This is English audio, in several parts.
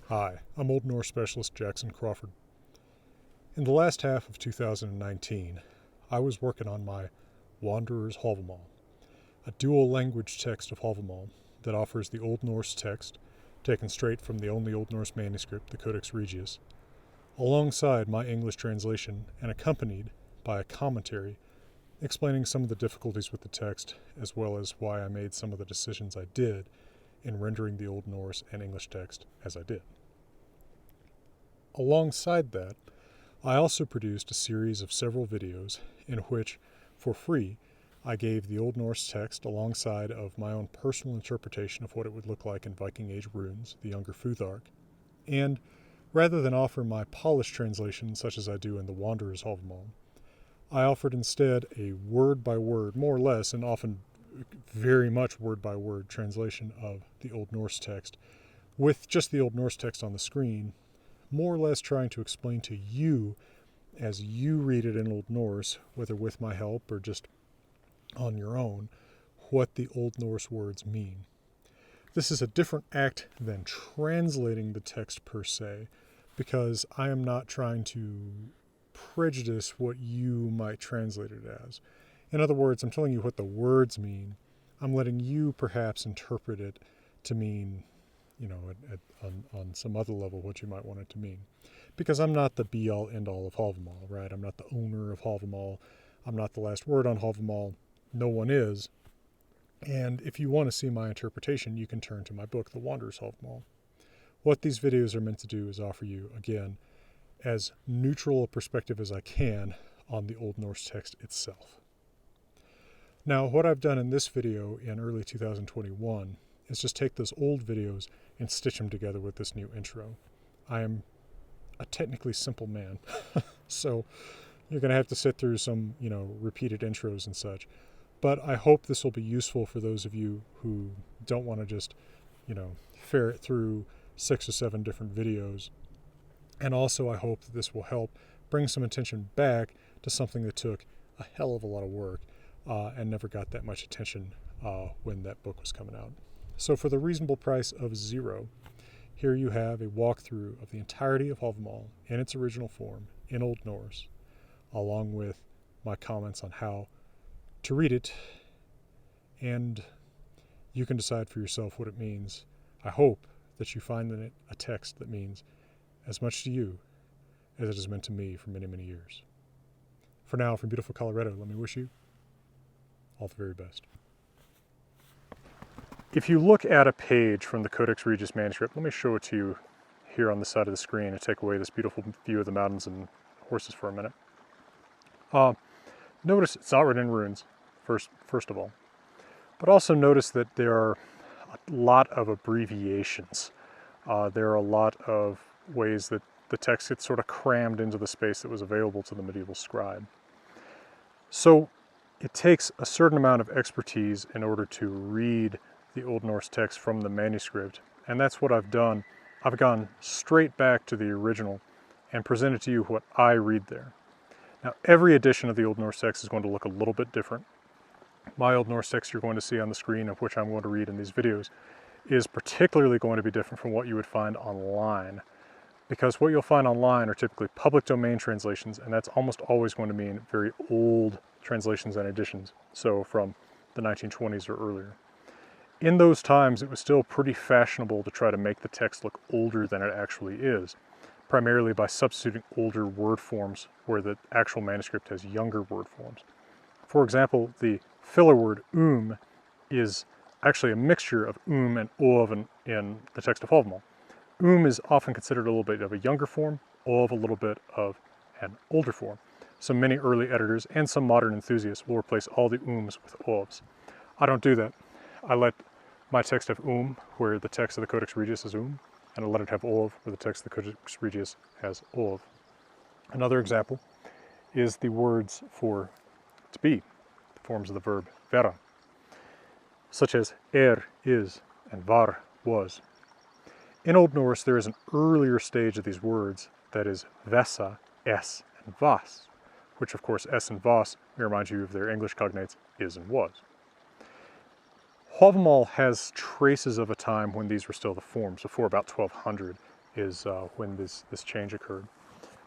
Hi, I'm Old Norse specialist Jackson Crawford. In the last half of 2019, I was working on my Wanderer's Hávamál, a dual language text of Hávamál that offers the Old Norse text, taken straight from the only Old Norse manuscript, the Codex Regius, alongside my English translation and accompanied by a commentary explaining some of the difficulties with the text, as well as why I made some of the decisions I did in rendering the Old Norse and English text as I did. Alongside that, I also produced a series of several videos in which, for free, I gave the Old Norse text alongside of my own personal interpretation of what it would look like in Viking Age runes, the younger Futhark, and rather than offer my polished translation such as I do in the Wanderer's Hávamál, I offered instead a word-by-word, more or less, and often very much word-by-word translation of the Old Norse text, with just the Old Norse text on the screen, more or less trying to explain to you, as you read it in Old Norse, whether with my help or just on your own, what the Old Norse words mean. This is a different act than translating the text per se, because I am not trying to prejudice what you might translate it as. In other words, I'm telling you what the words mean. I'm letting you perhaps interpret it to mean, on some other level what you might want it to mean. Because I'm not the be-all, end-all of Hávamál, right? I'm not the owner of Hávamál. I'm not the last word on Hávamál. No one is. And if you want to see my interpretation, you can turn to my book, The Wanderer's Hávamál. What these videos are meant to do is offer you, again, as neutral a perspective as I can on the Old Norse text itself. Now, what I've done in this video in early 2021 is just take those old videos and stitch them together with this new intro. I am a technically simple man, so you're going to have to sit through some, repeated intros and such. But I hope this will be useful for those of you who don't want to just, ferret through 6 or 7 different videos. And also I hope that this will help bring some attention back to something that took a hell of a lot of work and never got that much attention when that book was coming out. So for the reasonable price of 0, here you have a walkthrough of the entirety of Hávamál in its original form in Old Norse, along with my comments on how to read it, and you can decide for yourself what it means. I hope that you find in it a text that means as much to you as it has meant to me for many, many years. For now, from beautiful Colorado, let me wish you all the very best. If you look at a page from the Codex Regius manuscript, let me show it to you here on the side of the screen and take away this beautiful view of the mountains and horses for a minute. Notice it's not written in runes, first of all, but also notice that there are a lot of abbreviations. There are a lot of ways that the text gets sort of crammed into the space that was available to the medieval scribe. So it takes a certain amount of expertise in order to read the Old Norse text from the manuscript, and that's what I've done. I've gone straight back to the original and presented to you what I read there. Now, every edition of the Old Norse text is going to look a little bit different. My Old Norse text you're going to see on the screen, of which I'm going to read in these videos, is particularly going to be different from what you would find online, because what you'll find online are typically public domain translations, and that's almost always going to mean very old translations and editions, so from the 1920s or earlier. In those times, it was still pretty fashionable to try to make the text look older than it actually is, primarily by substituting older word forms where the actual manuscript has younger word forms. For example, the filler word is actually a mixture of and ov in the text of Hávamál. Is often considered a little bit of a younger form, ov a little bit of an older form. So many early editors and some modern enthusiasts will replace all the with ovs. I don't do that. I let my text have where the text of the Codex Regius is and I let it have ov where the text of the Codex Regius has ov. Another example is the words for to be, the forms of the verb vera, such as is, and var, was. In Old Norse, there is an earlier stage of these words that is vesa, s, and vas, which of course s and vas may remind you of their English cognates is and was. Hávamál has traces of a time when these were still the forms, before about 1200, is when this change occurred.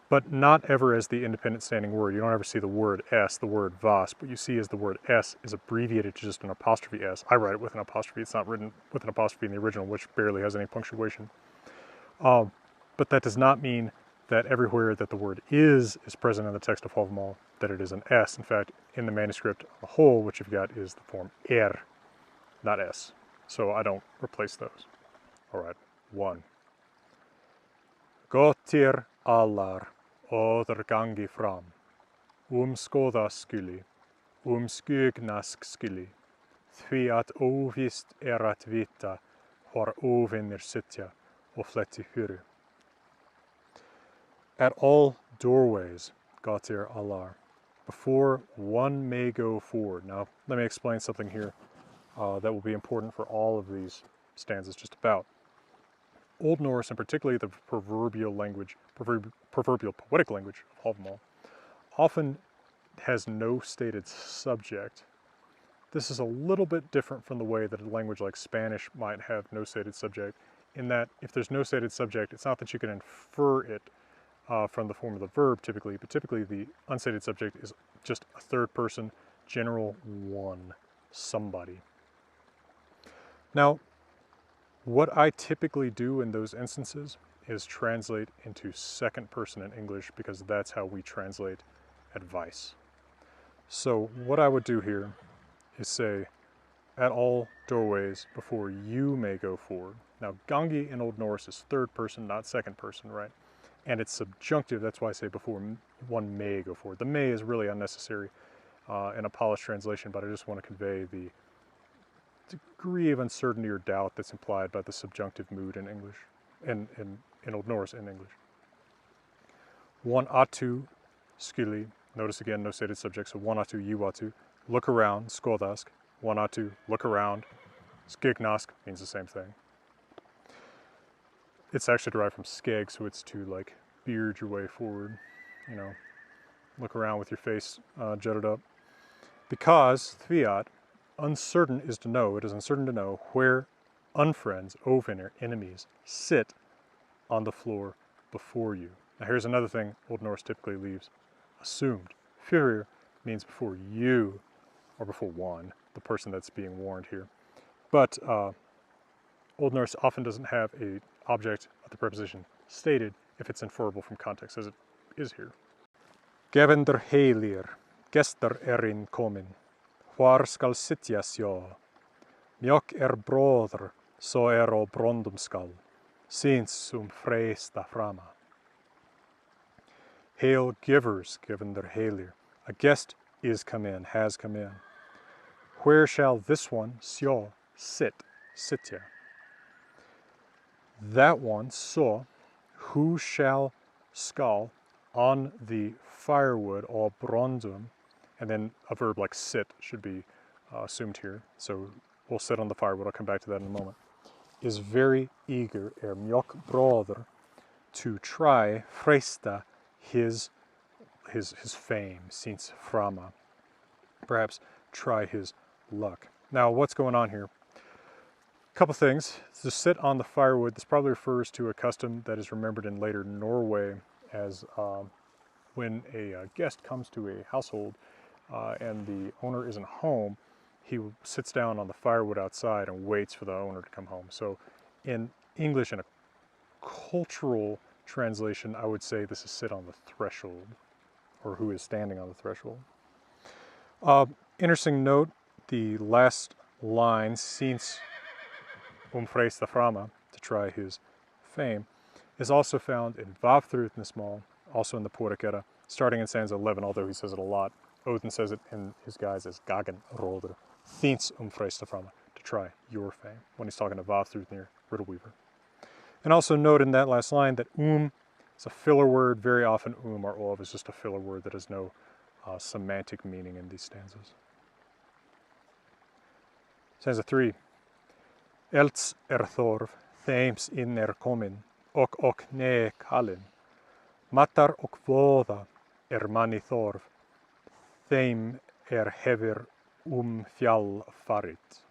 But not ever as the independent standing word. You don't ever see the word S, the word vas. What you see is the word S is abbreviated to just an apostrophe S. I write it with an apostrophe. It's not written with an apostrophe in the original, which barely has any punctuation. But that does not mean that everywhere that the word is present in the text of Hávamál, that it is an S. In fact, in the manuscript, the whole, which you've got is the form not S. So I don't replace those. All right, 1. Gáttir allar gangi fram, skoða skuli, skugnask skuli, því að óvíst að vita hvar óvinir sitja og fletti huru. At all doorways, Gáttir allar, before one may go forward. Now, let me explain something here that will be important for all of these stanzas just about. Old Norse, and particularly the proverbial poetic language of Hávamál, often has no stated subject. This is a little bit different from the way that a language like Spanish might have no stated subject, in that if there's no stated subject, it's not that you can infer it from the form of the verb typically, but typically the unstated subject is just a third person, general one, somebody. Now, what I typically do in those instances is translate into second person in English, because that's how we translate advice. So what I would do here is say, at all doorways before you may go forward. Now, gangi in Old Norse is third person, not second person, right? And it's subjunctive, that's why I say before one may go forward. The may is really unnecessary in a polished translation, but I just want to convey the degree of uncertainty or doubt that's implied by the subjunctive mood in English, in Old Norse in English. One atu skuli, notice again, no stated subject, so one atu, you atu, look around, skodask, one atu, look around, skignask means the same thing. It's actually derived from skeg, so it's to like beard your way forward, you know, look around with your face jutted up. Because thviat, uncertain is to know, it is uncertain to know where unfriends, óvinir, enemies, sit on the floor before you. Now here's another thing Old Norse typically leaves assumed. Fyrir means before you, or before one, the person that's being warned here. But Old Norse often doesn't have a object of the preposition stated if it's inferable from context, as it is here. Gefendr heilir, gestur erin komin, hvar skal sitja sjá, mjokk bróðr, so á brondum skal, síns freista frama. Hail givers, Gefendr heilir, a guest is come in, has come in. Where shall this one, sjá, sit, sitja? That one, so, who shall skal, on the firewood, or brondum, and then a verb like sit should be assumed here, so we'll sit on the firewood, I'll come back to that in a moment, is very eager, mjokk bróðr, to try freista his fame, since frama, perhaps try his luck. Now, what's going on here? A couple things. To sit on the firewood, this probably refers to a custom that is remembered in later Norway as when a guest comes to a household and the owner isn't home, he sits down on the firewood outside and waits for the owner to come home. So in English, in a cultural translation, I would say this is sit on the threshold, or who is standing on the threshold. Interesting note, the last line, since freista frama, to try his fame, is also found in Vafþrútnismál, also in the Poetic Edda, starting in stanza 11, although he says it a lot. Odin says it in his guise as Gagan Róður, þíns freista frama, to try your fame, when he's talking to Vafþrútnir, Riddle Weaver. And also note in that last line that is a filler word. Very often or ov is just a filler word that has no semantic meaning in these stanzas. Stanza 3. Elds þorf, þeims inn komin, ok ne kallin. Matar ok voða manni þorf, þeim hefir fjall farit.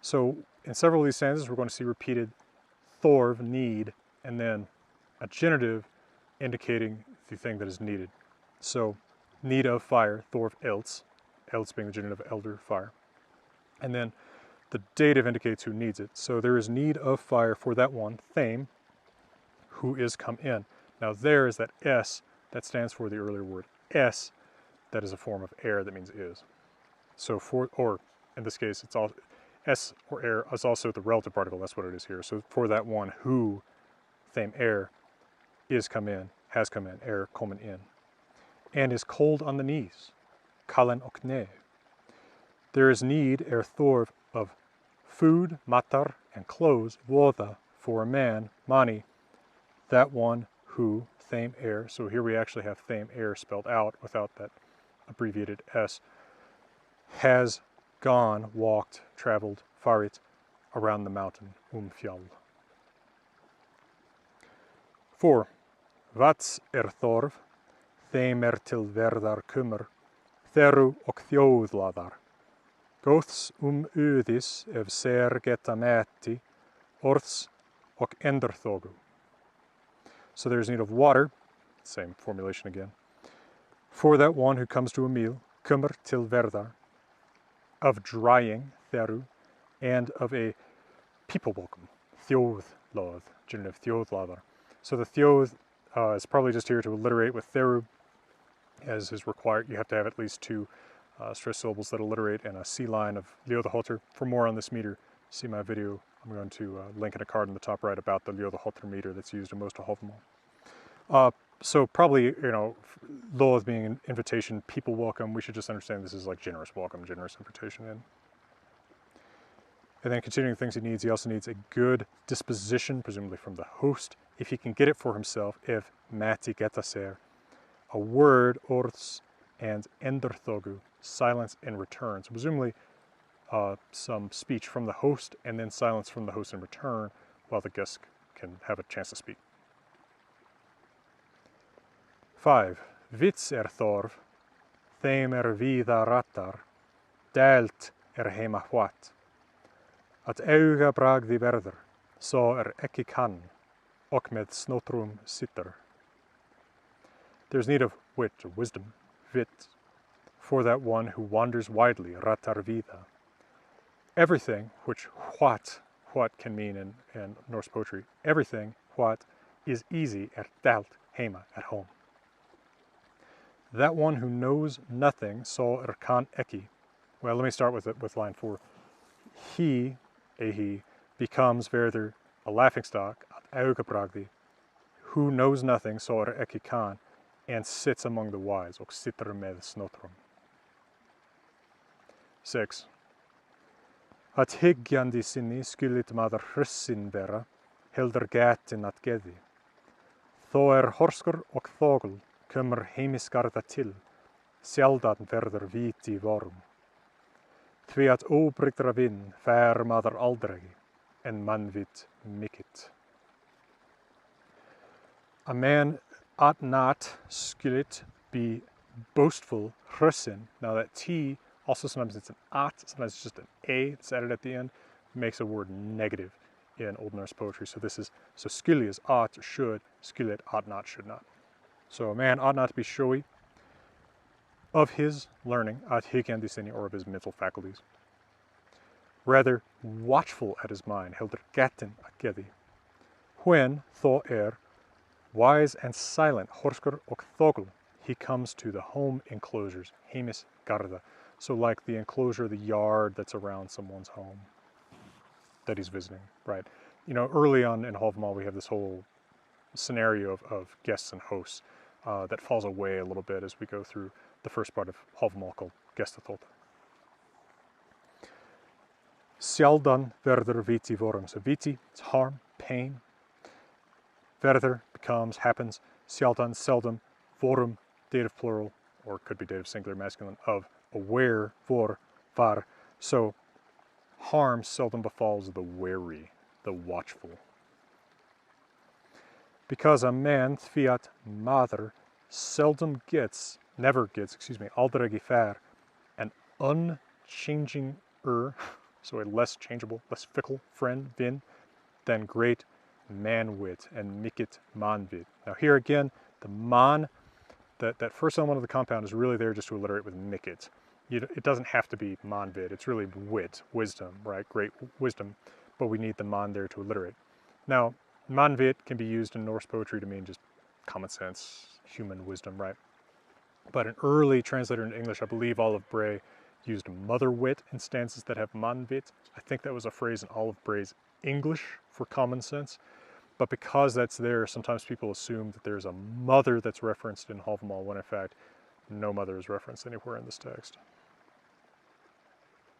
So in several of these stanzas, we're going to see repeated thorv, need, and then a genitive indicating the thing that is needed. So need of fire, thorv else being the genitive elder, fire. And then the dative indicates who needs it. So there is need of fire for that one, thame, who is come in. Now there is that S that stands for the earlier word S, that is a form of air that means is. So for, or in this case, it's all S or air is also the relative particle, that's what it is here. So for that one who, thame air, is come in, has come in, air kommen in, and is cold on the knees, kallen och knä. There is need, thorv, of food, matar, and clothes, voda, for a man, mani, that one who, thame air, so here we actually have thame air spelled out without that abbreviated S, has gone, walked, traveled, farit, around the mountain, fjall. 4. Vats thorv, þeim til verðar kummer, þeru og þjóðlaðar. Góðs uðis ef ser geta meti, orðs og endurþogu. So there's need of water, same formulation again, for that one who comes to a meal, kummer til verðar, of drying, theru, and of a people welcome, þjóðlað, genitive þjóðlaðar. So the þjóð is probably just here to alliterate with theru, as is required. You have to have at least 2 stressed syllables that alliterate and a C line of ljóðaháttr. For more on this meter, see my video. I'm going to link in a card in the top right about the ljóðaháttr meter that's used in most of Hávamál. So probably, you know, lóð being an invitation, people welcome, we should just understand this is like generous welcome, generous invitation in. And then continuing things he needs, he also needs a good disposition, presumably from the host, if he can get it for himself, if mati geta ser, a word, orðs, and endurþogu, silence in return. So presumably some speech from the host and then silence from the host in return while the guest can have a chance to speak. 5. Vits þorv, þeim víða rattar, dælt heima hvatt, at auga bragði verður, svo ekki kann, og með snotrum sitter. There's need of wit or wisdom, vit, for that one who wanders widely, rattar vida. Everything, which what can mean in Norse poetry, everything, what, is easy at dalt, heima, at home. That one who knows nothing, så kan ekki. Well, let me start with line 4. He, becomes verður a laughingstock, at augabragði, who knows nothing, så ekki kan, and sits among the wise, og sitter með snotrum. 6. At hyggjandi sinni skulit maður hrussin vera, heldur gætin at geði. Þó horskur og þogul, kummer heimiskarða til, sjaldan verður viti vorum. Því at óbrygdra vinn fær maður aldrei, en mannvit mikið. A man ought not, skulit, be boastful, hrussin. Now that T, also sometimes it's an at, sometimes it's just an A that's added at the end, makes a word negative in Old Norse poetry. So this is, so skuli is ought, should, skulit, ought not, should not. So a man ought not to be showy of his learning, at hyggjandi sinni, or of his mental faculties. Rather, watchful at his mind, heldur gætin at geði. When, þó wise and silent, horskur og þogul, he comes to the home enclosures, heimisgarða. So like the enclosure, the yard that's around someone's home that he's visiting, right? You know, early on in Hávamál, we have this whole scenario of guests and hosts that falls away a little bit as we go through the first part of Hávamál called Gestaþota. Sjaldan verður viti vorum. So viti, it's harm, pain. Verður becomes, happens. Sjaldan, seldom. Vorum, dative plural, or it could be dative singular, masculine, of aware, vor, var. So harm seldom befalls the wary, the watchful. Because a man, fiat maður, seldom gets, never gets, aldrei fær, an unchanging so a less changeable, less fickle friend, vin, than great manwit and mikit manvit. Now here again, the man, that first element of the compound is really there just to alliterate with mikit. It doesn't have to be manvit, it's really wit, wisdom, right? Great wisdom, but we need the man there to alliterate. Now, manvit can be used in Norse poetry to mean just common sense, human wisdom, right? But an early translator into English, I believe Olive Bray, used mother wit in stanzas that have manvit. I think that was a phrase in Olive Bray's English for common sense. But because that's there, sometimes people assume that there's a mother that's referenced in Hávamál, when in fact, no mother is referenced anywhere in this text.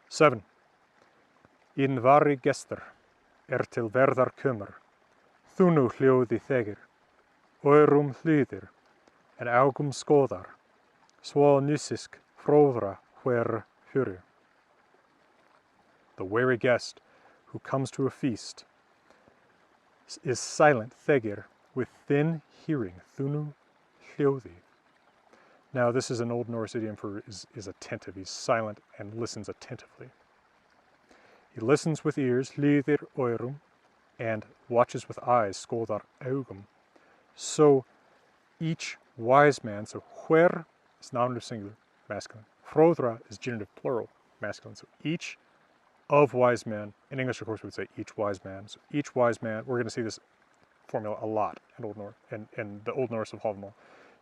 7. In vari gestur, til verðar kumur, þunu hljóði þegir, ørum hlýðir, en augum skoðar, svo nysisk fróðra hver fyrir. The wary guest who comes to a feast is silent þegir with thin hearing, þunu hljóði. Now this is an Old Norse idiom for is attentive. He's silent and listens attentively. He listens with ears, hlýðir ørum, and watches with eyes, skoðar augum. So each wise man, so hver is nominative singular, masculine. Fróðra is genitive plural, masculine. So each of wise men, in English of course we would say each wise man. So each wise man, we're going to see this formula a lot in Old Norse, and the Old Norse of Hávamál.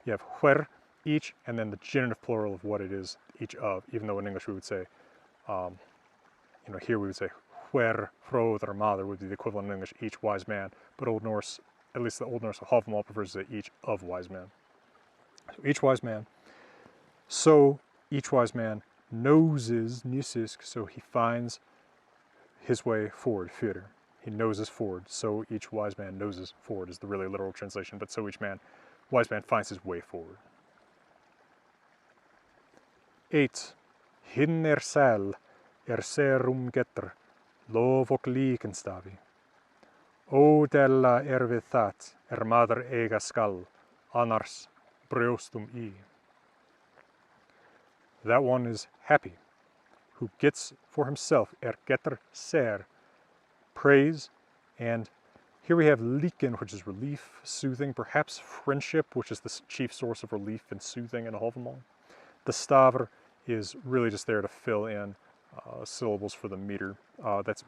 You have hver, each, and then the genitive plural of what it is, each of, even though in English we would say, here we would say hver fróðr maður would be the equivalent in English, each wise man, but Old Norse, at least the Old Norse of Hávamál prefers to say each of wise men. So each wise man. So each wise man noses nysisk, so he finds his way forward, fyrir. He noses forward, so each wise man noses forward is the really literal translation, but so each wise man finds his way forward. 8. Hinn sæl serum getur, lof og líkenstafi. Ódella við það, maður eiga skal, annars brjóstum í. That one is happy, who gets for himself, getur ser, praise, and here we have líken, which is relief, soothing, perhaps friendship, which is the chief source of relief and soothing in Hávamál. The stavr is really just there to fill in syllables for the meter.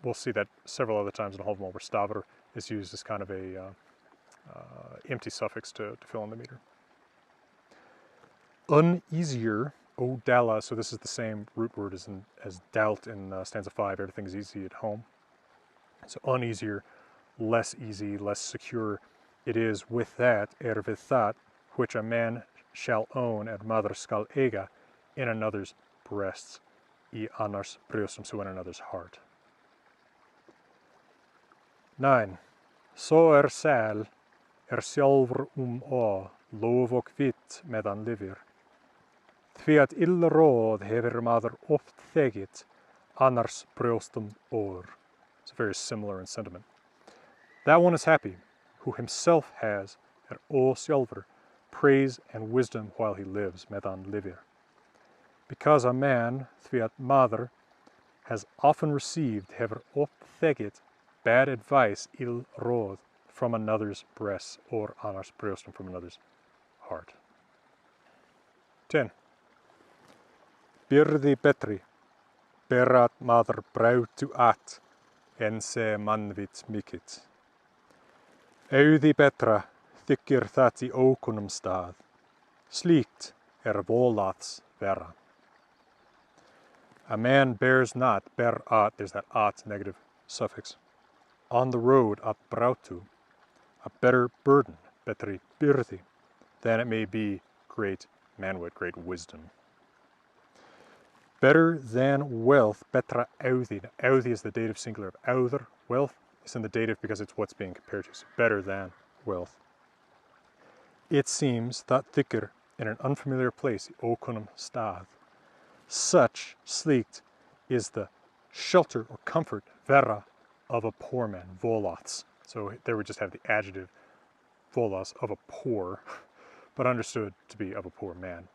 We'll see that several other times in Hávamál where stavr is used as kind of a empty suffix to fill in the meter. Uneasier, odala, so this is the same root word as dalt in stanza 5, everything is easy at home. So uneasier, less easy, less secure. It is with that, við það, which a man shall own, maður skal eiga, in another's breasts, í annars brjóstum, so in another's heart. 9. Så sæl, sjálfur á, lof og vitt meðan lifir. Því að illróð hefur maður oft þegið, annars brjóstum or. It's very similar in sentiment. That one is happy, who himself has, ó sjálfur, praise and wisdom while he lives, meðan lifir. Because a man, því að maður, has often received, hefur oft þegið, bad advice, illróð, from another's breast, or annars brjóstum, from another's heart. 10. Byrði betri, berat maður brátu at, en se manvit mikit. Auði betra, þykir það í ókunnum stað. Slíkt volats vera. A man bears not, ber at, there's that at negative suffix, on the road at brátu, a better burden, betri byrði, than it may be great manwit, great wisdom. Better than wealth, betra auði. Auði is the dative singular of auðr. Wealth is in the dative because it's what's being compared to, so better than wealth. It seems that þykir in an unfamiliar place, ókunnum stað. Such, slíkt, is the shelter or comfort, vera, of a poor man, volats. So there we just have the adjective, volas, of a poor, but understood to be of a poor man.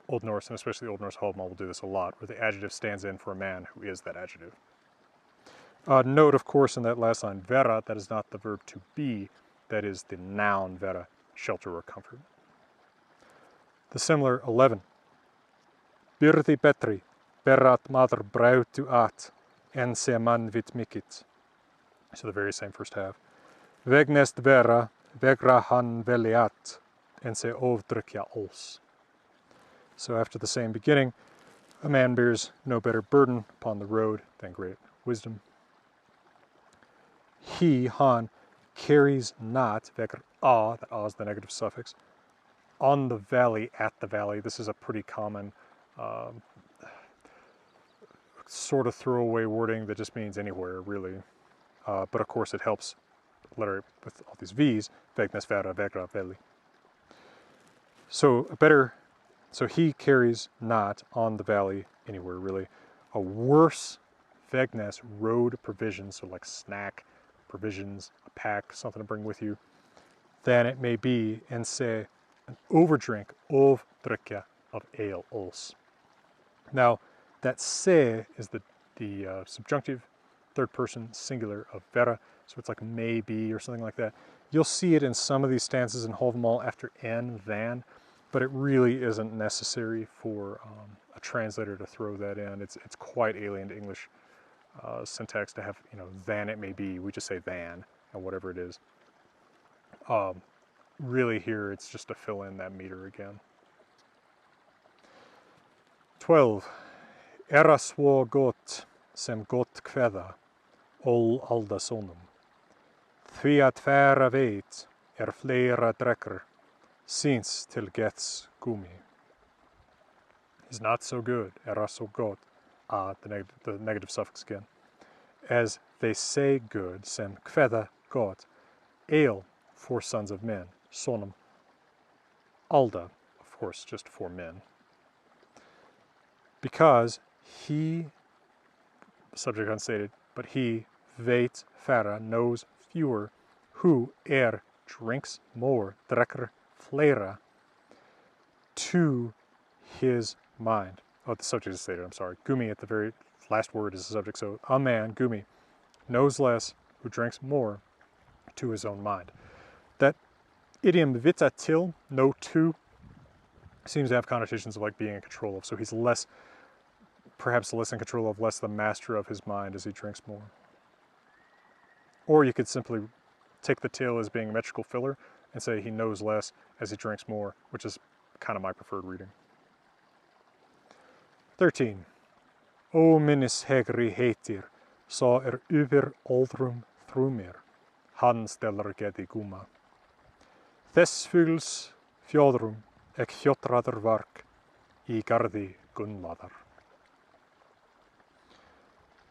Old Norse, and especially Old Norse Hávamál, will do this a lot, where the adjective stands in for a man who is that adjective. Note, of course, in that last line, vera, that is not the verb to be, that is the noun vera, shelter or comfort. The similar 11. Byrði betri, berat mother brautu at, en se man vit mikit. So the very same first half. Vegnest vera, vegra han veliat, en se ovdrykja ols. So after the same beginning, a man bears no better burden upon the road than great wisdom. He, han, carries not, vegr a, that a is the negative suffix, on the valley, at the valley. This is a pretty common sort of throwaway wording that just means anywhere, really. But of course it helps letter with all these V's, vegnes vera, vegra, veli. So he carries not on the valley anywhere, really. A worse vegnes, road provisions, so like snack, provisions, a pack, something to bring with you, than it may be, and say, an overdrink of drykja, of ale, ols. Now, that se is the subjunctive, third person singular of vera, so it's like maybe or something like that. You'll see it in some of these stanzas in Hávamál after en, than, but it really isn't necessary for a translator to throw that in. It's quite alien to English syntax to have, than it may be. We just say than, and whatever it is. Really here, it's just to fill in that meter again. 12. Era svo gott sem gott kveða, ol alda sonum. Því að færa veit fleira drekkur, síns til gets gumi. Is not so good, era so gott, the negative suffix again. As they say good, sem kveða gott, ale for sons of men, sonum. Alda, of course, just for men. Because he, subject unstated, but he, veit færra, knows fewer, who drinks more, drekkur fleira, to his mind. Oh, the subject is stated, I'm sorry. Gumi at the very last word is the subject, so a man, gumi, knows less, who drinks more, to his own mind. That idiom vita til, know to, seems to have connotations of like being in control of, so he's perhaps less in control of, less the master of his mind as he drinks more. Or you could simply take the til as being a metrical filler and say he knows less as he drinks more, which is kind of my preferred reading. 13. O minnis hegri heitir, sa yfir oldrum þrumir, hann stellar geti guma. Þess fugls fjóðrum ek fjótraður vark, í garði Gunnlaðar.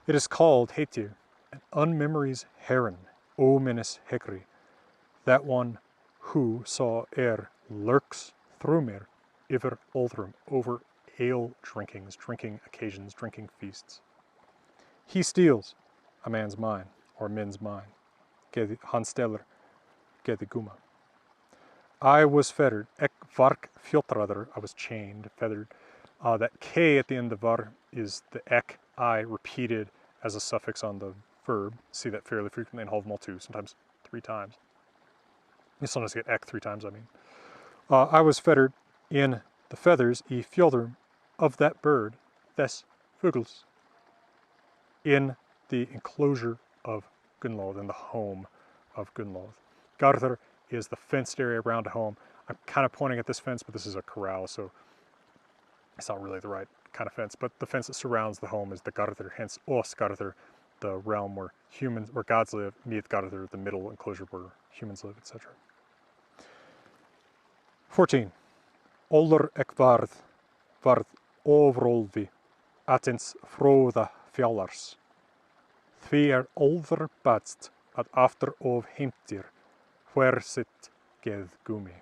It is called heitir, an unmemory's heron, o minnis hegri, that one who saw lurks thrumir, yfir oldrum, over ale drinkings, drinking occasions, drinking feasts. He steals a man's mind, or men's mind. Han stellar geti guma. I was fettered, ek vark fjótraður, I was chained, feathered. That K at the end of var is the ek, I, repeated as a suffix on the verb. See that fairly frequently in Hávamál too, sometimes 3 times. You sometimes get ek 3 times, I mean. I was fettered in the feathers, í fjóðrum, of that bird, þess fugls, in the enclosure of Gunnlaug, in the home of Gunnlaug. Gáttir is the fenced area around a home. I'm kind of pointing at this fence, but this is a corral, so it's not really the right kind of fence. But the fence that surrounds the home is the Gáttir, hence Os Gáttir, the realm where gods live, Mith Gáttir, the middle enclosure where humans live, etc. 14. Allar ek varð ofrólfi, atins fróða fjallars. Því allar badst að aftur of heimtir, where sitt geð gumi.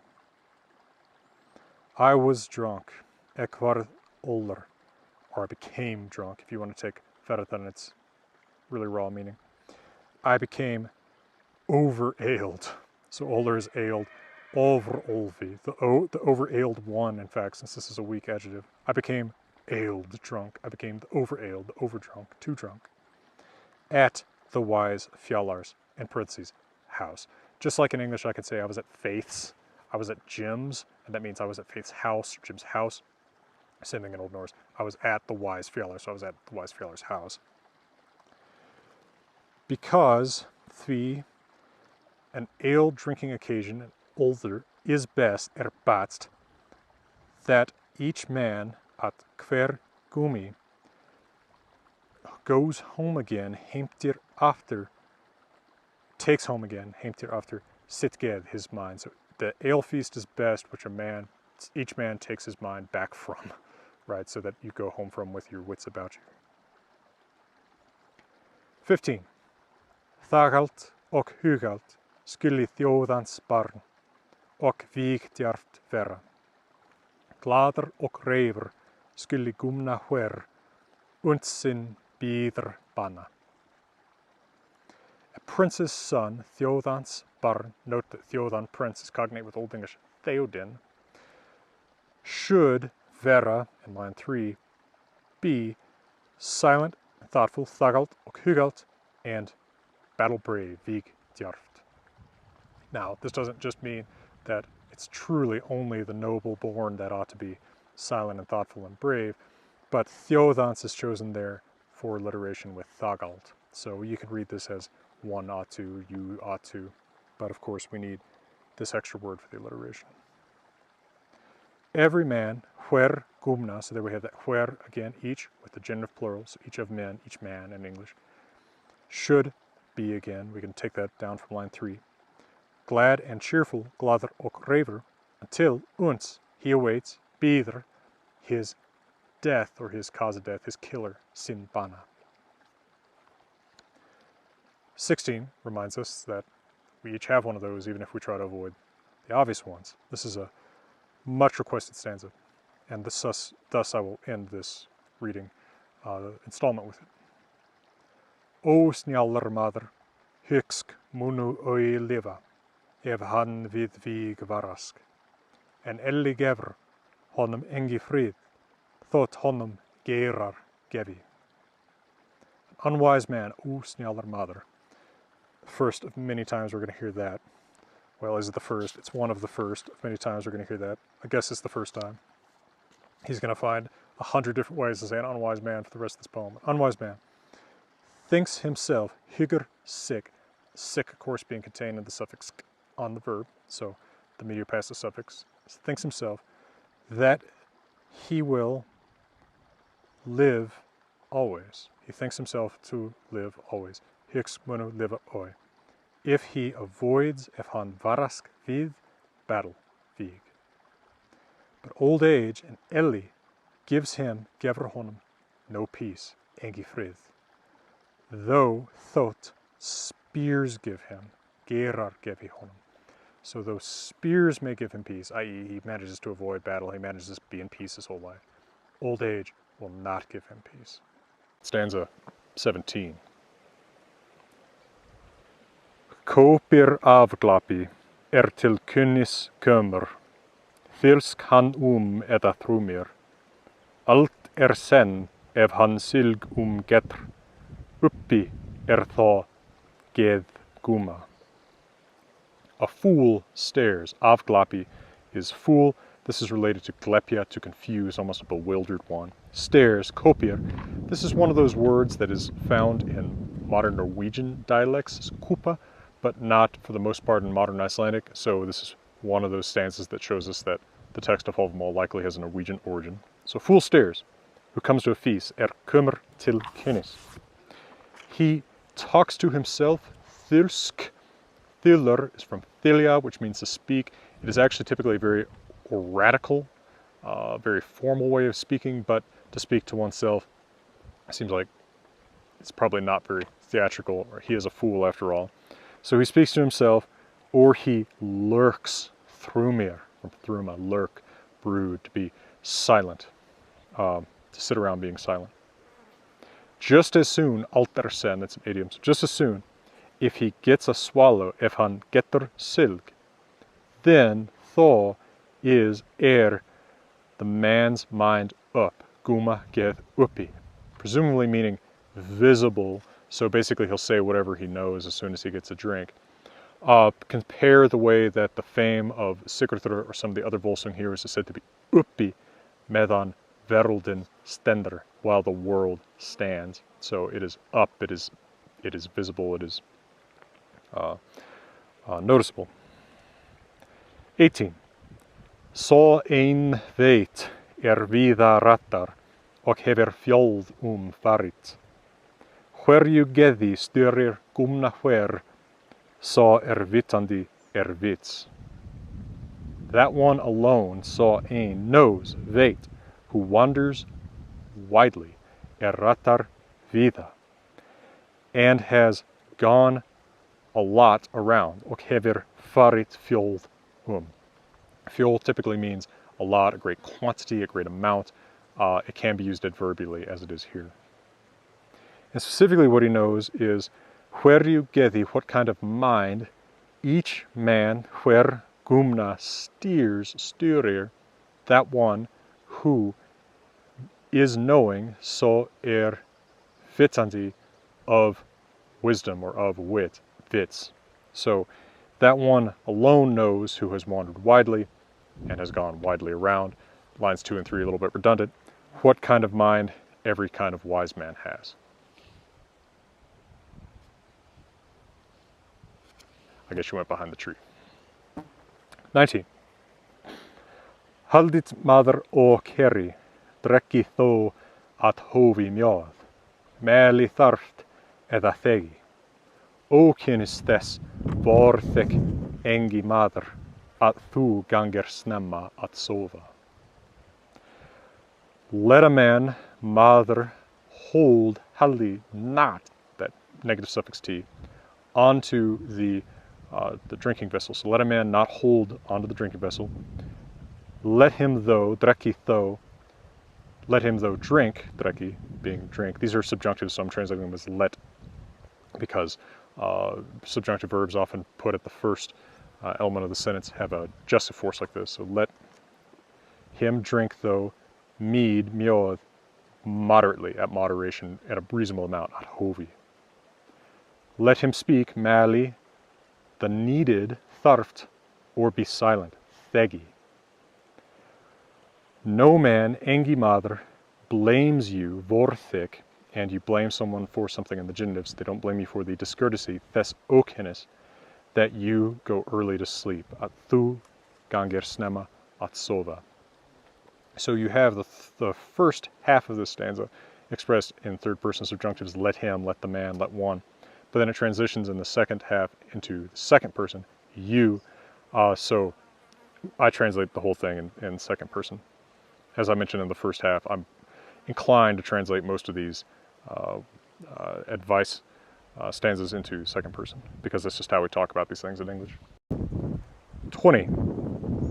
I was drunk, ek varð allar, or I became drunk, if you want to take verð in its really raw meaning. I became over-aled. So allar is aled. Overolvi, the over-aled one, in fact, since this is a weak adjective. I became aled, drunk. I became the over-aled, the over-drunk, too drunk. At the wise fjallar's, in parentheses, house. Just like in English, I could say I was at Faith's, I was at Jim's, and that means I was at Faith's house, or Jim's house. Same thing in Old Norse. I was at the wise fjallar, so I was at the wise fjallar's house. Because an ale drinking occasion, an older, is best batst, that each man at hver gumi goes home again, heimtir after, takes home again, heimtir after, sitged, his mind. So the ale feast is best, which each man takes his mind back from, right? So that you go home from with your wits about you. 15. Þagalt og hugalt skuli þjóðans barn og vígdjarft vera. Glaður og reifur skuli gumna hver undsinn bíður banna. A prince's son, þjóðans barn, note that þjóðan prince is cognate with Old English Theodin, should vera, in line 3, be silent and thoughtful, þagalt og hugalt, and battle brave, vígdjarft. Now, this doesn't just mean that it's truly only the noble born that ought to be silent and thoughtful and brave, but þjóðans is chosen there for alliteration with þagalt. So you can read this as one ought to, you ought to, but of course we need this extra word for the alliteration. Every man, hver gumna, so there we have that hver again, each with the genitive plural, so each of men, each man in English, should be again, we can take that down from line 3. Glad and cheerful, glaður og reifur, until uns, he awaits, bíður, his death, or his cause of death, his killer, sin bana. 16 reminds us that we each have one of those, even if we try to avoid the obvious ones. This is a much requested stanza, and thus I will end this reading installment with it. O snjallar maður, hugsk munu oi lifa, ef hann við víg varask, en elli gefur honum engi frið, þótt honum geirar gefi. An unwise man, o snjallar maður. First of many times we're going to hear that. Well, is it the first? It's one of the first of many times we're going to hear that. I guess it's the first time. He's going to find 100 different ways to say an unwise man for the rest of this poem. An unwise man thinks himself, hugur sick, sick of course being contained in the suffix on the verb, so the medial passive suffix, thinks himself that he will live always. He thinks himself to live always. Hyks munu liva oi. If he avoids, if han varask við, battle, víg. But old age and elli gives him, gefur honum, no peace, engi frið. Though thought spears give him, geirar gefi honum. So those spears may give him peace, i.e. he manages to avoid battle, he manages to be in peace his whole life. Old age will not give him peace. Stanza 17. Kópir afglapi til kunnis kömur, fylsk hann eða þrúmir. Allt senn ef hann silg getr, uppi þó geð guma. A fool stares. Afglapi is fool. This is related to glepia, to confuse, almost a bewildered one. Stares, kopir. This is one of those words that is found in modern Norwegian dialects, kupa, but not for the most part in modern Icelandic. So this is one of those stanzas that shows us that the text of Hávamál likely has a Norwegian origin. So fool stares, who comes to a feast, kömur til kunnis. He talks to himself, þylsk. Þylur is from thilia, which means to speak. It is actually typically a very oratical, very formal way of speaking, but to speak to oneself seems like it's probably not very theatrical, or he is a fool after all. So he speaks to himself, or he lurks, thrúmir, from thruma, lurk, brood, to be silent, to sit around being silent. Just as soon, altersen, that's an idiom, so just as soon, if he gets a swallow, if han getur silg, then þó is the man's mind up, guma geð uppi, presumably meaning visible So basically he'll say whatever he knows as soon as he gets a drink. Compare the way that the fame of Sigurður or some of the other Volsung heroes is said to be uppi meðan veröldin stendur, while the world stands. So it is up, it is visible, it is noticeable. 18. Sá ein veit víða rattar og hefur fjöld farit. Hverju geði stjórir gumna hver, sá vitandi vits. That one alone, sá ein, knows, veit, who wanders widely, rattar víða, and has gone a lot around, og hefur farit fjöld Fjöld typically means a lot, a great quantity, a great amount. It can be used adverbially as it is here. And specifically what he knows is hverju geði, what kind of mind each man, hver gumna stýrir, that one who is knowing, so vitandi, of wisdom or of wit, vits. So that one alone knows who has wandered widely and has gone widely around. Lines 2 and 3 a little bit redundant. What kind of mind every kind of wise man has. I guess you went behind the tree. 19. Haldit maður og kerri, drekki þó at hófi mjóð, meli þarft eða þegi. Ókynnis þess vorþek engi maður, at þú gangir snemma at sofa. Let a man, maður, hold, haldi, not, that negative suffix t, onto the drinking vessel. So let a man not hold onto the drinking vessel. Let him though, drekki though, let him though drink, drekki being drink. These are subjunctives, so I'm translating them as let, because subjunctive verbs often put at the first element of the sentence have a jussive force like this. So let him drink though, mead, mjóð, moderately, at moderation, at a reasonable amount, at hófi. Let him speak, mali, the needed, þarft, or be silent, þegi. No man, engi maður, blames you, vorþek, and you blame someone for something in the genitives. They don't blame you for the discourtesy, þess ókynnis, that you go early to sleep, at þú gangir snemma at sofa. So you have the first half of this stanza expressed in third person subjunctives, let him, let the man, let one. But then it transitions in the second half into the second person, you. So I translate the whole thing in second person. As I mentioned in the first half, I'm inclined to translate most of these advice stanzas into second person, because that's just how we talk about these things in English. 20.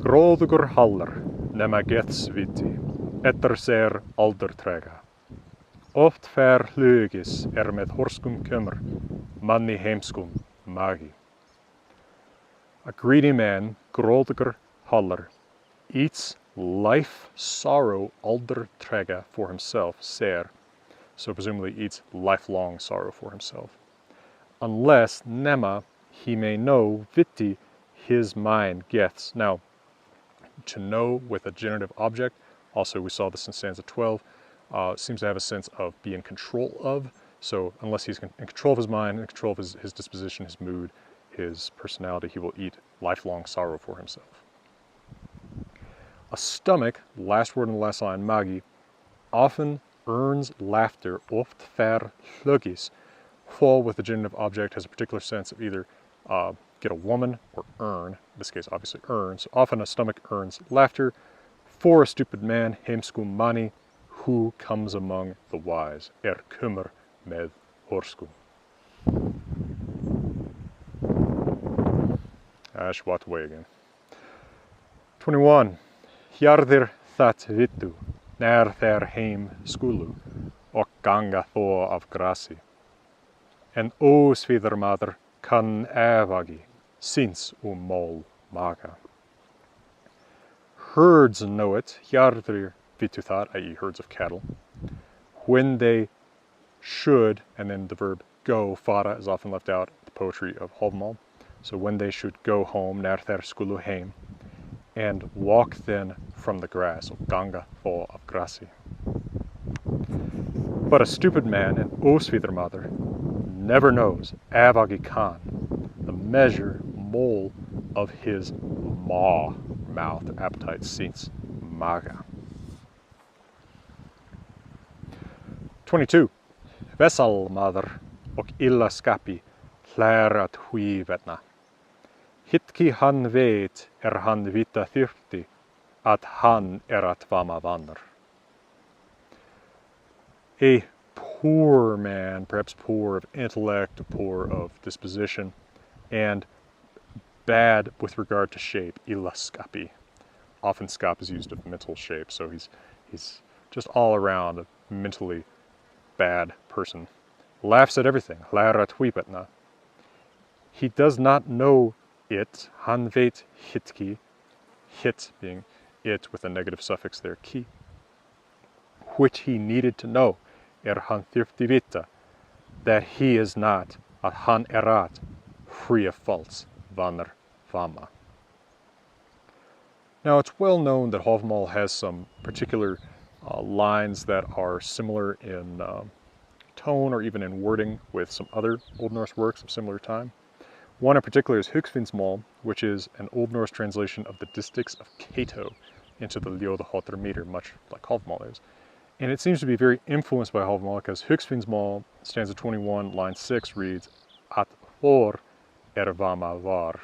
Gróðugur hallar, nema gets viti, etter ser aldertrega. Oft fer hlugis með horskum kömur, manni heimskum magi. A greedy man, gróðugur hallar, eats life sorrow aldertrega for himself, ser, so presumably eats lifelong sorrow for himself. Unless nema, he may know viti, his mind gets. Now, to know with a generative object, also we saw this in stanza 12, seems to have a sense of be in control of. So unless he's in control of his mind, in control of his disposition, his mood, his personality, he will eat lifelong sorrow for himself. A stomach, last word in the last line, magi, often earns laughter, oft fer hlugis. Fall with the genitive object has a particular sense of either get a woman or earn, in this case obviously earn. So often a stomach earns laughter for a stupid man, heimskum mani, who comes among the wise, kumur með horskum. I should walk away again. 21. Hjarðir that vittu, nær þeir heim skulu, og ganga þó af grasi. En ósvíður maður kann evagi, since mál maga. Herds know it, hjarðir vittu that, i.e. herds of cattle, when they should, and then the verb go, fara is often left out in the poetry of Hávamál. So when they should go home, när þeir skulu heim, and walk then from the grass, or ganga for of grassi. But a stupid man, an ósvíðarmaður, never knows, avagi kan, the measure, mole of his maw, mouth, appetite, since maga. 22. Vessalmaður og illa skapi hlærat hvívetna. Hitki hann veit hann vita þyrfti að hann at vama vannar. A poor man, perhaps poor of intellect, poor of disposition, and bad with regard to shape, illa skapi. Often skap is used of mental shape, so he's just all around a mentally bad person. Laughs at everything, hlærat hvívetna. He does not know it, hann veit hitki, hit being it with a negative suffix there, ki, which he needed to know, hann þyrfti vita, that he is not, að hann at, free of faults, vannar vama. Now it's well known that Hávamál has some particular lines that are similar in tone or even in wording with some other Old Norse works of similar time. One in particular is Högsfinnsmál, which is an Old Norse translation of the distichs of Cato into the Ljóðaháttr meter, much like Hávamál is. And it seems to be very influenced by Hávamál because Högsfinnsmál, stanza 21, line 6 reads, At for vama var,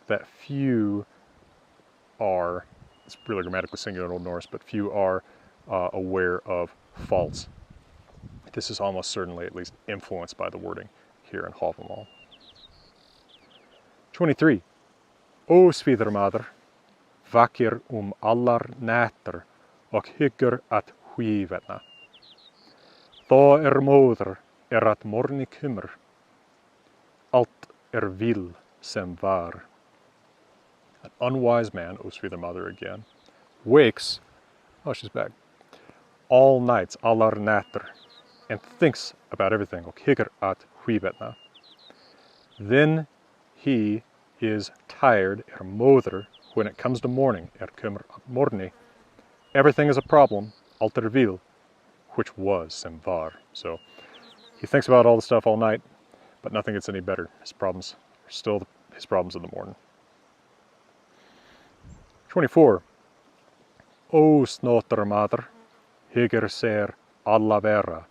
that few are, it's really grammatically singular in Old Norse, but few are aware of faults. This is almost certainly at least influenced by the wording here in Hávamál. 23. Ósvíðarmaður, vakir allar nætur og hyggur at hvívetna. Þá móður at morgni kemur, allt vil sem var. An unwise man, ósvíðarmaður again, wakes, oh she's back, all nights, allar nætur, and thinks about everything, og hyggur at hvívetna. Then he is tired, móður, when it comes to morning, kemur morgni. Everything is a problem, allt vil, which was sem var. So he thinks about all the stuff all night, but nothing gets any better. His problems are still his problems in the morning. 24. Ósnotarmaður, hyggur sér alla vera,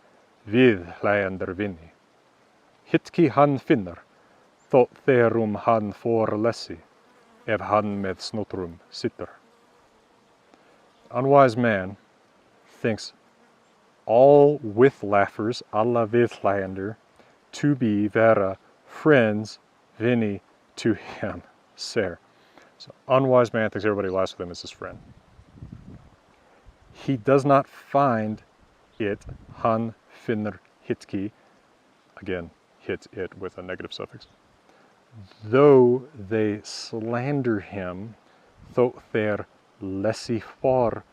við hlæjander vinni. Hitki hann finnar, þó þegar hann lessi, ef hann með snotrum sitter. Unwise man thinks all with laughers, alla við hlæjander, to be vera friends, vinni to him, ser. So unwise man thinks everybody laughs with him as his friend. He does not find it, hann finnur hitki, again, hit it with a negative suffix, though they slander him, þó þeir lessi for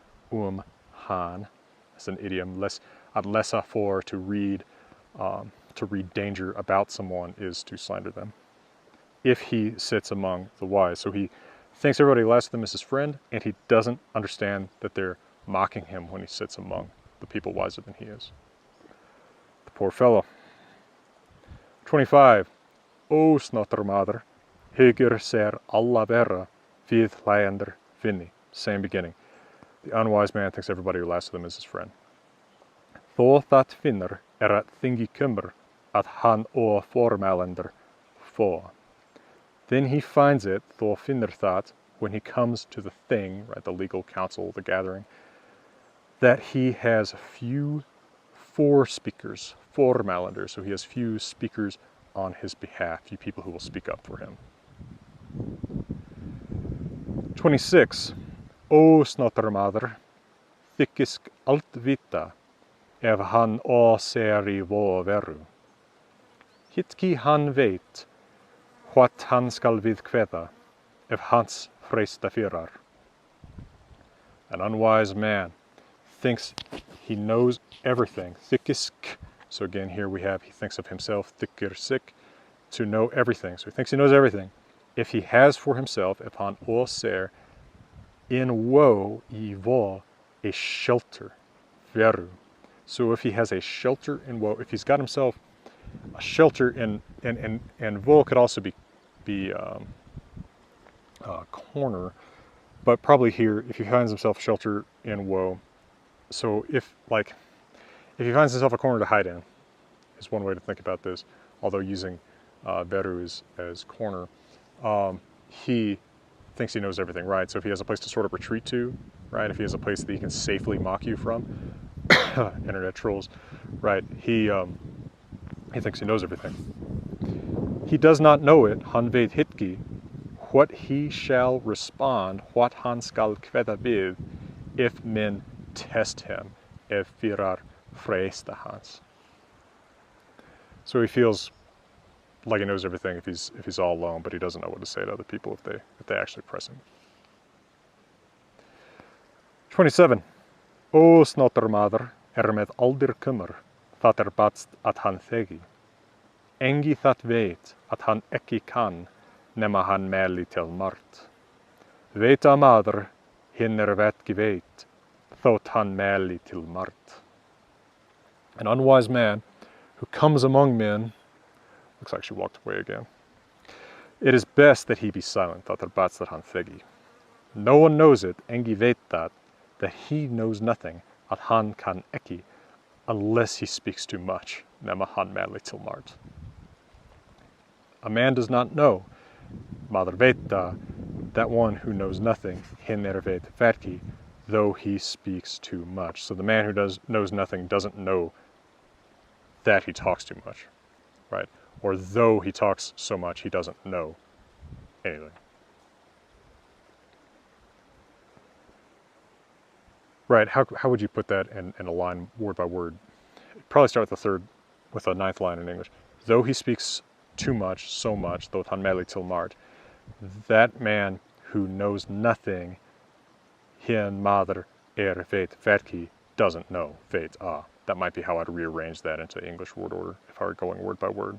hann, that's an idiom, at lessa for, to read danger about someone is to slander them, if he sits among the wise. So he thinks everybody laughs with him as his friend, and he doesn't understand that they're mocking him when he sits among the people wiser than he is. The poor fellow. 25. Ósnotarmaður, hyggur sér alla vera, við hlæjander vinni. Same beginning. The unwise man thinks everybody who laughs with him is his friend. Þó það finnur at þingi kemur, að hann formælender få. Then he finds it, þó finnur það, when he comes to the thing, right, the legal council, the gathering, that he has few speakers, formælender, so he has few speakers on his behalf, few people who will speak up for him. 26. Ósnotarmaður, þykist allt vita, ef hann sér í veru. Hitki hann veit, what hann skal við kveða, ef hans freista fyrar. An unwise man thinks he knows everything, þykist, So again, here we have, he thinks of himself, þykir sig, to know everything. So he thinks he knows everything. If he has for himself, upon all ser, in woe, I vo, a shelter, veru. So if he has a shelter in woe, if he's got himself a shelter and woe could also be corner, but probably here, if he finds himself shelter in woe, so if he finds himself a corner to hide in, is one way to think about this, although using veru as corner, he thinks he knows everything, right? So if he has a place to sort of retreat to, right? If he has a place that he can safely mock you from, internet trolls, right? He thinks he knows everything. He does not know it, han vet hitki, what he shall respond, what han skal kveða við, if men test him, if fyrar freista hans. So he feels like he knows everything if he's all alone, but he doesn't know what to say to other people if they actually press him. 27. O snottermaður með aldir kummer, það batst at hann þegi. Engi það veit at hann ekki kann, nema hann mæli til margt. Veita maður, hinn vetki veit, þótt hann mæli til margt. An unwise man who comes among men, looks like she walked away again. It is best that he be silent, that batst at hann þegi. No one knows it, engi veit that he knows nothing, at hann kann ekki, unless he speaks too much, nema hann mæli til margt. A man does not know, maður veit that one who knows nothing, hinn veit verki, though he speaks too much. So the man who knows nothing doesn't know that he talks too much, right? Or though he talks so much, he doesn't know anything. Right, how would you put that in a line word by word? Probably start with the ninth line in English. Though he speaks too much, so much, though han mæli til margt, that man who knows nothing, hinn maður veit verki, doesn't know, veit That might be how I'd rearrange that into English word order if I were going word by word.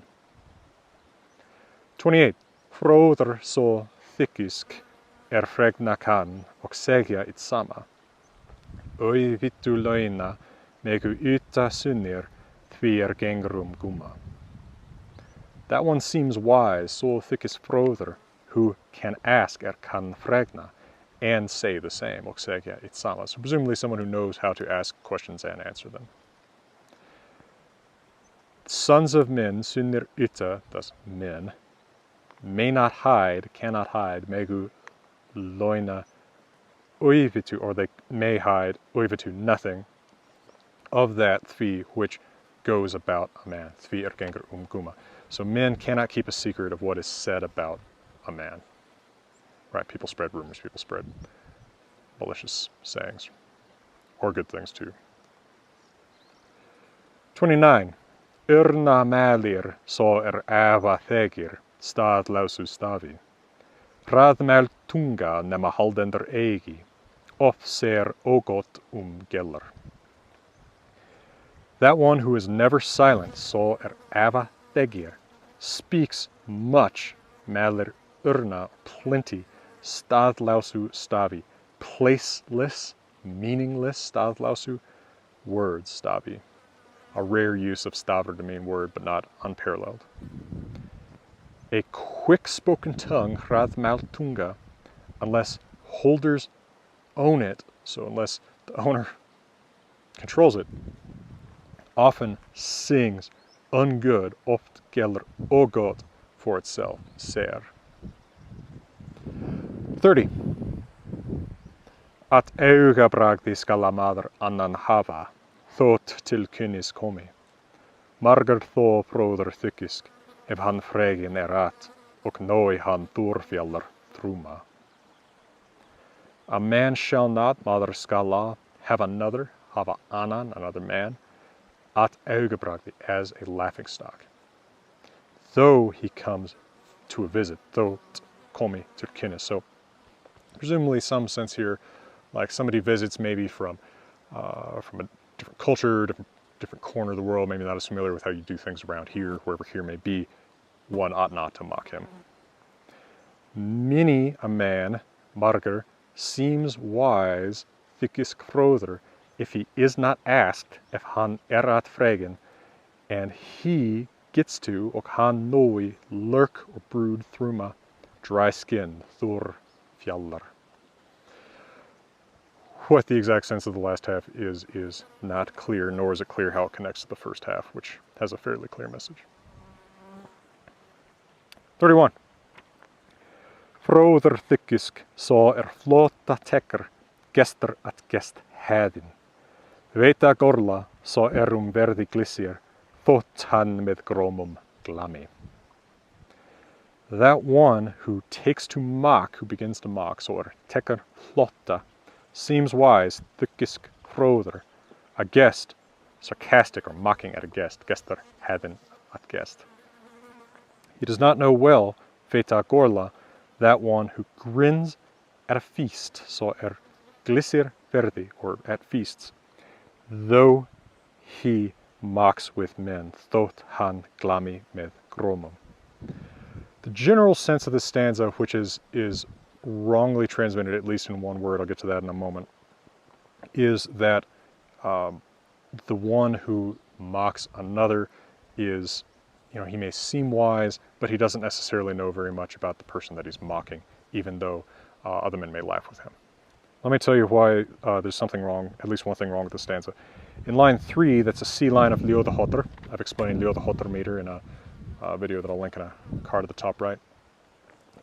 28. Fróður so þykisk fregna kann og segja it sama. Oi vittu lögna megu yta sunnir því gengrum gumma. That one seems wise, so þykist fróður, who can ask kann fregna, and say the same, och segja it sama. So presumably someone who knows how to ask questions and answer them. Sons of men, sunnir yta, thus men, may not hide, cannot hide, megu loina oivitu, or they may hide oivitu, nothing, of that því which goes about a man, því gengur guma. So men cannot keep a secret of what is said about a man. Right, people spread rumors, people spread malicious sayings, or good things too. 29. Urna mælir so ava þegir, staðlausu stafi. Hraðmæl tunga nema haldender eigi, oft ser ógott geller. That one who is never silent, so ava þegir, speaks much, mælir urna, plenty, staðlausu stafi, placeless, meaningless, staðlausu, words, stafi. A rare use of stavr to mean word, but not unparalleled. A quick-spoken tongue, hraðmæl tunga, unless holders own it, so unless the owner controls it, often sings ungood, oft geller ógott for itself, ser. 30. At augabragði skalla maður annan hafa, þótt til kynnis komi. Margar þó fróður þykisk, ef hann fregin at, og nói hann dúrfjallar trúma. A man shall not, maður skalla, have another, hafa annan, another man, at augabragði, as a laughingstock. Though he comes to a visit, þótt komi til kynnis. So presumably some sense here, like somebody visits maybe from a different culture, different different corner of the world, maybe not as familiar with how you do things around here, wherever here may be, one ought not to mock him. Many a man, marger, seems wise, þykist fróður, if he is not asked, if hann at fragen, and he gets to, og hann nói, lurk or brood thruma, dry skin, thur fjallar. What the exact sense of the last half is not clear, nor is it clear how it connects to the first half, which has a fairly clear message. 31. Fróður þykkisk saw flota tekker, gestur at gest hæðin. Veita gorla saw Byrði glissir, þótt hann með grómum glami. That one who takes to mock, who begins to mock, so tekker flota, seems wise, þykkisk fróður, a guest, sarcastic or mocking at a guest, gestur hæðin at guest. He does not know well, veita gorla, that one who grins at a feast, so glissir Byrði, or at feasts, though he mocks with men, þótt hann glami með grómum. The general sense of this stanza, which is wrongly transmitted, at least in one word, I'll get to that in a moment, is that the one who mocks another is, he may seem wise, but he doesn't necessarily know very much about the person that he's mocking, even though other men may laugh with him. Let me tell you why there's something wrong, at least one thing wrong with the stanza. In line 3, that's a C line of Ljóðaháttur. I've explained Ljóðaháttur meter in a video that I'll link in a card at the top right.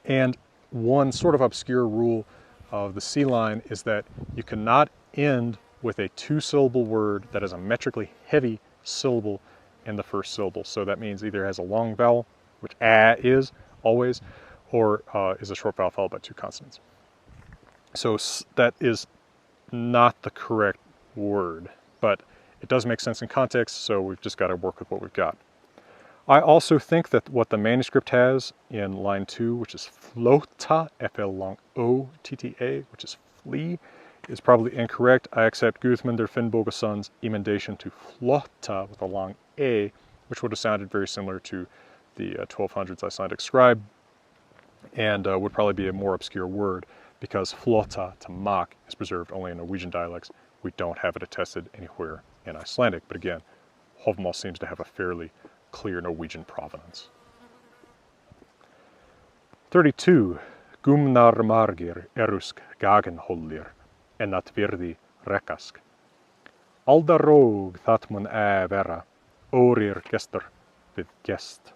And one sort of obscure rule of the C line is that you cannot end with a two-syllable word that is a metrically heavy syllable in the first syllable. So that means either it has a long vowel, which a is always, or is a short vowel followed by two consonants. So that is not the correct word, but it does make sense in context, so we've just got to work with what we've got. I also think that what the manuscript has in line 2, which is flota, F-L-O-T-T-A, which is flee, is probably incorrect. I accept Guðmundur Finnbogsson's emendation to flota with a long A, which would have sounded very similar to the 1200s Icelandic scribe, and would probably be a more obscure word, because flota, to mock, is preserved only in Norwegian dialects. We don't have it attested anywhere in Icelandic, but again, Hávamál seems to have a fairly clear Norwegian provenance. 32. Gumnar margir erusk gagenhollir, en at Byrði rekask. Aldaróg that mun vera, órir gestur with guest.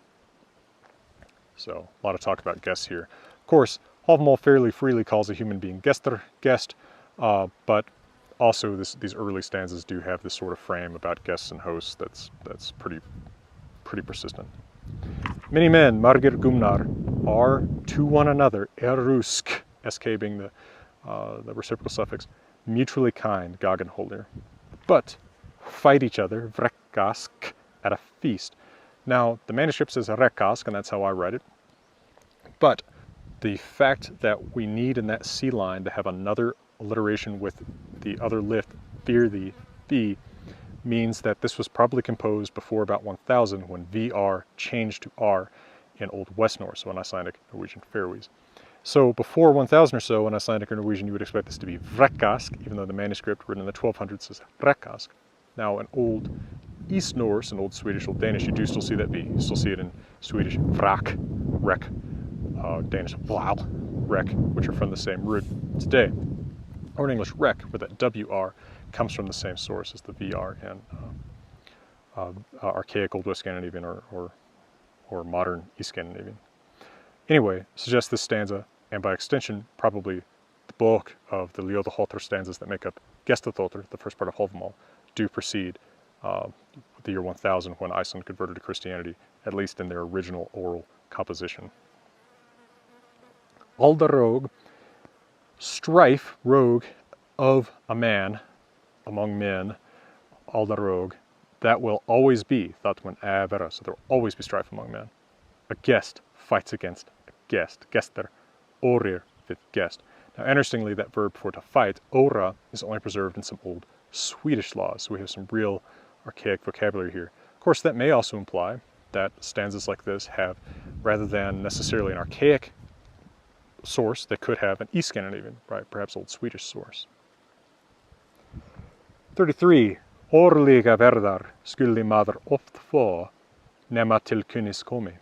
So, a lot of talk about guests here. Of course, Hávamál fairly freely calls a human being gestur, guest, but also these early stanzas do have this sort of frame about guests and hosts that's pretty persistent. Many men, margir gumnar, are to one another, erusk, sk being the reciprocal suffix, mutually kind, gagenhollir, but fight each other, vrekask, at a feast. Now, the manuscript says rekask, and that's how I write it, but the fact that we need in that C line to have another alliteration with the other lift, Byrði, B, means that this was probably composed before about 1000 when VR changed to R in Old West Norse, so in Icelandic, Norwegian, Faroese. So before 1000 or so in Icelandic or Norwegian, you would expect this to be vrekask, even though the manuscript written in the 1200s says rekask. Now in Old East Norse and Old Swedish, Old Danish, you do still see that V. You still see it in Swedish, vrak, rek, Danish, vlal, rek, which are from the same root today. Or in English, rek, where that WR comes from the same source as the VR in archaic Old West Scandinavian or modern East Scandinavian. Anyway, suggests this stanza, and by extension, probably the bulk of the Ljóðaháttur stanzas that make up Gestaþóttir, the first part of Hávamál, do precede the year 1000 when Iceland converted to Christianity, at least in their original oral composition. Aldaróg, strife, rogue, of a man, among men, aldaróg, that will always be, that when vera, so there will always be strife among men. A guest fights against a guest, gestur, órir, with guest. Now interestingly, that verb for to fight, óra, is only preserved in some old Swedish laws, so we have some real archaic vocabulary here. Of course, that may also imply that stanzas like this have, rather than necessarily an archaic source, they could have an East Scandinavian, right, perhaps Old Swedish source. 33. Årliga värdar skulle mader oft få nema till kunnis komi.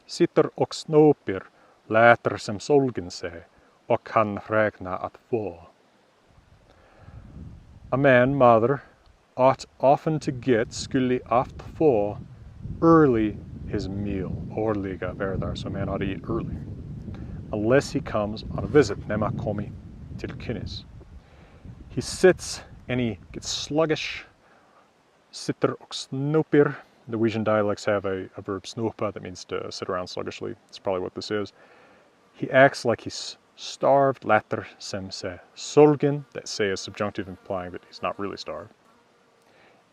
Sitter och snopir, läter som solgen sig och kan räkna att få. A man, mother, ought often to get skulle oft få early his meal, årliga värdar, so a man ought to eat early, unless he comes on a visit, nema komi till kunnis. He sits and he gets sluggish, sitter och snopir. Norwegian dialects have a verb snopa that means to sit around sluggishly. That's probably what this is. He acts like he's starved, later sem se solgen, that se is subjunctive implying that he's not really starved.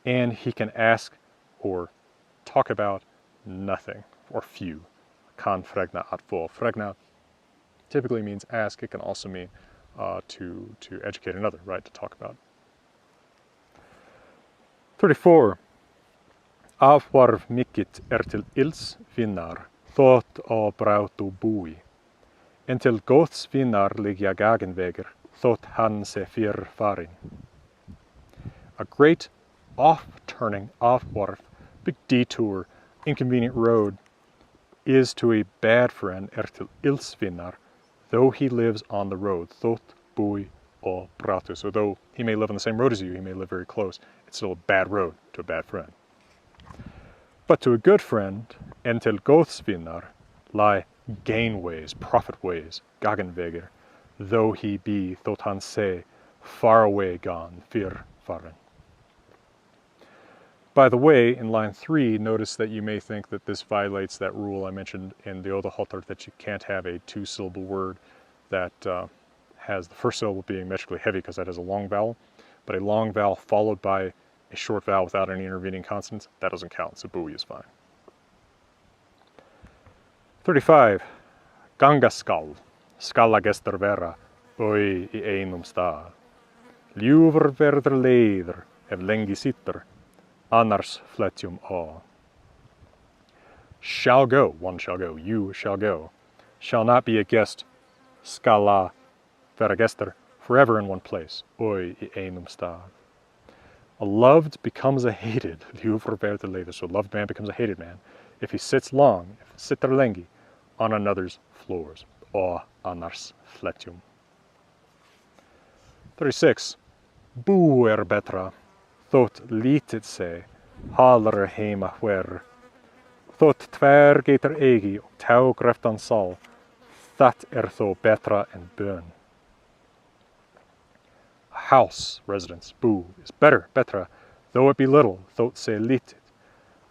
And he can ask or talk about nothing or few. Kan fregna at få. Fregna typically means ask. It can also mean to educate another, right, to talk about. 34. Avvarv mikit till ils vinnar, thought och brautu bui. En till goths vinnar ligga gagenväger, thought han se fyr farin. A great off-turning, avvarv, big detour, inconvenient road, is to a bad friend till ils vinnar, though he lives on the road, thought bui och brautu. So though he may live on the same road as you, he may live very close, it's still a bad road to a bad friend. But to a good friend, en till goths vinnar, lie gainways, profit ways, gagenväger, though he be, thought han say, far away gone, fyr farin. By the way, in line 3, notice that you may think that this violates that rule I mentioned in the Oda that you can't have a two-syllable word that has the first syllable being metrically heavy because that has a long vowel, but a long vowel followed by a short vowel without any intervening consonants, that doesn't count, so bui is fine. 35. Gangaskall, skalla gestur vera, oi I einum stað. Ljúfur verður leiður, ef lengi sitter, annars fletjum á. Shall go, one shall go, you shall go. Shall not be a guest, skalla vera gestur, forever in one place, oi I einum stað. A loved becomes a hated, ljúfur verður leiður, so a loved man becomes a hated man, if he sits long, if sitter lengi, on another's floors, or annars fletjum. 36. Bú betra, þótt lítið sé, hallar heima hver. Þótt tvær geitar eigi og tá greftan sal, that þó betra en bön. A house, residence, bú, is better, betra, though it be little, þótt sé lítið.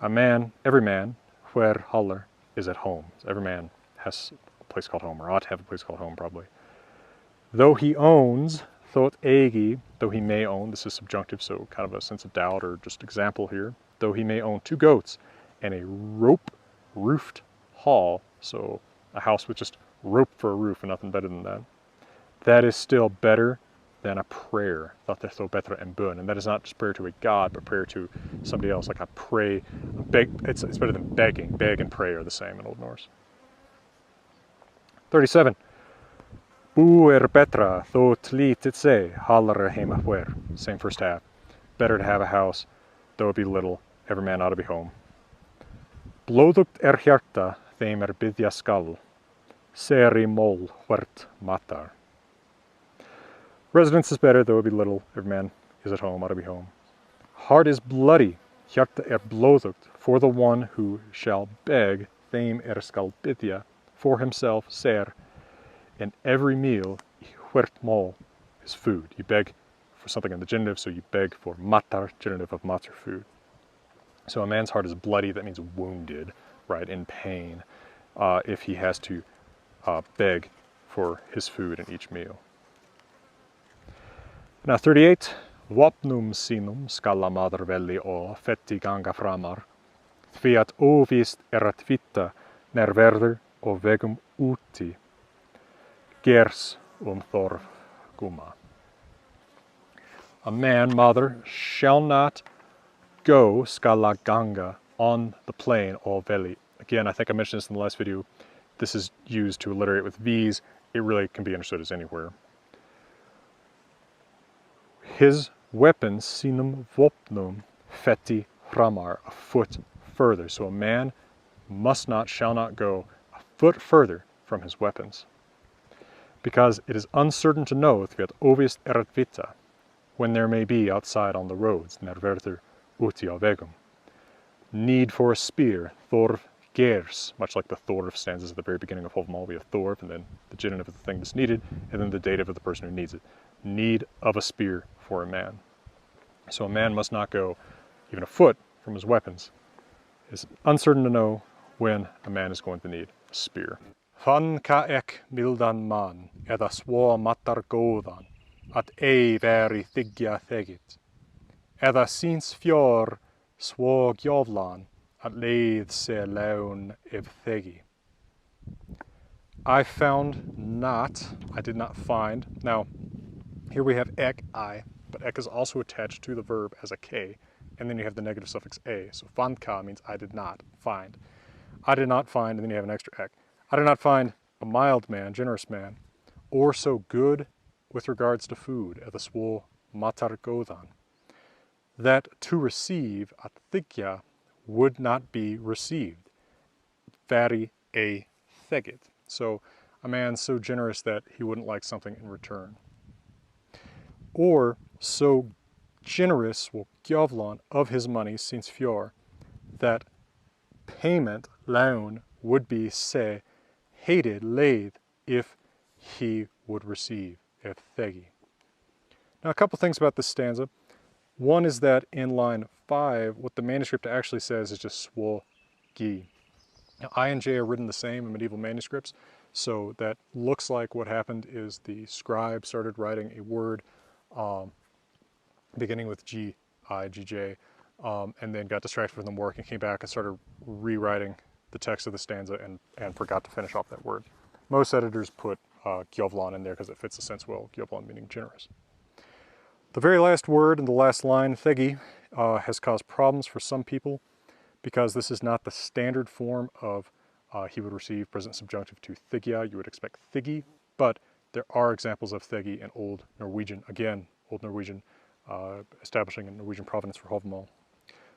A man, every man, where hallar, is at home. So every man has a place called home, or ought to have a place called home, probably. Though he owns, thought eigi, though he may own, this is subjunctive, so kind of a sense of doubt or just example here. Though he may own 2 goats and a rope-roofed hall, so a house with just rope for a roof and nothing better than that. That is still better than a prayer, þó betra en bön. And that is not just prayer to a god, but prayer to somebody else, like I pray, beg. It's better than begging. Beg and pray are the same in Old Norse. 37. Bú betra, þótt lítið sé, hallar heima hver. Same first half. Better to have a house, though it be little, every man ought to be home. Blóðugt hjarta, þeim biðja skall, seri mól hvert matar. Residence is better, though it be little, every man is at home, ought to be home. Heart is bloody, hjarta blóðugt, for the one who shall beg, þeim skal biðja, for himself, ser, in every meal, hvert mál is food. You beg for something in the genitive, so you beg for matar, genitive of matar, food. So a man's heart is bloody, that means wounded, right, in pain, if he has to beg for his food in each meal. Now 38. Vopnum sinum skalla maður velli og fetti ganga framar, því at óvíst að vita nær verður og vegum úti, gers þorf guma. A man, mother, shall not go skala ganga on the plain all veli. Again, I think I mentioned this in the last video. This is used to alliterate with V's. It really can be understood as anywhere. His weapons sinum vopnum feti framar, a foot further. So a man must not, shall not go a foot further from his weapons. Because it is uncertain to know, thviat ovist erat vita, when there may be outside on the roads, nerverter uti á vegum. Need for a spear, thorv gers, much like the thorv stanzas at the very beginning of Hávamál. We have thorv, and then the genitive of the thing that's needed, and then the dative of the person who needs it. Need of a spear for a man. So a man must not go even a foot from his weapons. It's uncertain to know when a man is going to need a spear. Fan ka ek mildan man, edda svo matar góðan, at ei veri þiggja þegit. Edda síns fjör svo gjoflan, at leið se laun ef þegi. I found not, I did not find. Now, here we have ek, I, but ek is also attached to the verb as a k, and then you have the negative suffix a. So fanka means I did not find. I did not find, and then you have an extra ek. I did not find a mild man, generous man, or so good with regards to food, at the swol matar góðan, that to receive at thikya would not be received. Vari a thegit. So a man so generous that he wouldn't like something in return. Or so generous, well, gjavlan, of his money, since fjör, that payment, laun, would be se, hated, leið, if he would receive, if thegi. Now a couple things about this stanza. One is that in line 5, what the manuscript actually says is just swol gi. Now I and J are written the same in medieval manuscripts, so that looks like what happened is the scribe started writing a word beginning with G, I, G, J, and then got distracted from the work and came back and started rewriting the text of the stanza and forgot to finish off that word. Most editors put gjovlan in there because it fits the sense well, gjovlan meaning generous. The very last word in the last line, thegi, has caused problems for some people because this is not the standard form of he would receive present subjunctive to thigya. You would expect thigi, but there are examples of thegi in Old Norwegian. Again, Old Norwegian, establishing a Norwegian provenance for Hávamál.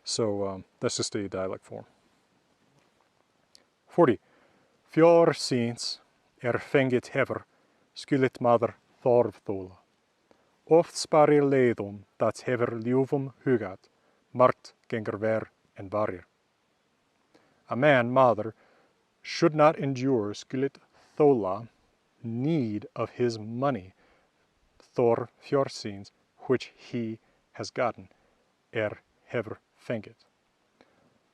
So that's just a dialect form. 40. Fjör síns fengit hefur, skulit maður þorfþóla. Oft sparir leiðum dat hefur ljúfum hugað, margt gengur ver en varir. A man, mother, should not endure skulit thola, need of his money, thor fjörsins, which he has gotten, hefur fengit.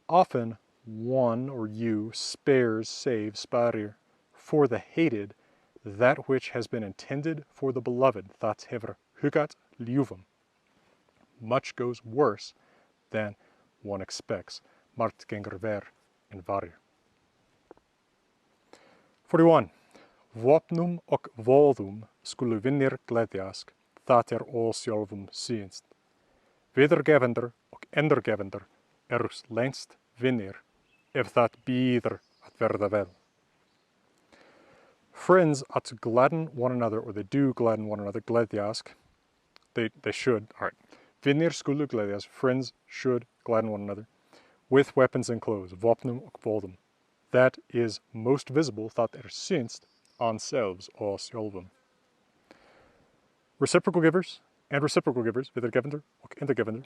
Often one or you spares, saves, sparir, for the hated, that which has been intended for the beloved, that hefur hugað ljúfum. Much goes worse than one expects. Margt gengur ver en varir. 41. Vopnum og vóðum skulu vinnir gleðjast, það ósjálfum sýnst. Gefendr og endurgefendr lengst vinnir, if that býður at verða vel. Friends ought to gladden one another, or they do gladden one another, gleðjast. They should, all right. Vinnir skulu gleðjast, friends should gladden one another, with weapons and clothes, vopnum og vóðum. That is most visible, that synst, on selves, or sjálfum. Reciprocal givers and reciprocal givers, Gefendr og endurgefendr,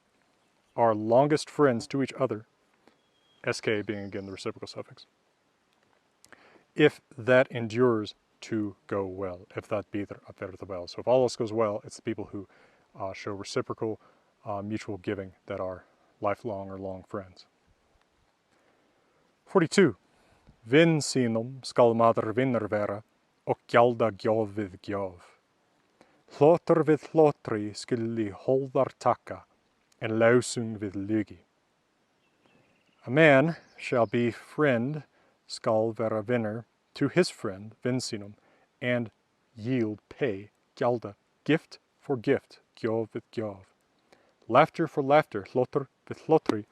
are longest friends to each other, sk being again the reciprocal suffix, if that endures to go well, if that býður at verða vel. So if all else goes well, it's the people who show reciprocal mutual giving that are lifelong or long friends. 42. Vinn sínum skal maður vinnur vera, og gjalda gjöf við gjöf. Hlotur við hlotri skuli holdar taka, and lausung við lugi. A man shall be friend, skal vera vinner, to his friend, vinn sínum, and yield, pay, gjalda, gift for gift, gjöf við gjöf. Laughter for laughter, hlotur with hlotri,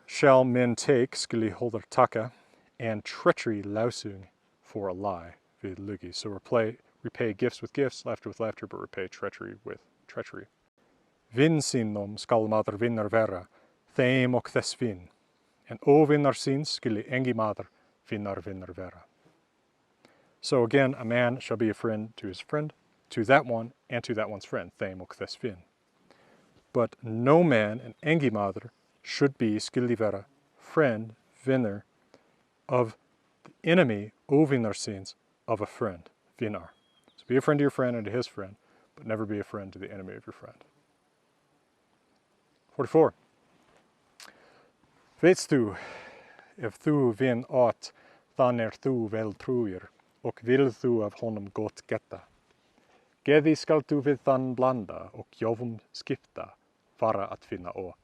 shall men take, skuli holder taka, and treachery lausung for a lie, vid lugi. So repay gifts with gifts, laughter with laughter, but repay treachery with treachery. Vin sinnum skal maður vinnar vera, þeim og þess vin, and o vinnar sin skuli engi maður vinnar vera. So again, a man shall be a friend, to that one, and to that one's friend, þeim og þess vin. But no man, an engi maður, should be skuli vera, friend, vinnar, of the enemy, o vinnar sins, of a friend, vinnar. So be a friend to your friend and to his friend, but never be a friend to the enemy of your friend. 44. Veist þú, ef þú vin átt, þann þú vel trúir, og vil þú af honum gott getta. Geði skal þú við þann blanda, og gjöfum skipta, fara að finna åt.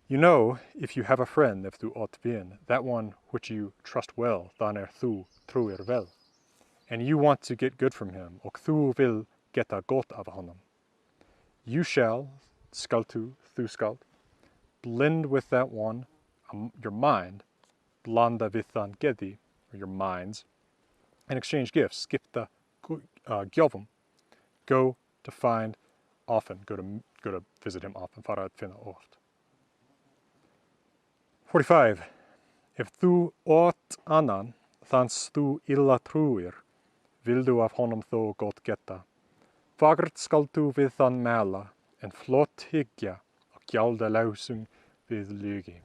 You know, if you have a friend, if þú átt vin, that one which you trust well, þann þú trúir vel, and you want to get good from him, og þú vil geta gott af honum. You shall, skal þú skalt, blend with that one, your mind, blanda við þann geði, or your minds, and exchange gifts, skipta gjöfum, go to find often, go to visit him often, fara að finna oft. 45. If þú átt annan, þans þú illa trúir, vildu af honum þó gott geta. Fagrt skal þú við þann mæla, en flott hyggja, og gjalda lausung við lygi.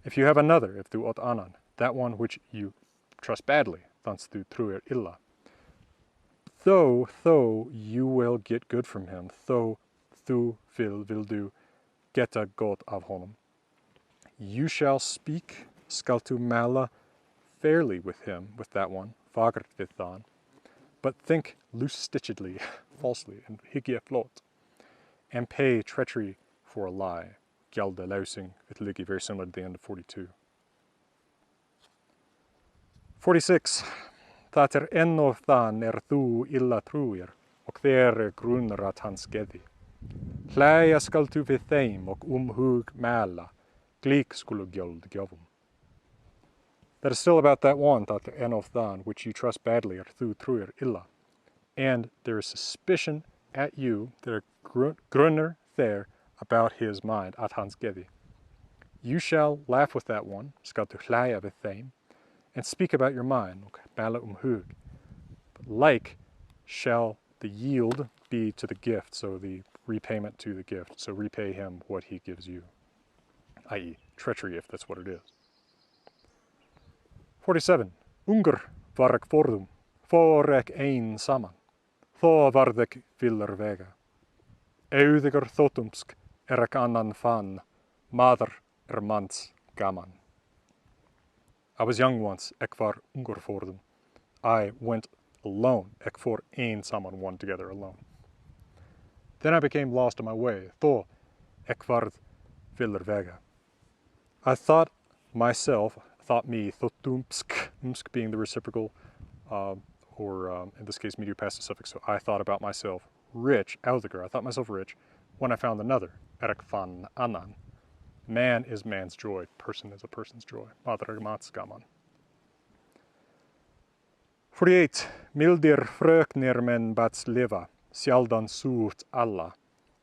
If you have another, if þú átt annan, that one which you trust badly, þans þú trúir illa. Though you will get good from him, though þú vildu geta gott af honum. You shall speak, skal tú mæla, fairly with him, with that one, fagrt við þann, but think loose-stitchedly, falsely, and hyggja flott, and pay treachery for a lie. Gjalda lausing with lygi, very similar to the end of 42. 46. Það enn og þann þú illa trúir, og þér grunar að hans geði. Hlæja skal þú við þeim og hug mæla, glík skulu gjöld gjöfum. That is still about that one, það enn og þann, which you trust badly, þú trúir illa. And there is suspicion at you, there are grunner there, about his mind, at hans geði. You shall laugh with that one, skal þú hlæja við þeim, and speak about your mind, og mæla hug. But like shall the yield be to the gift, so the repayment to the gift, so repay him what he gives you, i.e. treachery, if that's what it is. 47. Ungur var ek forðum, for ek ein saman, þó varð ek villar vega. Auðigur þóttumsk ek annan fann, maður manns gaman. I was young once, ek var ungur forðum. I went alone, ek for ein saman, one together alone. Then I became lost on my way, þó ek varð villar vega. I thought me, thottumsk being the reciprocal, or in this case, medial passive suffix, so I thought about myself rich, auðigur, I thought myself rich, when I found another, ek fann annan. Man is man's joy, person is a person's joy. Maður manns gaman. 48. Mildir fröknir men bats liva, sjaldan súrt alla,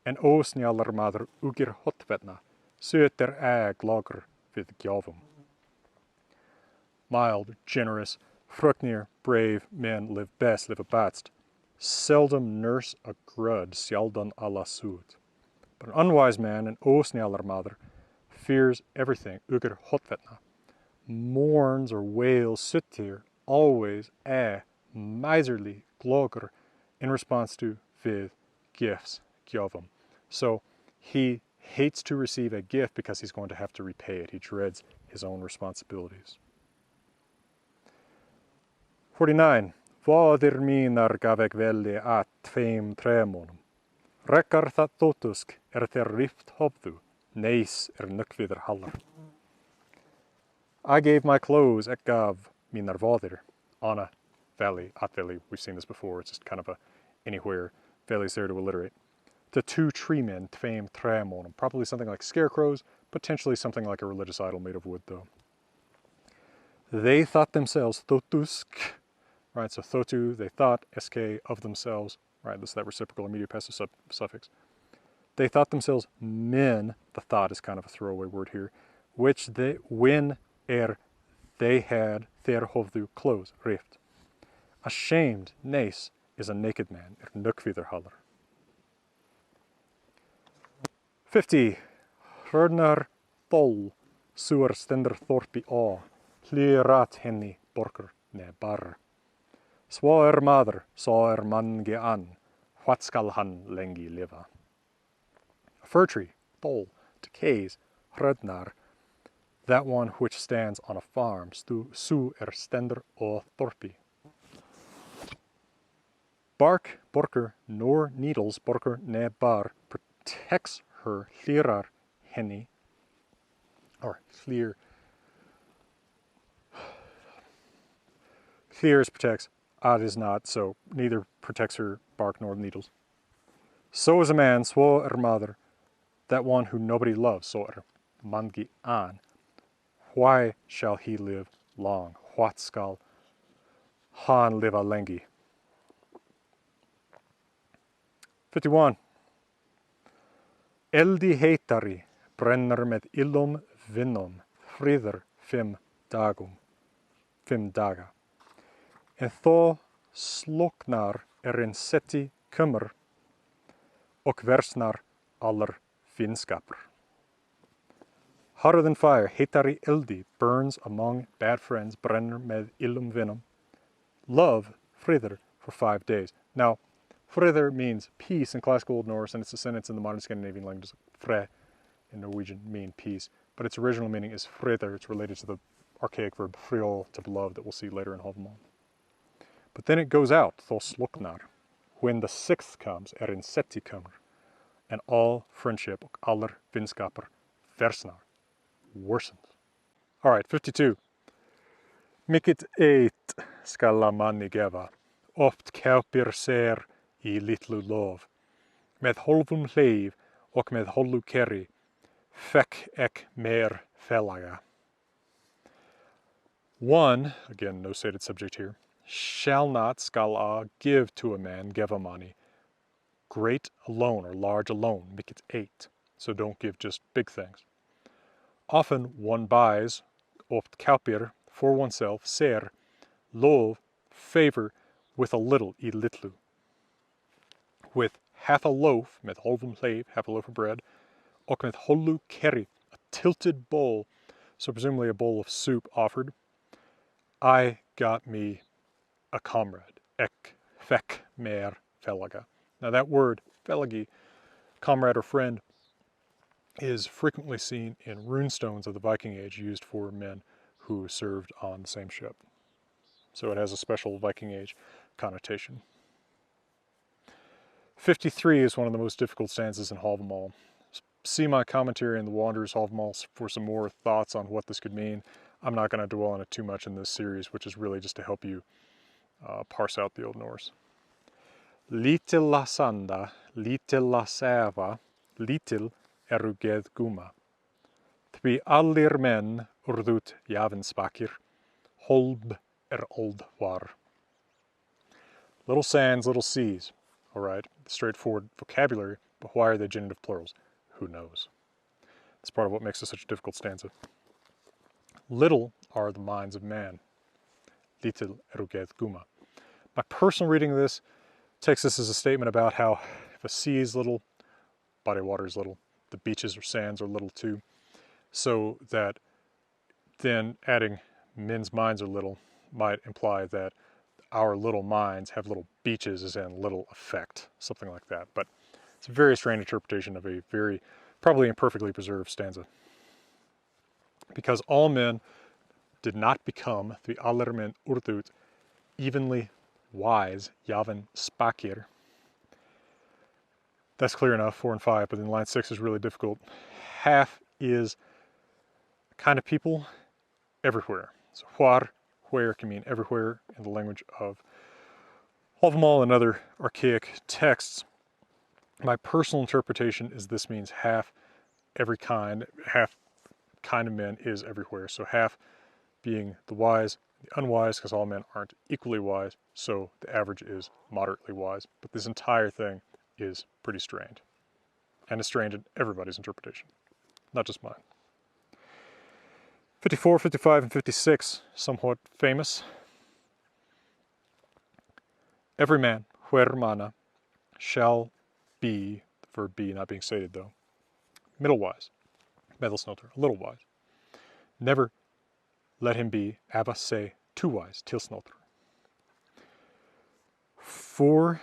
en ósnjallar maður ugir hotvetna, söter glagr við gjöfum. Mild, generous, fröknir, brave men live best, live abast. Seldom nurse a grud, sjaldan alla súrt. But an unwise man, an ósnjallar maður, fears everything, ugir hotvetna, mourns or wails, suttir, always, miserly, glogr, in response to við gifts, gjöfum. So he hates to receive a gift because he's going to have to repay it. He dreads his own responsibilities. 49. Fadir mínar gaf ek velli at tveim tremonum. Rekkar það þóttusk þeir rift hofðu, neis nukviður hallar. I gave my clothes gaf mínar fadir on a valley, at valley. We've seen this before. It's just kind of a anywhere. Veli there to alliterate. To two tree men, tveim træmonum. Probably something like scarecrows, potentially something like a religious idol made of wood, though. They thought themselves thotusk, right? So thotu, they thought, sk, of themselves, right? This is that reciprocal immediate passive suffix. They thought themselves men. The thought is kind of a throwaway word here, which they, when they had their hovdu clothes rift. Ashamed, nace, is a naked man, nukvider hallar. 50. Hrörnar þól, suar stendur þorpi á, hlýrat henni borgar ne barr. Svo maður, svo mangi an, what skal hann lengi liva? A fir tree, þól, decays, hrörnar, that one which stands on a farm, su stendur á þorpi. Bark, borker, nor needles, borker ne bar, protects her hlýrar henni, or hlýr. Hlýrs protects, ad is not, so neither protects her bark nor needles. So is a man, svo maður, that one who nobody loves, so mangi an. Why shall he live long? What skal han liva lengi? 51. Eldi heitari brenner med illum vinnum, friður 5 daga. En þó sloknar setti kummer, och versnar allar vinskapur. Hotter than fire, heitari eldi burns among bad friends, brenner med illum vinnum. Love, friður, for 5 days. Now, friður means peace in classical Old Norse, and its descendants in the modern Scandinavian languages, fre in Norwegian, mean peace. But its original meaning is friður. It's related to the archaic verb friol, to love, that we'll see later in Hávamál. But then it goes out, þó sloknar, when the 6th comes, setti kummer, and all friendship, och allar vinskapur, versnar, worsens. All right, 52. Mikit eitt skalla manni gefa, oft kaupir sér í litlu lof, með hálfum hleif og með hálfu kerri, fekk ek meir félaga. One, again, no stated subject here, shall not, skal give to a man, gevamani, great alone or large alone, mikit eight. So don't give just big things. Often one buys, oft kaupir, for oneself, ser, lov, favor, with a little, I litlu. With half a loaf, med hálfum hleif, half a loaf of bread, och med hálfu kerri, a tilted bowl, so presumably a bowl of soup offered. I got me a comrade, ek, fekk meir félaga. Now that word, félagi, comrade or friend, is frequently seen in runestones of the Viking Age used for men who served on the same ship. So it has a special Viking Age connotation. 53 is one of the most difficult stanzas in Hávamál. See my commentary in the Wanderer's Hávamál for some more thoughts on what this could mean. I'm not going to dwell on it too much in this series, which is really just to help you parse out the Old Norse. Lítil la sanda, lítil la sæva, lítil geð guma. Því allir menn urðut javenspakir, holb old war. Little sands, little seas. All right, straightforward vocabulary, but why are they genitive plurals? Who knows? It's part of what makes this such a difficult stanza. Little are the minds of man. Lítil geð guma. My personal reading of this takes this as a statement about how if a sea is little, body of water is little, the beaches or sands are little too, so that then adding men's minds are little might imply that our little minds have little beaches as in little effect, something like that. But it's a very strange interpretation of a very, probably imperfectly preserved stanza. Because all men did not become, the allar men urðut, evenly wise, javen spakir. That's clear enough, 4 and 5, but then line 6 is really difficult. Half is kind of people everywhere. So where can mean everywhere in the language of Hávamál and other archaic texts, my personal interpretation is this means half every kind, half kind of men is everywhere. So half being the wise, the unwise, because all men aren't equally wise, so the average is moderately wise. But this entire thing is pretty strained. And it's strained in everybody's interpretation, not just mine. 54, 55, and 56, somewhat famous. Every man, huermana, shall be, the verb be not being stated though, middle wise, medelsnoter, a little wise. Never let him be, abba se, too wise, tilsnoter. For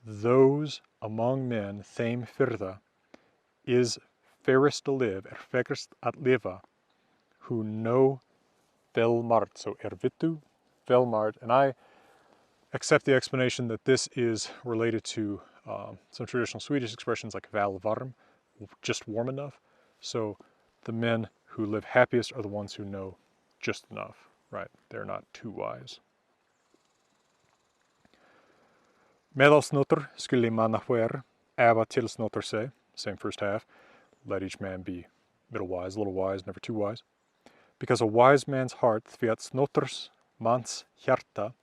those among men, thame firda, is fairest to live, feggerst at liva, who know velmart, so ervitu, velmart, and I accept the explanation that this is related to some traditional Swedish expressions like valvarm, just warm enough. So the men who live happiest are the ones who know just enough, right? They're not too wise. Medalsnoter skulle manna huer, abba tilsnoter se, same first half, let each man be middle wise, little wise, never too wise. Because a wise man's heart, fiat snoters mans hjarta,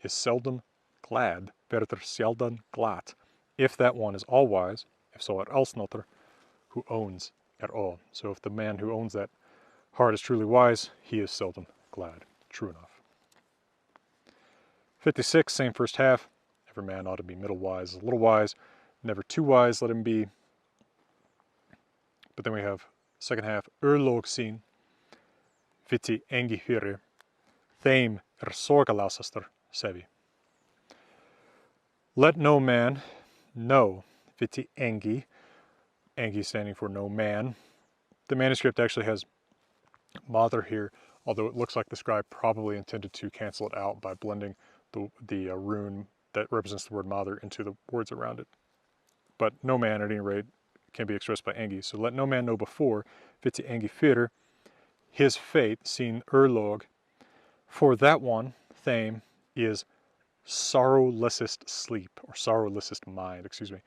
is seldom glad, verder sjaldan glad, if that one is all wise, if so at alsnoter, who owns at all. So if the man who owns that heart is truly wise, he is seldom glad. True enough. 56, same first half. Every man ought to be middle wise, a little wise, never too wise, let him be. But then we have second half, urlog sin, viti engi hyri, thame sorgalasaster sevi. Let no man know, viti engi, engi standing for no man. The manuscript actually has mother here, although it looks like the scribe probably intended to cancel it out by blending the rune that represents the word mother into the words around it. But no man, at any rate, can be expressed by engi. So let no man know before, viti engi fyr, his fate, seen urlog, for that one, thame, is sorrowlessest sleep, or sorrowlessest mind, excuse me.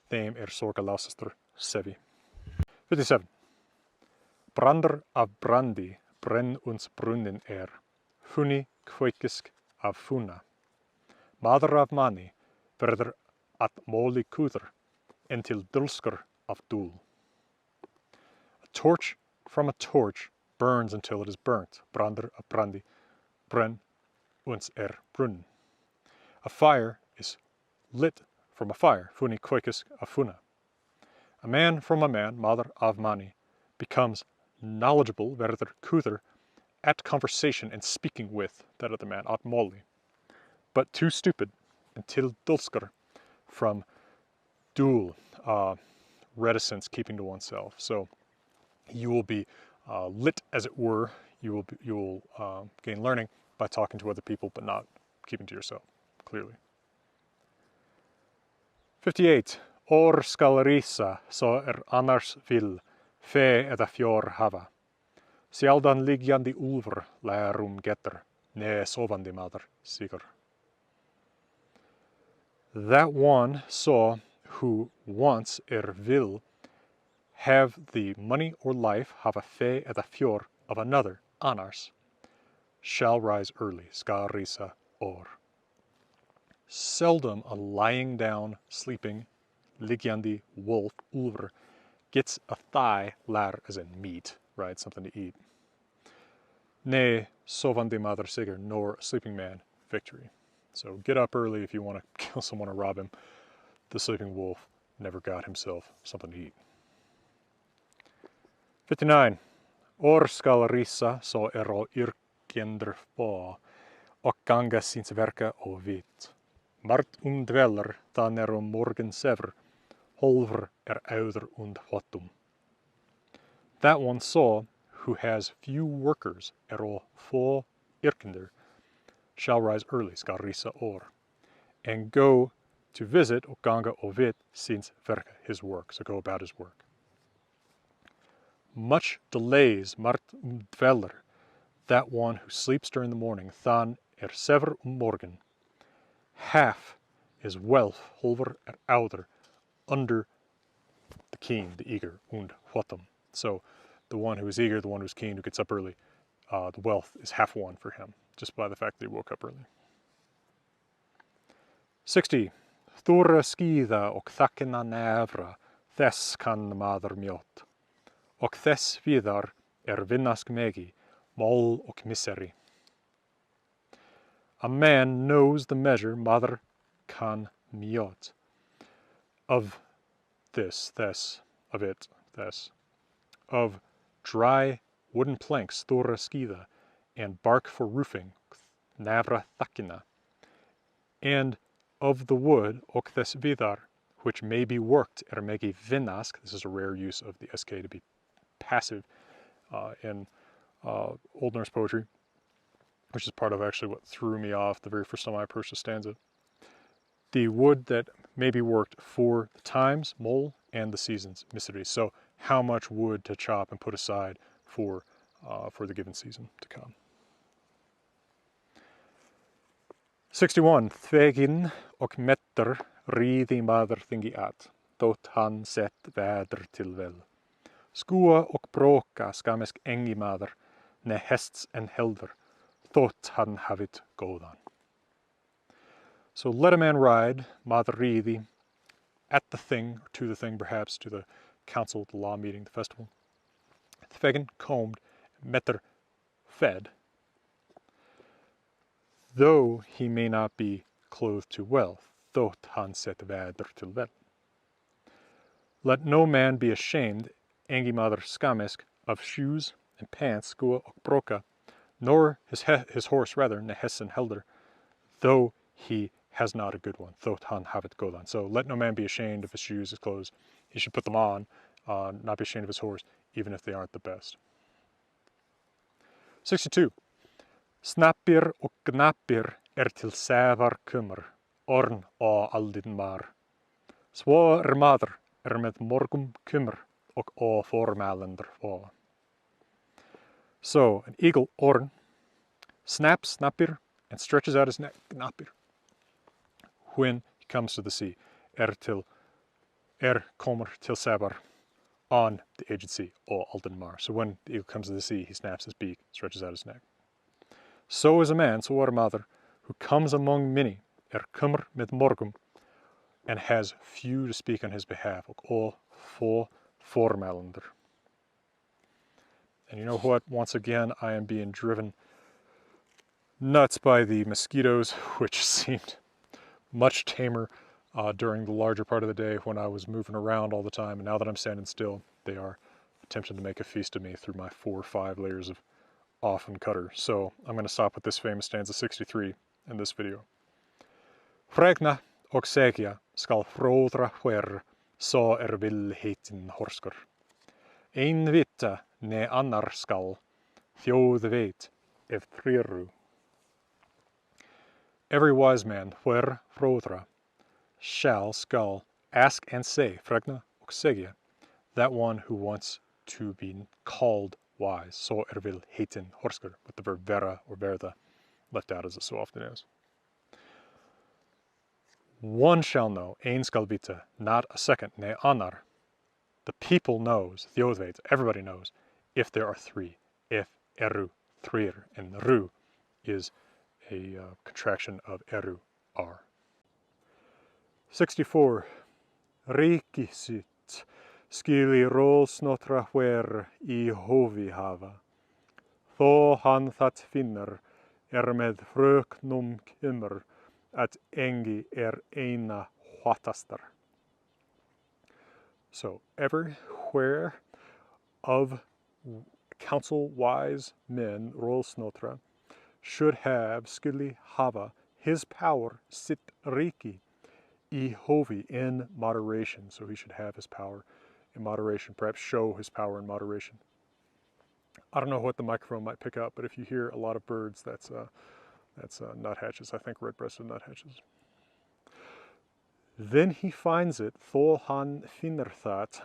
Thame sorgalasaster sevi. 57. Brander av brandi, brenn uns brunnen funi kvoikisk av funa. Mader av mani, verder at moli kuder, entil dulsker of dul. A torch from a torch burns until it is burnt. Brander av brandi, brenn uns brunnen. A fire is lit from a fire. Funi kvoikisk av funa. A man from a man, mader av mani, becomes knowledgeable, verder kuder, at conversation and speaking with that other man, at moli, but too stupid until dulsker, from dul, reticence, keeping to oneself. So you will be lit, as it were. You will gain learning by talking to other people, but not keeping to yourself, clearly. 58. Or skal risa, så annars vill, fe eta fjord hava. Sjaldan liggande ulver lärum getter, ne sovande mader sigur. That one saw who wants will have the money or life, hava fe eta fjord, of another, annars, shall rise early, ska risa or. Seldom a lying down, sleeping, liggande wolf, ulver, gets a thigh, lär as in meat, right, something to eat. Ne sovande mader sigur, nor sleeping man, victory. So get up early if you want to kill someone or rob him. The sleeping wolf never got himself something to eat. 59. Or skal risa så yrkender få, och ganga sins verka och vit. Mart dweller ta morgen sever, holver ouder und hotum. That one saw who has few workers, få yrkender, shall rise early, ska risa or, and go to visit, och ganga vit, sins verka, his work, so go about his work. Much delays mart dweller, that one who sleeps during the morning, than sever morgen, half is wealth holver ouder, under the keen, the eager, und whatum. So the one who is eager, the one who's keen, who gets up early, the wealth is half won for him, just by the fact that he woke up early. 60. Thura skíða og þakkina nefra, þess kann maður mjótt. Og þess víðar vinnask megi, mál og misery. A man knows the measure maður kann mjótt. Of this, of it, of dry wooden planks, thura skíða, and bark for roofing, nefra þakkina, and of the wood, ok þess víðar, which may be worked, megi vinnask. This is a rare use of the sk to be passive in Old Norse poetry, which is part of actually what threw me off the very first time I approached the stanza. The wood that may be worked for the times, mol, and the seasons, misery. So how much wood to chop and put aside for the given season to come. 61. Þveginn og metter ríði maður þingi at, þótt hann sett väder til vel. Skúa og bróka skamesk engi maður, ne hests en helder, þótt hann havit góðan. So let a man ride, maður ríði, at the thing, or to the thing perhaps, to the council, the law meeting, the festival. Þveginn, combed, metter, fed, though he may not be clothed to well, þótt hann sett väder til vel. Let no man be ashamed, engi maður skamesk, of shoes and pants, skua og bróka, nor his horse rather, ne hess and helder, though he has not a good one, þótt hann havit góðan. So let no man be ashamed of his shoes, his clothes. He should put them on, not be ashamed of his horse, even if they aren't the best. 62. Snappir og gnappir til sævar kummer, orn á aldin mar. Svo maður með morgum kummer og á formælender få. So an eagle, orn, snaps, snappir, and stretches out his neck, gnappir, when he comes to the sea, kommer til sævar, on the aged sea, ó aldin mar. So when the eagle comes to the sea, he snaps his beak, stretches out his neck. So is a man, so maður, who comes among many, kummer með morgum, and has few to speak on his behalf, og ó få formælender. And you know what? Once again, I am being driven nuts by the mosquitoes, which seemed much tamer during the larger part of the day when I was moving around all the time. And now that I'm standing still, they are attempting to make a feast of me through my 4 or 5 layers of off and cutter. So I'm going to stop with this famous stanza 63 in this video. Fregna og segja skal fróðra hver så vil heitin horskar. Ein vita ne annar skal þjóð veit ef þriru. Every wise man hver fróðra skal ask and say, fregna og segja, that one who wants to be called wise, so vil heitin horskar, with the verb vera or verða left out as it so often is. One shall know, ein skal vita, not a second, ne annar. The people knows, þjóð veit, everybody knows, if there are 3, if þrír, and ru is a contraction of are. 64. Ríki sitt skili rósnotra hver í hófi hafa. Þó hann það finnur með fröknum kymur at engi eina hvatastar. So everywhere of council wise men, rósnotra, should have, skuli hafa, his power, sitt ríki, í hófi, in moderation. So he should have his power in moderation, perhaps show his power in moderation. I don't know what the microphone might pick up, but if you hear a lot of birds, that's nuthatches, I think red-breasted nuthatches. Then he finds it, þó hann finnur það,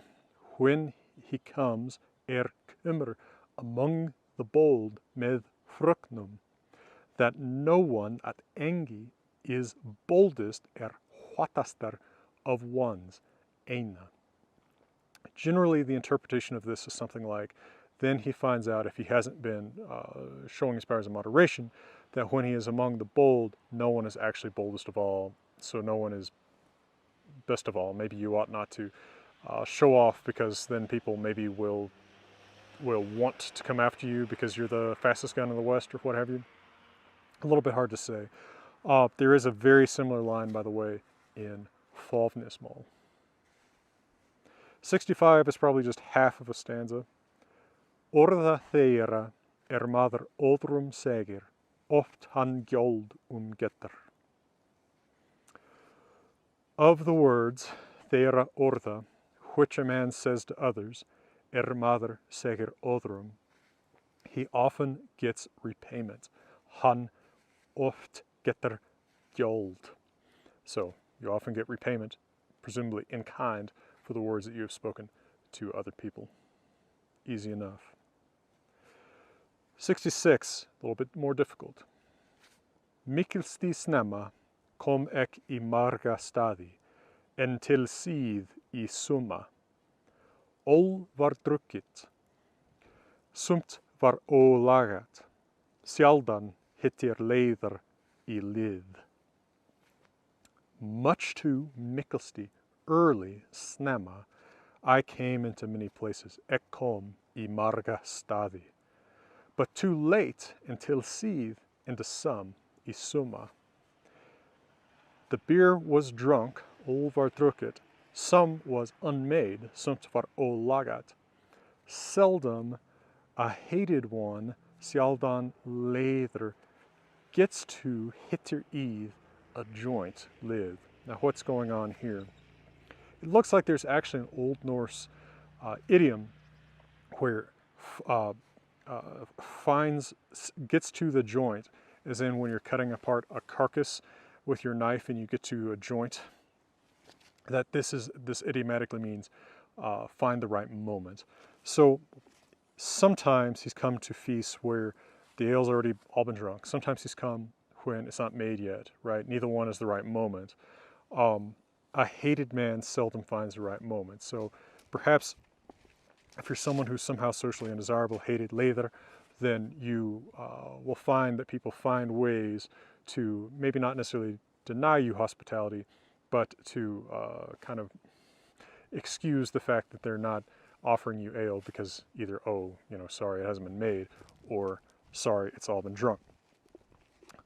when he comes, kymur, among the bold, með fröknum, that no one at engi is boldest, hvatastar, of ones, eina. Generally, the interpretation of this is something like, then he finds out, if he hasn't been showing his powers of moderation, that when he is among the bold, no one is actually boldest of all, so no one is best of all. Maybe you ought not to show off, because then people maybe will want to come after you because you're the fastest gun in the West or what have you. A little bit hard to say. There is a very similar line, by the way, in Hávamál. 65 is probably just half of a stanza. Orða þeirra maður öðrum segir, oft hann gjöld getur. Of the words, þeirra orða, which a man says to others, maður segir öðrum, he often gets repayment. Hann oft getur gjöld. So, you often get repayment, presumably in kind, for the words that you have spoken to other people. Easy enough. 66, a little bit more difficult. Mikilsti snemma kom ek I marga staði, en til síð I summa. Ól var drukkið, sumt var ólagat, sjaldan hittir leiðar I lið. Much too mikilsti, early, snemma, I came into many places, ek kom I marga staði, but too late until síð into some, I summa. The beer was drunk, ól var drukkið, some was unmade, sumt var ólagat. Seldom a hated one, sjaldan leiðir, gets to hittir íð, a joint, lið. Now what's going on here? It looks like there's actually an Old Norse idiom where gets to the joint, as in when you're cutting apart a carcass with your knife and you get to a joint, that this idiomatically means find the right moment. So sometimes he's come to feasts where the ale's already all been drunk. Sometimes he's come when it's not made yet, right? Neither one is the right moment. A hated man seldom finds the right moment. So perhaps if you're someone who's somehow socially undesirable, hated leiðir, then you will find that people find ways to maybe not necessarily deny you hospitality, but to kind of excuse the fact that they're not offering you ale because either, oh, sorry, it hasn't been made, or sorry, it's all been drunk.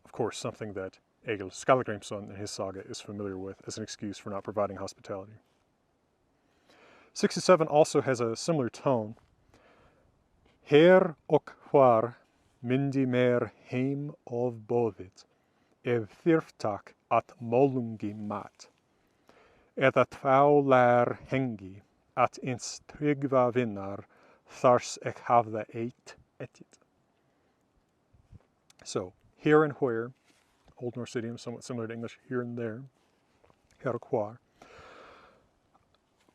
Of course, something that Egil Skallagrimsson in his saga is familiar with as an excuse for not providing hospitality. 67 also has a similar tone. Her og hvar myndi mér heim of boðið, ef þyrftak at málungi mat, eða tvá lær hengi at eins tryggva vinnar þars ek hafða eitt ettit. So, here and where, Old Norse idiom, somewhat similar to English, here and there, her og hvar.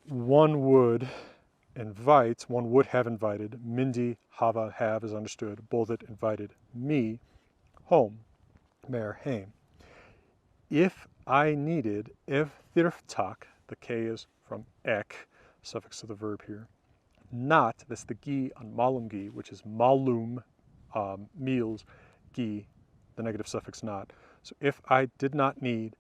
One would have invited, myndi have is understood, boðið invited me home, mér heim. If I needed, ef þyrftak, the K is from ek, suffix to the verb here, not, that's the gi on malungi, which is malum, meals, gi, the negative suffix not. So if I did not need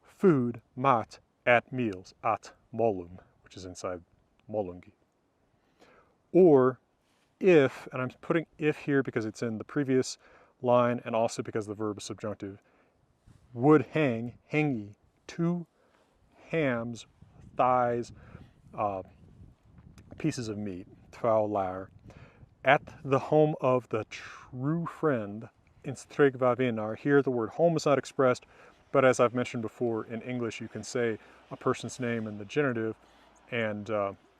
food, mat, at meals, at molum, which is inside molungi. Or if, and I'm putting if here because it's in the previous line and also because the verb is subjunctive, would hang, hengi, two hams, thighs, pieces of meat, två lær, at the home of the true friend, ins tryggva vinnar. Here the word home is not expressed, but as I've mentioned before, in English you can say a person's name in the genitive and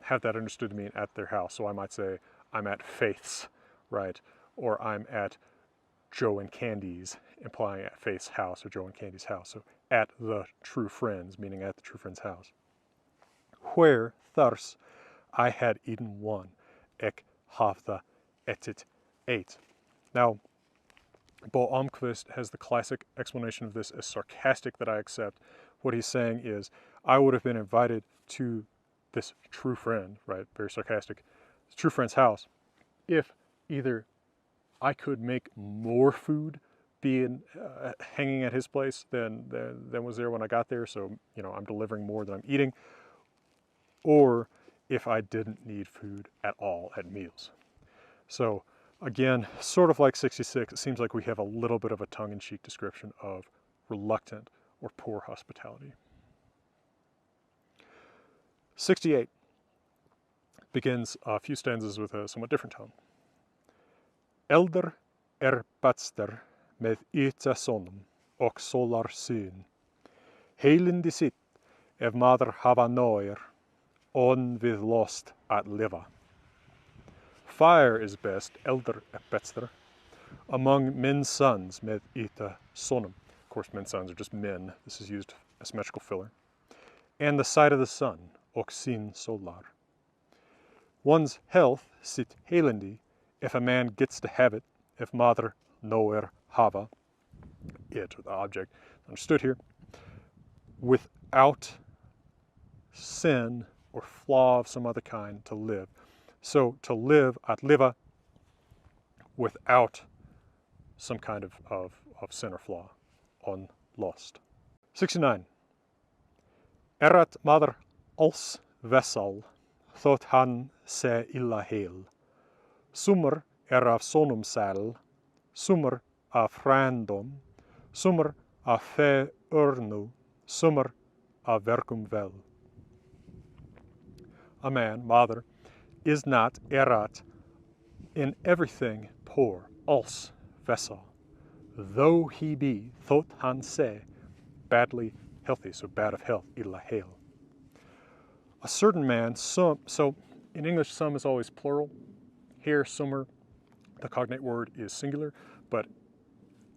have that understood to mean at their house. So I might say, I'm at Faith's, right? Or I'm at Joe and Candy's, implying at Faith's house or Joe and Candy's house. So at the true friends, meaning at the true friend's house. Where, thars, I had eaten one, ek hafða ettit ate. Now, Bo Almqvist has the classic explanation of this as sarcastic that I accept. What he's saying is, I would have been invited to this true friend, right, very sarcastic, true friend's house, if either I could make more food being hanging at his place than was there when I got there, so I'm delivering more than I'm eating, or if I didn't need food at all at meals. So again, sort of like 66, it seems like we have a little bit of a tongue-in-cheek description of reluctant or poor hospitality. 68 begins a few stanzas with a somewhat different tone. Elder betster med yta sonum och solar syn. Heilindi sitt ef maður hafa nóir on við lost at liva. Fire is best, elder betster, among men's sons med yta sonum. Of course, men's sons are just men. This is used as symmetrical filler. And the sight of the sun, och sin solar. One's health sitt heilindi, if a man gets to have it, if maður nóir hava, it, or the object, understood here, without sin or flaw of some other kind to live. So to live at liva without some kind of sin or flaw, on lost. 69. Erat maður alls vessel, þótt hann sé illa heil. Sumar af sonum sæl, sumar af frændom, sumar af fe örnu, sumar af verkum vel. A man, maður, is not erat in everything poor, alls vessel, though he be, þótt hann sé, badly healthy, so bad of health, illa heil. A certain man, so in English some is always plural. Here, summer, the cognate word is singular, but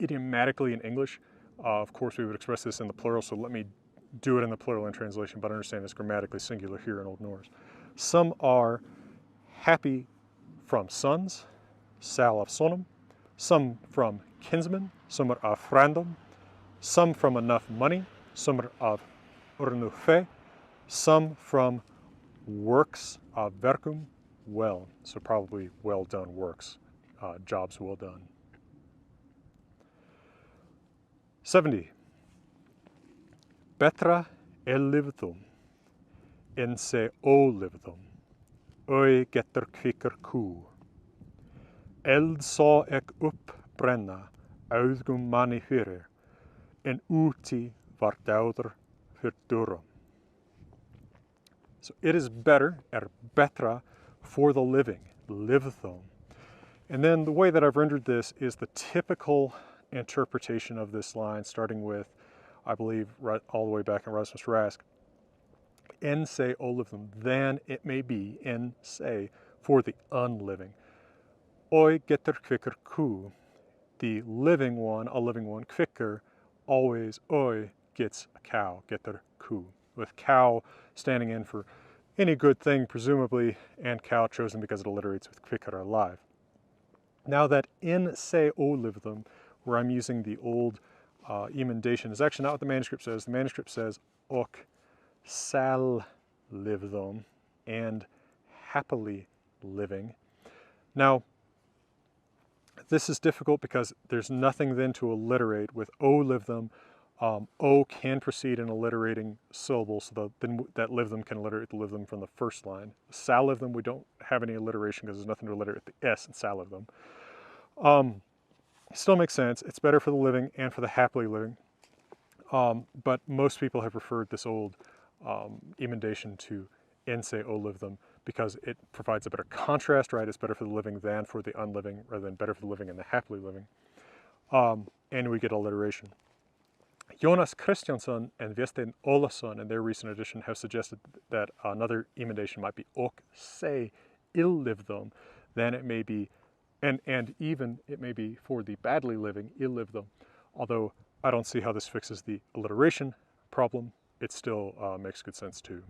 idiomatically in English, of course we would express this in the plural, so let me do it in the plural in translation, but understand it's grammatically singular here in Old Norse. Some are happy from sons, sal of sonum, some from kinsmen, some are of frændom, some from enough money, some are of urnu fe, some from works of verkum, well, so probably well done works, jobs well done. 70. Betra livðum, en se ólivðum, getur kvikker kú. Eld sá ek uppbrenna, auðgum manni fyrir, en úti var dáður fyrir durum. So it is better, betra, for the living, livðum. And then the way that I've rendered this is the typical interpretation of this line, starting with, I believe, right all the way back in Rasmus Rask. En se ólivðum, then it may be, en se, for the unliving. Oi getur kvikker kú, the living one, a living one, kvikker, always, oi gets a cow, getur kú, with cow standing in for any good thing, presumably, and cow chosen because it alliterates with kvikker, alive. Now that in se ólivðum, where I'm using the old emendation, is actually not what the manuscript says. The manuscript says ok sal livðum, and happily living. Now, this is difficult because there's nothing then to alliterate with ólivðum. O can precede an alliterating syllable, so that livðum can alliterate the livðum from the first line. Sal livðum, we don't have any alliteration because there's nothing to alliterate the S in sal livðum. Still makes sense. It's better for the living and for the happily living. But most people have referred this old emendation to en se ólivðum because it provides a better contrast, right? It's better for the living than for the unliving, rather than better for the living and the happily living. And we get alliteration. Jonas Kristjansson and Vésteinn Ólason in their recent edition have suggested that another emendation might be ok se illivðum, then it may be, and even it may be for the badly living, illivðum. Although I don't see how this fixes the alliteration problem, it still makes good sense too.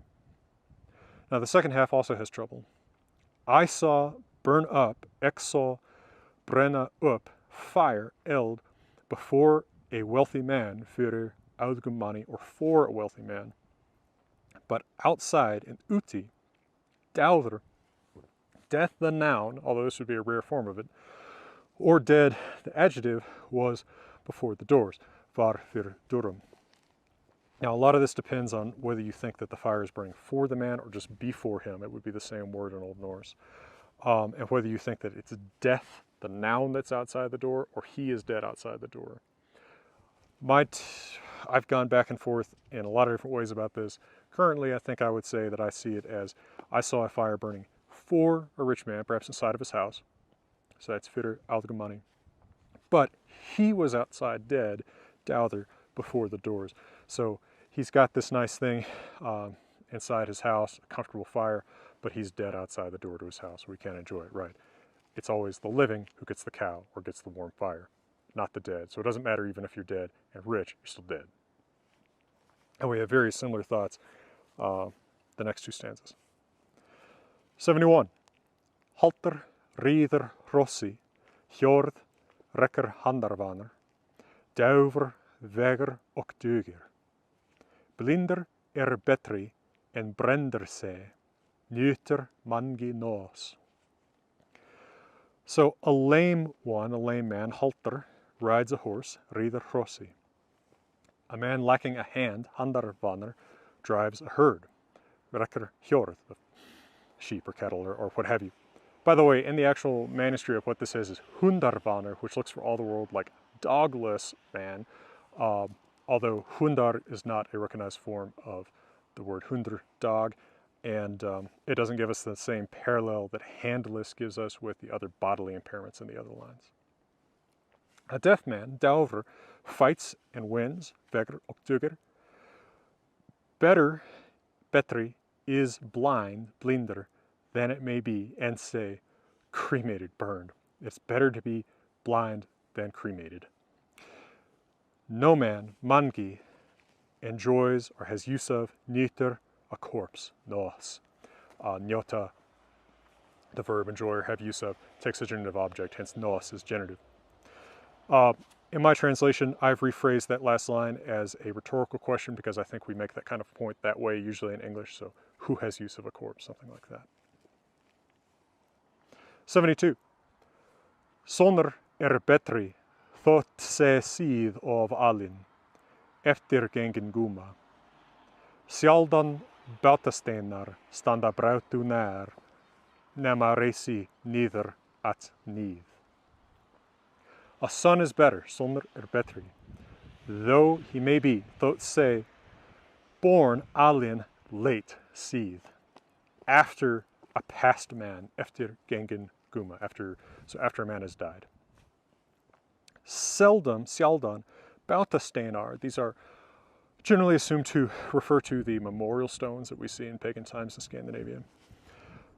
Now the second half also has trouble. I saw burn up, ek saw brenna up, fire, eld, before a wealthy man, fyrir audgumani, or for a wealthy man. But outside, in uti, dauðr, death the noun, although this would be a rare form of it, or dead, the adjective, was before the doors, var fyrir durum. Now, a lot of this depends on whether you think that the fire is burning for the man or just before him. It would be the same word in Old Norse. And whether you think that it's death, the noun that's outside the door, or he is dead outside the door. I've gone back and forth in a lot of different ways about this. Currently, I think I would say that I see it as I saw a fire burning for a rich man, perhaps inside of his house. So that's fyrir audgumani. But he was outside dead, dauðr, before the doors. So he's got this nice thing inside his house, a comfortable fire, but he's dead outside the door to his house. We can't enjoy it, right? It's always the living who gets the cow or gets the warm fire, not the dead. So it doesn't matter even if you're dead and rich, you're still dead. And we have very similar thoughts, the next two stanzas. 71. Halter, ríður, hrossi, hjörð, rekker handarvanar, dauver, veger og dugir. Blinder betri en brender se, njuter mangi nos. So a lame one, a lame man, halter, rides a horse, ríður hrossi. A man lacking a hand, handarvanar, drives a herd, rekker hjörð, sheep or cattle or what have you. By the way, in the actual manuscript, what this says is hundarvanar, which looks for all the world like dogless man, although hundar is not a recognized form of the word hundr, dog, and it doesn't give us the same parallel that handless gives us with the other bodily impairments in the other lines. A deaf man, dauver, fights and wins, veger og dugir. Better, betri, is blind, blinder, than it may be, and say, cremated, burned. It's better to be blind than cremated. No man, mangi, enjoys or has use of, njuter, a corpse, nos. Njóta, the verb enjoy or have use of, takes a genitive object, hence nos is genitive. In my translation, I've rephrased that last line as a rhetorical question because I think we make that kind of point that way usually in English, so who has use of a corpse, something like that. 72. Sonur betri, þótt se síð of alin, eftir gengin guma. Sjaldan bátasteinar standa brautu nær, nema reisi niður at níð. A son is better, sonur betri, though he may be, þótt se, born alin late, síð, after a past man, eftir gengin guma, after a man has died. Sjaldan, bátasteinar, these are generally assumed to refer to the memorial stones that we see in pagan times in Scandinavia.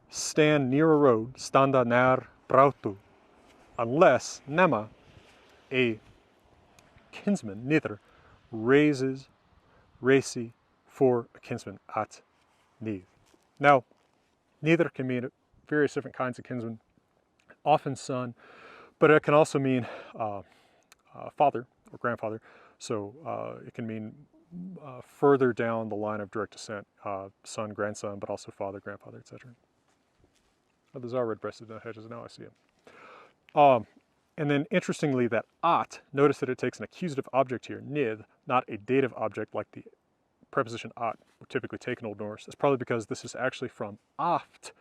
Stand near a road, standa nær brautu, unless nema, a kinsman, neither, reisi, for a kinsman, at níð. Now, neither can mean various different kinds of kinsmen, often son, but it can also mean father or grandfather. So it can mean further down the line of direct descent, son, grandson, but also father, grandfather, etc. Oh, those are red-breasted hedges, now I see them. And then interestingly, that at, notice that it takes an accusative object here, nið, not a dative object like the preposition at would typically take in Old Norse. That's probably because this is actually from aft,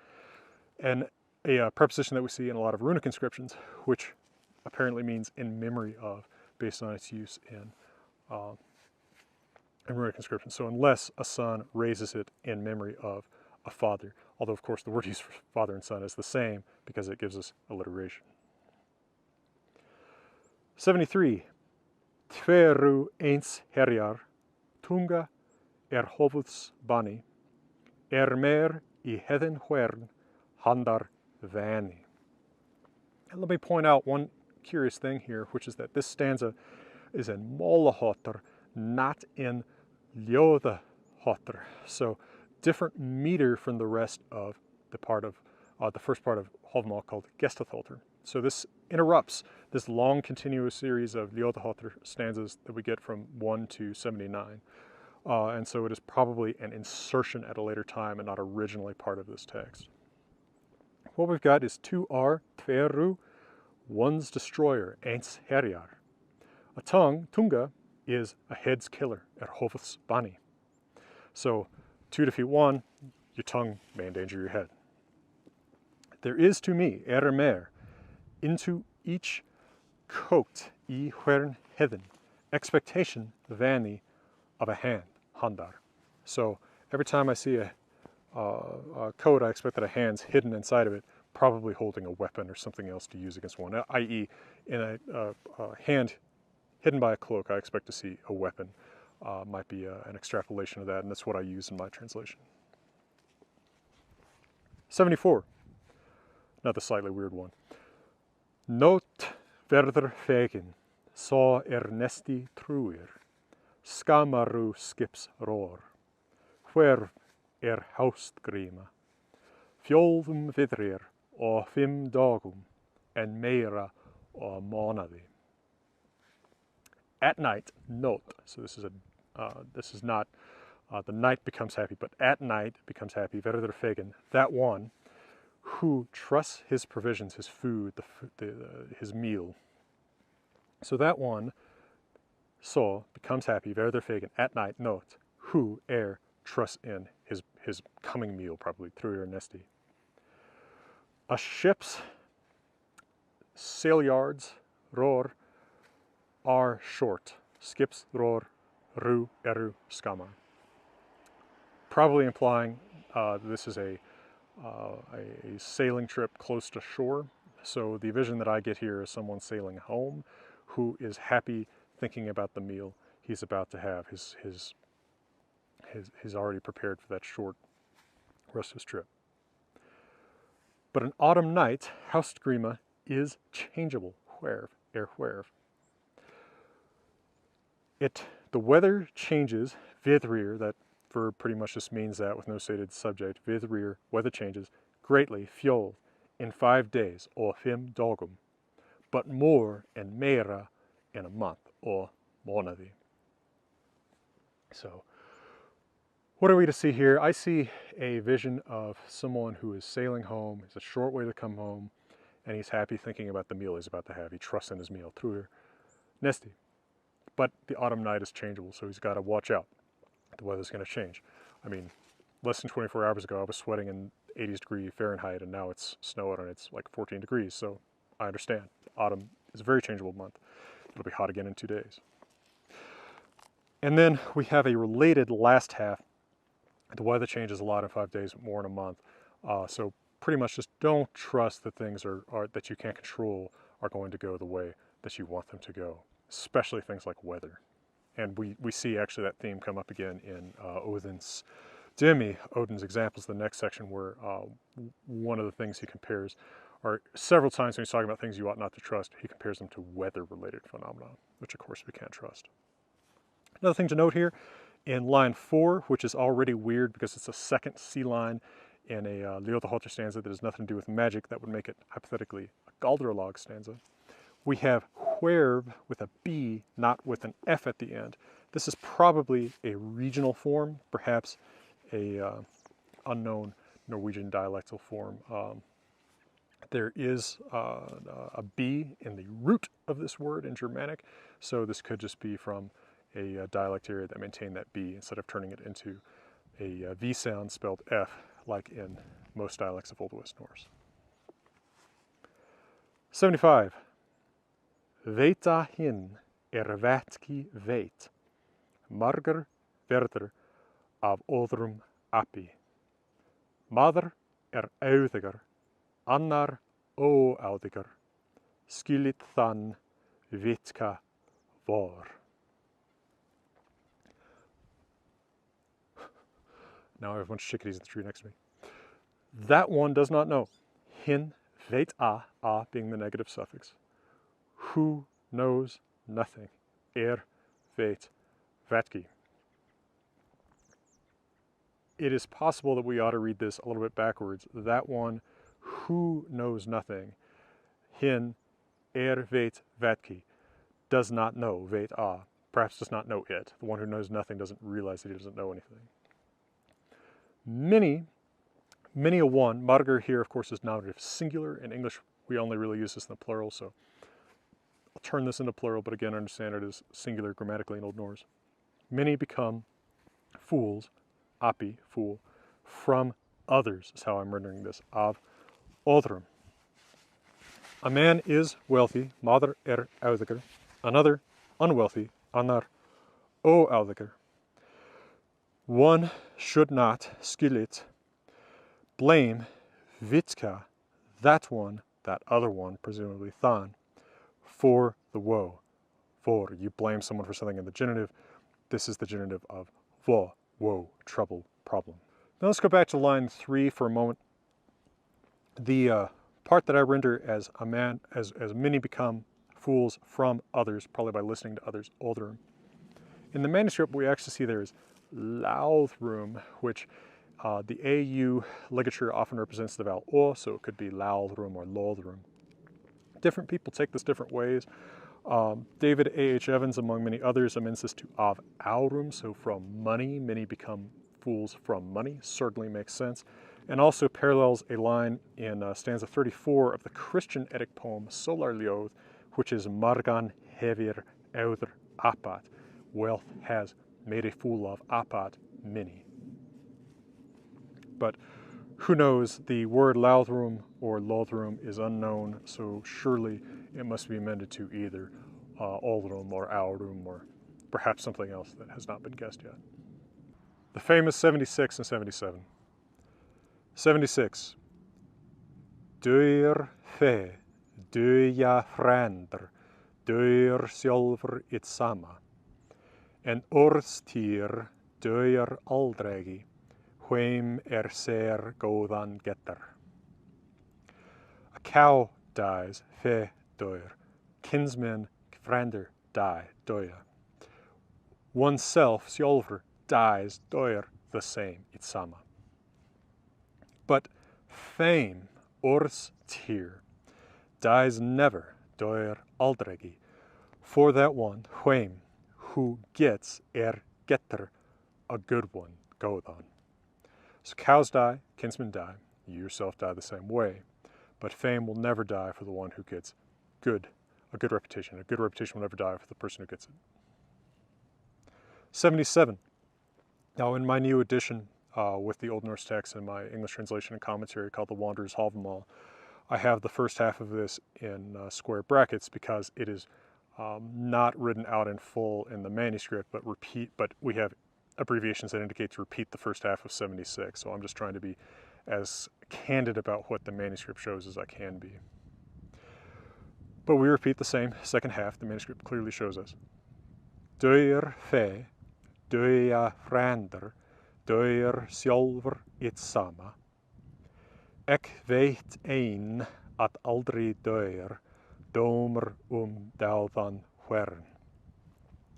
and a preposition that we see in a lot of runic inscriptions, which apparently means in memory of, based on its use in runic inscriptions. So unless a son raises it in memory of a father, although of course the word used for father and son is the same because it gives us alliteration. 73. Tveru eins herjar, tunga höfuðs bani, mer I heðin hvern handar vani. And let me point out one curious thing here, which is that this stanza is in Molahotter, not in Ljóðahotter. So different meter from the rest of the part of the first part of Hávamál called Gestaþolter. So this interrupts this long continuous series of Ljóðháttr stanzas that we get from 1 to 79. And so it is probably an insertion at a later time and not originally part of this text. What we've got is 2R, tveru, one's destroyer, eins herjar. A tongue, tunga, is a head's killer, höfuðs bani. So 2 defeat 1, your tongue may endanger your head. There is to me, mer, into each coat I hvern heaven, expectation, vani, of a hand, handar. So every time I see a coat, I expect that a hand's hidden inside of it, probably holding a weapon or something else to use against one, i.e. in a hand hidden by a cloak, I expect to see a weapon. Might be an extrapolation of that, and that's what I use in my translation. 74, another slightly weird one. Not verður fegin, så ernesti truir, skamaru skips roar, hverf haustgríma, fjólðum viðrir og 5 dagum, en meira og mánaði. At night, note. So this is not the night becomes happy, but at night becomes happy. Verður fegin, that one who trusts his provisions, his food, his meal. So that one, so becomes happy. Verður fegin, at night, note. Who trusts in his coming meal, probably through nesti. A ship's sail yards, roar, are short. Skips, roar, ru, eru, skamar. Probably implying this is a sailing trip close to shore. So the vision that I get here is someone sailing home who is happy thinking about the meal he's about to have. He's already prepared for that short rest of his trip. But an autumn night, haustgríma, is changeable. Hverf, hverf. The weather changes, viðrir, that verb pretty much just means that with no stated subject. Viðrir, weather changes, greatly, fjól, in 5 days, or 5 dagum, but more and meira in a month, or mánaði. So, what are we to see here? I see a vision of someone who is sailing home. It's a short way to come home, and he's happy thinking about the meal he's about to have. He trusts in his meal. Truir nesti. But the autumn night is changeable, so he's got to watch out. The weather's going to change. I mean, less than 24 hours ago, I was sweating in 80s degree Fahrenheit, and now it's snow out and it's like 14 degrees, so I understand. Autumn is a very changeable month. It'll be hot again in 2 days. And then we have a related last half. The weather changes a lot in 5 days, more in a month. So pretty much just don't trust that things that you can't control are going to go the way that you want them to go, especially things like weather. And we see actually that theme come up again in Odin's Demi, Odin's examples, the next section, where one of the things he compares, or several times when he's talking about things you ought not to trust, he compares them to weather-related phenomena, which of course we can't trust. Another thing to note here, in line 4, which is already weird because it's a second C line in a Ljóðháttr stanza that has nothing to do with magic, that would make it hypothetically a Galdrolog stanza. We have hverf with a B, not with an F at the end. This is probably a regional form, perhaps a unknown Norwegian dialectal form. There is a B in the root of this word in Germanic, so this could just be from a dialect area that maintained that B instead of turning it into a V sound spelled F, like in most dialects of Old West Norse. 75. Veita hin vatki veit, margar verður af öðrum api. Maður auðigar, annar óáðigar, skilit þann vitka vor. Now I have a bunch of chickadees in the tree next to me. That one does not know. Hin veit a being the negative suffix. Who knows nothing. Veit vatki. It is possible that we ought to read this a little bit backwards. That one who knows nothing. Hin vet vetki, does not know, vet a, perhaps does not know it. The one who knows nothing doesn't realize that he doesn't know anything. Many a one, margar here of course is nominative singular. In English we only really use this in the plural, so I'll turn this into plural, but again understand it as singular grammatically in Old Norse. Many become fools, api, fool, from others is how I'm rendering this, av otrum. A man is wealthy, maður auðugur, another unwealthy, annar óauðugur. One should not, skilit, blame vitka, that one, that other one, presumably than, for the woe. For, you blame someone for something in the genitive. This is the genitive of wo, woe, trouble, problem. Now let's go back to line 3 for a moment. The part that I render as a man, as many become fools from others, probably by listening to others, older. In the manuscript, what we actually see there is laudrum, which the AU ligature often represents the vowel o, so it could be laudrum or lodrum. Different people take this different ways. David A.H. Evans, among many others, amends this to av aurum, so from money, many become fools from money, certainly makes sense, and also parallels a line in stanza 34 of the Christian Eddic poem Solar Ljóð, which is Margan hefir auður apat, wealth has made a fool of apat, many. But who knows, the word laudrum or lodrum is unknown, so surely it must be amended to either aldrum or aurum or perhaps something else that has not been guessed yet. The famous 76 and 77. 76. Døyr fe, døya frender, døyr sjálfur it sama. En orðstýr døyr aldregi, hveim ser góðan getur. A cow dies, fe døyr. Kinsmen, frender, die, døya. Oneself, sjálfur, dies, døyr, the same, it sama. But fame, orðstýr, dies never, døyr aldregi, for that one, hveim, who gets getur, a good one, góðan. So cows die, kinsmen die, you yourself die the same way, but fame will never die for the one who gets a good reputation. A good reputation will never die for the person who gets it. 77. Now in my new edition with the Old Norse text and my English translation and commentary called The Wanderer's Hávamál, I have the first half of this in square brackets because it is not written out in full in the manuscript, but we have abbreviations that indicate to repeat the first half of 76. So I'm just trying to be as candid about what the manuscript shows as I can be. But we repeat the same second half. The manuscript clearly shows us. Døyr fe, døya frender, døyr sjálfur it sama. Ek veit ein at aldrei døyr, dómur dáðan hvern.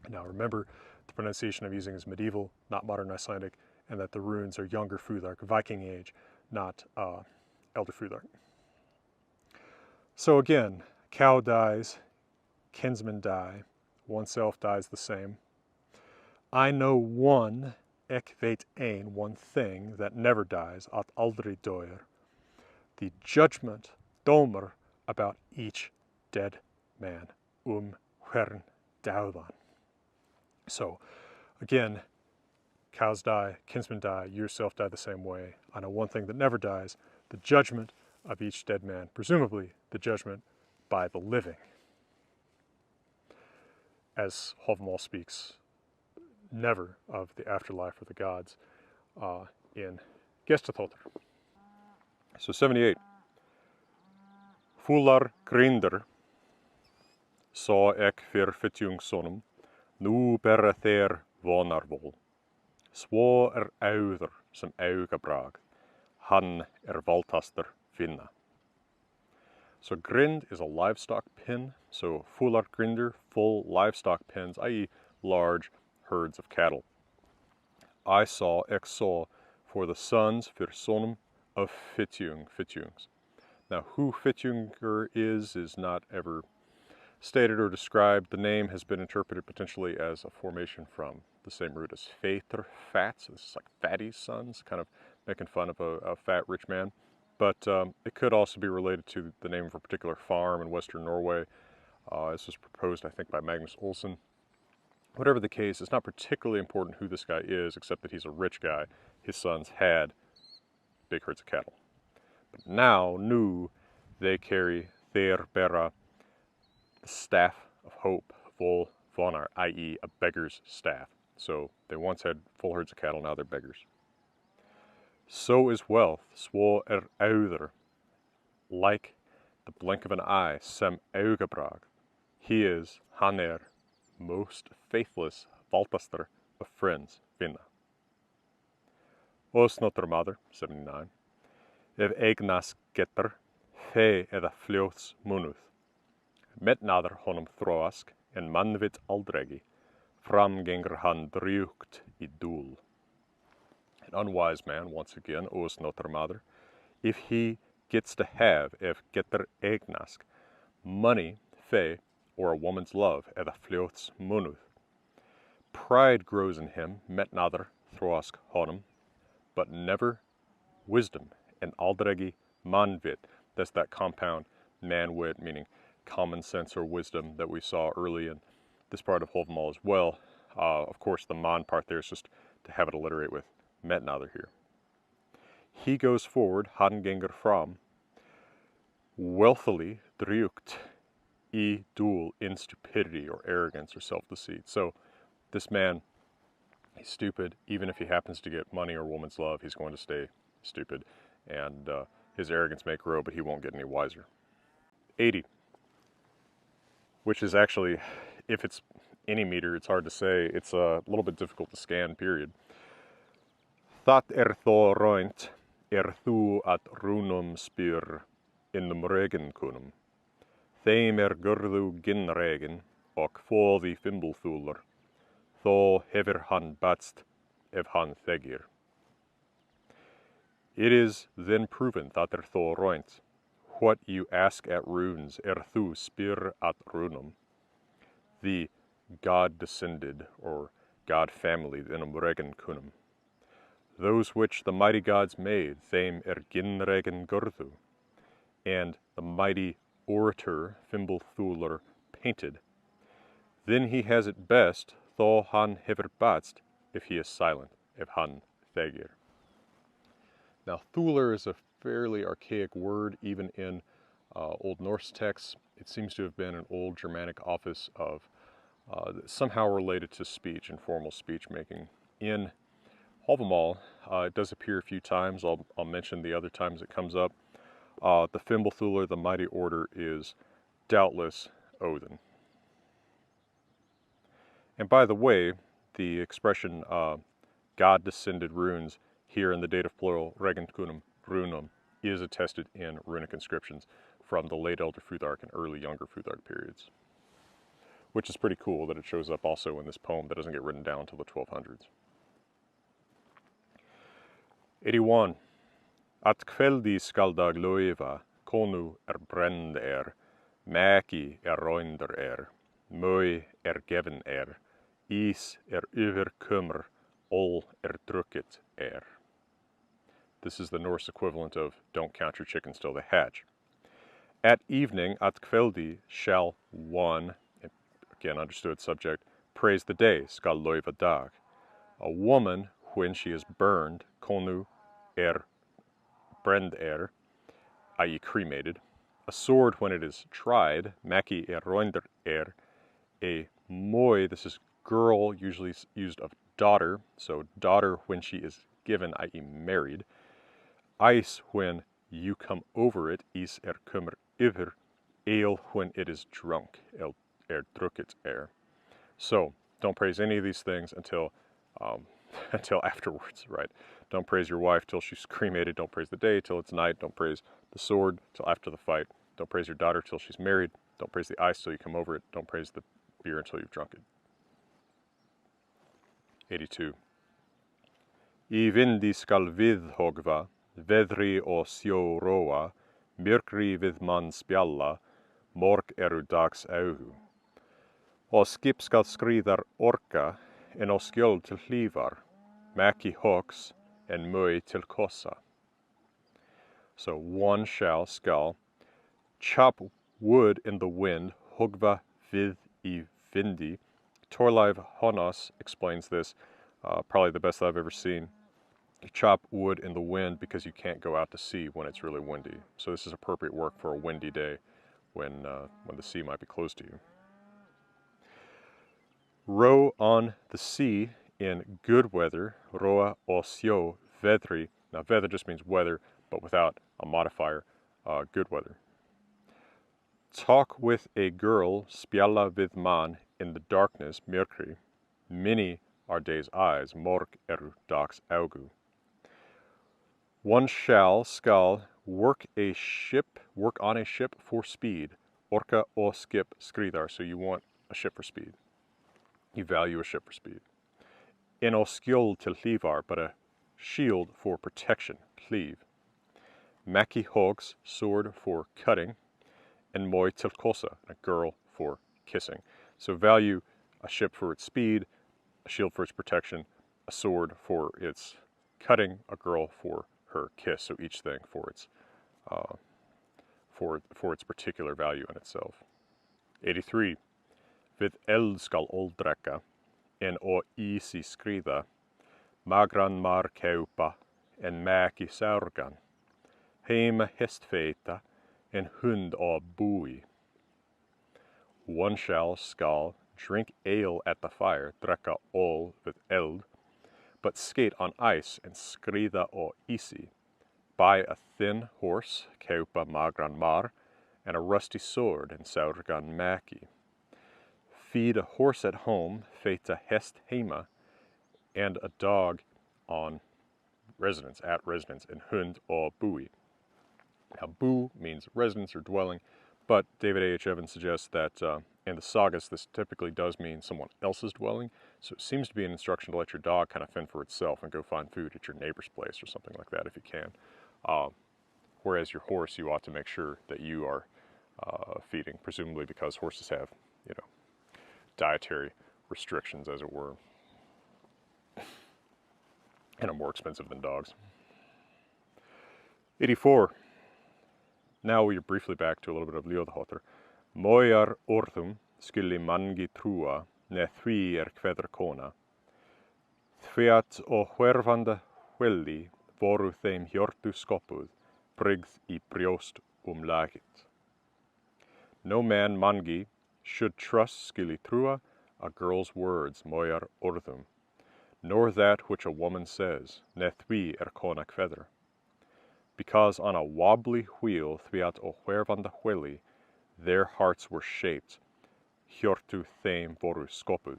Now remember, the pronunciation I'm using is medieval, not modern Icelandic, and that the runes are younger Futhark, Viking age, not elder Futhark. So again, cow dies, kinsmen die, oneself dies the same. I know one, ek veit ein, one thing that never dies, at aldrei døyr, the judgment, dómur, about each dead man, hvern dáðan. So, again, cows die, kinsmen die, you yourself die the same way. I know one thing that never dies, the judgment of each dead man, presumably the judgment by the living. As Hávamál speaks never of the afterlife or the gods in Gestatóttir. So 78. Fúlar grindr, sá ek fyr fitjungssonum, nú berra þeir vonarvól. Svo auður sem augabrag, hann valtastur finna. So grind is a livestock pen, so fúlar grindr, full livestock pens, i.e. large herds of cattle. I saw, ek saw, for the sons, fyr sonum, of fitjungs. Now who fitjungur is not ever stated or described, the name has been interpreted potentially as a formation from the same root as feitr, fat, so this is like fatty's sons, kind of making fun of a fat rich man. But it could also be related to the name of a particular farm in western Norway. This was proposed, I think, by Magnus Olsen. Whatever the case, it's not particularly important who this guy is, except that he's a rich guy. His sons had big herds of cattle. But now, they carry their bera, the staff of hope, vol vonar, i.e. a beggar's staff. So they once had full herds of cattle, now they're beggars. So is wealth, svo auður, like the blink of an eye, sem augabrag. He is, hann most faithless, valtastar of friends, vinna. Og snottarmaður, 79. Ef eignast getur, fe eða fljóts munuð. Metnaður honum þróask, en mannvit aldregi, framgengur hann drjúgt í dúl. An unwise man, once again, o snottarmaður, if he gets to have, if getur eignast, money, fe, or a woman's love, eða fljóts munuð. Pride grows in him, metnaður þróask honum, but never wisdom, and aldregi manvit. That's that compound man-wit, meaning common sense or wisdom that we saw early in this part of Hávamál as well. Of course, the man part there is just to have it alliterate with metnaður here. He goes forward, hann gengur fram, wealthily drjúgt í dúl, in stupidity or arrogance or self-deceit. So this man, he's stupid. Even if he happens to get money or woman's love, he's going to stay stupid. And his arrogance may grow, but he won't get any wiser. 80. Which is actually, if it's any meter, it's hard to say. It's a little bit difficult to scan, period. That þó roint, þú at runum spyr innum regen kunum. Þeim gurðu ginregen, og fóði fimbulþúlur. Þó hefur hann batst, ef hann þegir. It is then proven that þó roint, what you ask at runes, þú spyr at runum. The God-descended, or God-family, innum regen kunum. Those which the mighty gods made, þeim ginregen gurðu, and the mighty orator, fimbulþúlur, painted. Then he has it best, þó hann hefur batst, if he is silent, if hann þegir. Now, thúlur is a fairly archaic word, even in Old Norse texts. It seems to have been an old Germanic office of somehow related to speech and formal speech making. In Hávamál, it does appear a few times. I'll mention the other times it comes up. The fimbulþúlur, the mighty order, is doubtless Odin. And by the way, the expression God-descended runes here in the dative plural regenkunum runum is attested in runic inscriptions from the late Elder Futhark and early Younger Futhark periods. Which is pretty cool that it shows up also in this poem that doesn't get written down until the 1200s. 81. At kveldi skal dag loiva, konu brend maki roinder møy Gefendr, is yfirkomur, all drukket This is the Norse equivalent of don't count your chickens till they hatch. At evening, at kveldi, shall one, again understood subject, praise the day, skal loiva dag. A woman, when she is burned, konu brend i.e. cremated. A sword when it is tried, maki roinder a moi, this is girl, usually used of daughter, so daughter when she is given, i.e. married. Ice when you come over it, is kommer yfir. Ale when it is drunk, drukket So, don't praise any of these things until until afterwards, right? Don't praise your wife till she's cremated. Don't praise the day till it's night. Don't praise the sword till after the fight. Don't praise your daughter till she's married. Don't praise the ice till you come over it. Don't praise the beer until you've drunk it. 82. I vindi skal viðhogva, veðri og sjó róa, myrkri við mann spjalla, morg dags augu. Og skip skal skriðar orka, en og skjöld til hlífar, maki hogs, and mui til kossa. So one skal chop wood in the wind, hugva vid I vindi. Torleiv Honos explains this, probably the best I've ever seen. You chop wood in the wind because you can't go out to sea when it's really windy. So this is appropriate work for a windy day when the sea might be closed to you. Row on the sea in good weather, roa o sjó vedri. Now vedri just means weather, but without a modifier, good weather. Talk with a girl, spjalla vid man, in the darkness, myrkri. Many are day's eyes, morg dags augu. One skal work on a ship for speed, orka o skip skriðar. So you want a ship for speed. You value a ship for speed. En o skjöld til hlífar, but a shield for protection, cleave. Maki hogs, sword for cutting, and moi til kossa, a girl for kissing. So value a ship for its speed, a shield for its protection, a sword for its cutting, a girl for her kiss. So each thing for its particular value in itself. 83. Vid eld skal oldrekka, en o isi skriða, magran mar kaupa, en maki saurgan, heima hestfeita, en hund o bui. One skal drink ale at the fire, drekka ol vid eld, but skate on ice and skriða o isi. Buy a thin horse, kaupa magran mar, and a rusty sword, and saurgan maki. Feed a horse at home, feita hest heima, and a dog on residence, at residence, in hund o bui. Now, bu means residence or dwelling, but David A.H. Evans suggests that in the sagas this typically does mean someone else's dwelling, so it seems to be an instruction to let your dog kind of fend for itself and go find food at your neighbor's place or something like that if you can. Whereas your horse, you ought to make sure that you are feeding, presumably because horses have, dietary restrictions, as it were, and are more expensive than dogs. 84. Now we are briefly back to a little bit of Ljóðháttr. Mojar orðum skuli mangi trúa, ne því kveðr kona. Þviat og hverfanda hvelli voru þeim hjörtu skoppuð, brygð I brjóst lagit. No man mangi should trust skili trúa a girl's words, mojar orðum, nor that which a woman says, ne því kona kveðr. Because on a wobbly wheel, thviat o hverfanda hvelli, their hearts were shaped, hjörtu þeim voru skoppuð.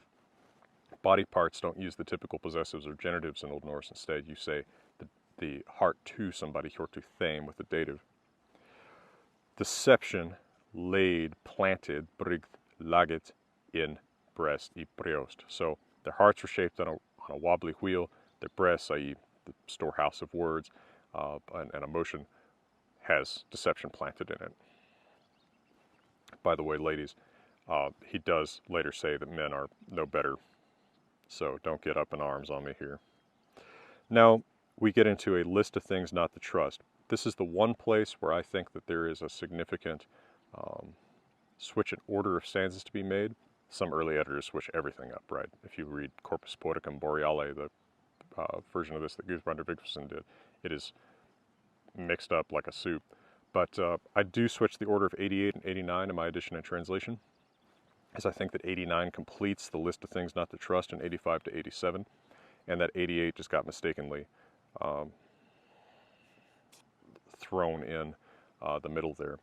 Body parts don't use the typical possessives or genitives in Old Norse. Instead, you say the heart to somebody, hjörtu þeim, with the dative. Deception, laid, planted, brygð, lagit, in breast, I brjóst. So their hearts were shaped on a wobbly wheel, their breasts, i.e. the storehouse of words, and emotion has deception planted in it. By the way, ladies, he does later say that men are no better, so don't get up in arms on me here. Now, we get into a list of things not to trust. This is the one place where I think that there is a significant switch in order of stanzas to be made. Some early editors switch everything up, right? If you read Corpus Poeticum Boreale, the version of this that Guðbrandur Vigfússon did, it is mixed up like a soup. But I do switch the order of 88 and 89 in my edition and translation, as I think that 89 completes the list of things not to trust in 85 to 87, and that 88 just got mistakenly thrown in the middle there.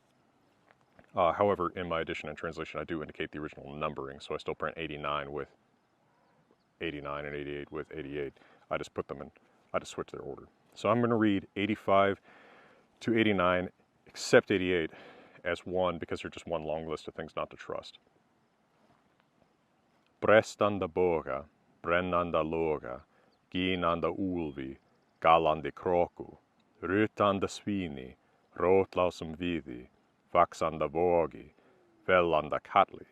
However, in my edition and translation, I do indicate the original numbering, so I still print 89 with 89 and 88 with 88. I just put them in, I just switch their order. So I'm going to read 85 to 89, except 88, as one, because they're just one long list of things not to trust. Brestanda boga, brennanda loga, ginanda úlfi, galandi króku, rutanda svíni, rótlausum viði, vaxanda vogi, vällanda kalli.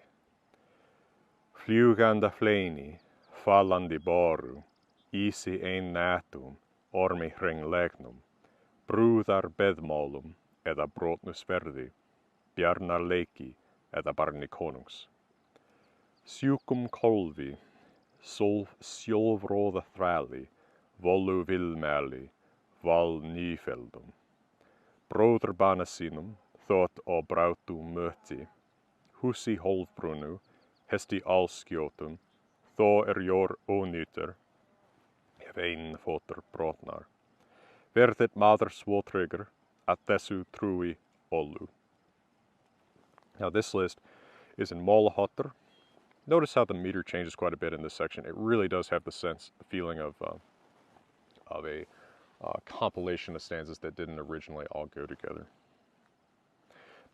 Fluganda fleini, fallandi boru, isi ein nätum, ormi hringlegnum, brúðar beðmálum, eða brotnusverði, bjarnar leiki, eða barni konungs. Sjúkum kolvi, sjálfróða þræli, volu vilmæli, val nýfeldum. Bróðurbana sínum, þótt og brátu möti, húsi hólfbrúnu, hesti allskjótum, þó jór ónýtur, ef ein fótur brotnar. Verðið maður svo tryggur, að þessu trúi Ollu. Now this list is in Málahottur. Notice how the meter changes quite a bit in this section. It really does have the feeling of a compilation of stanzas that didn't originally all go together.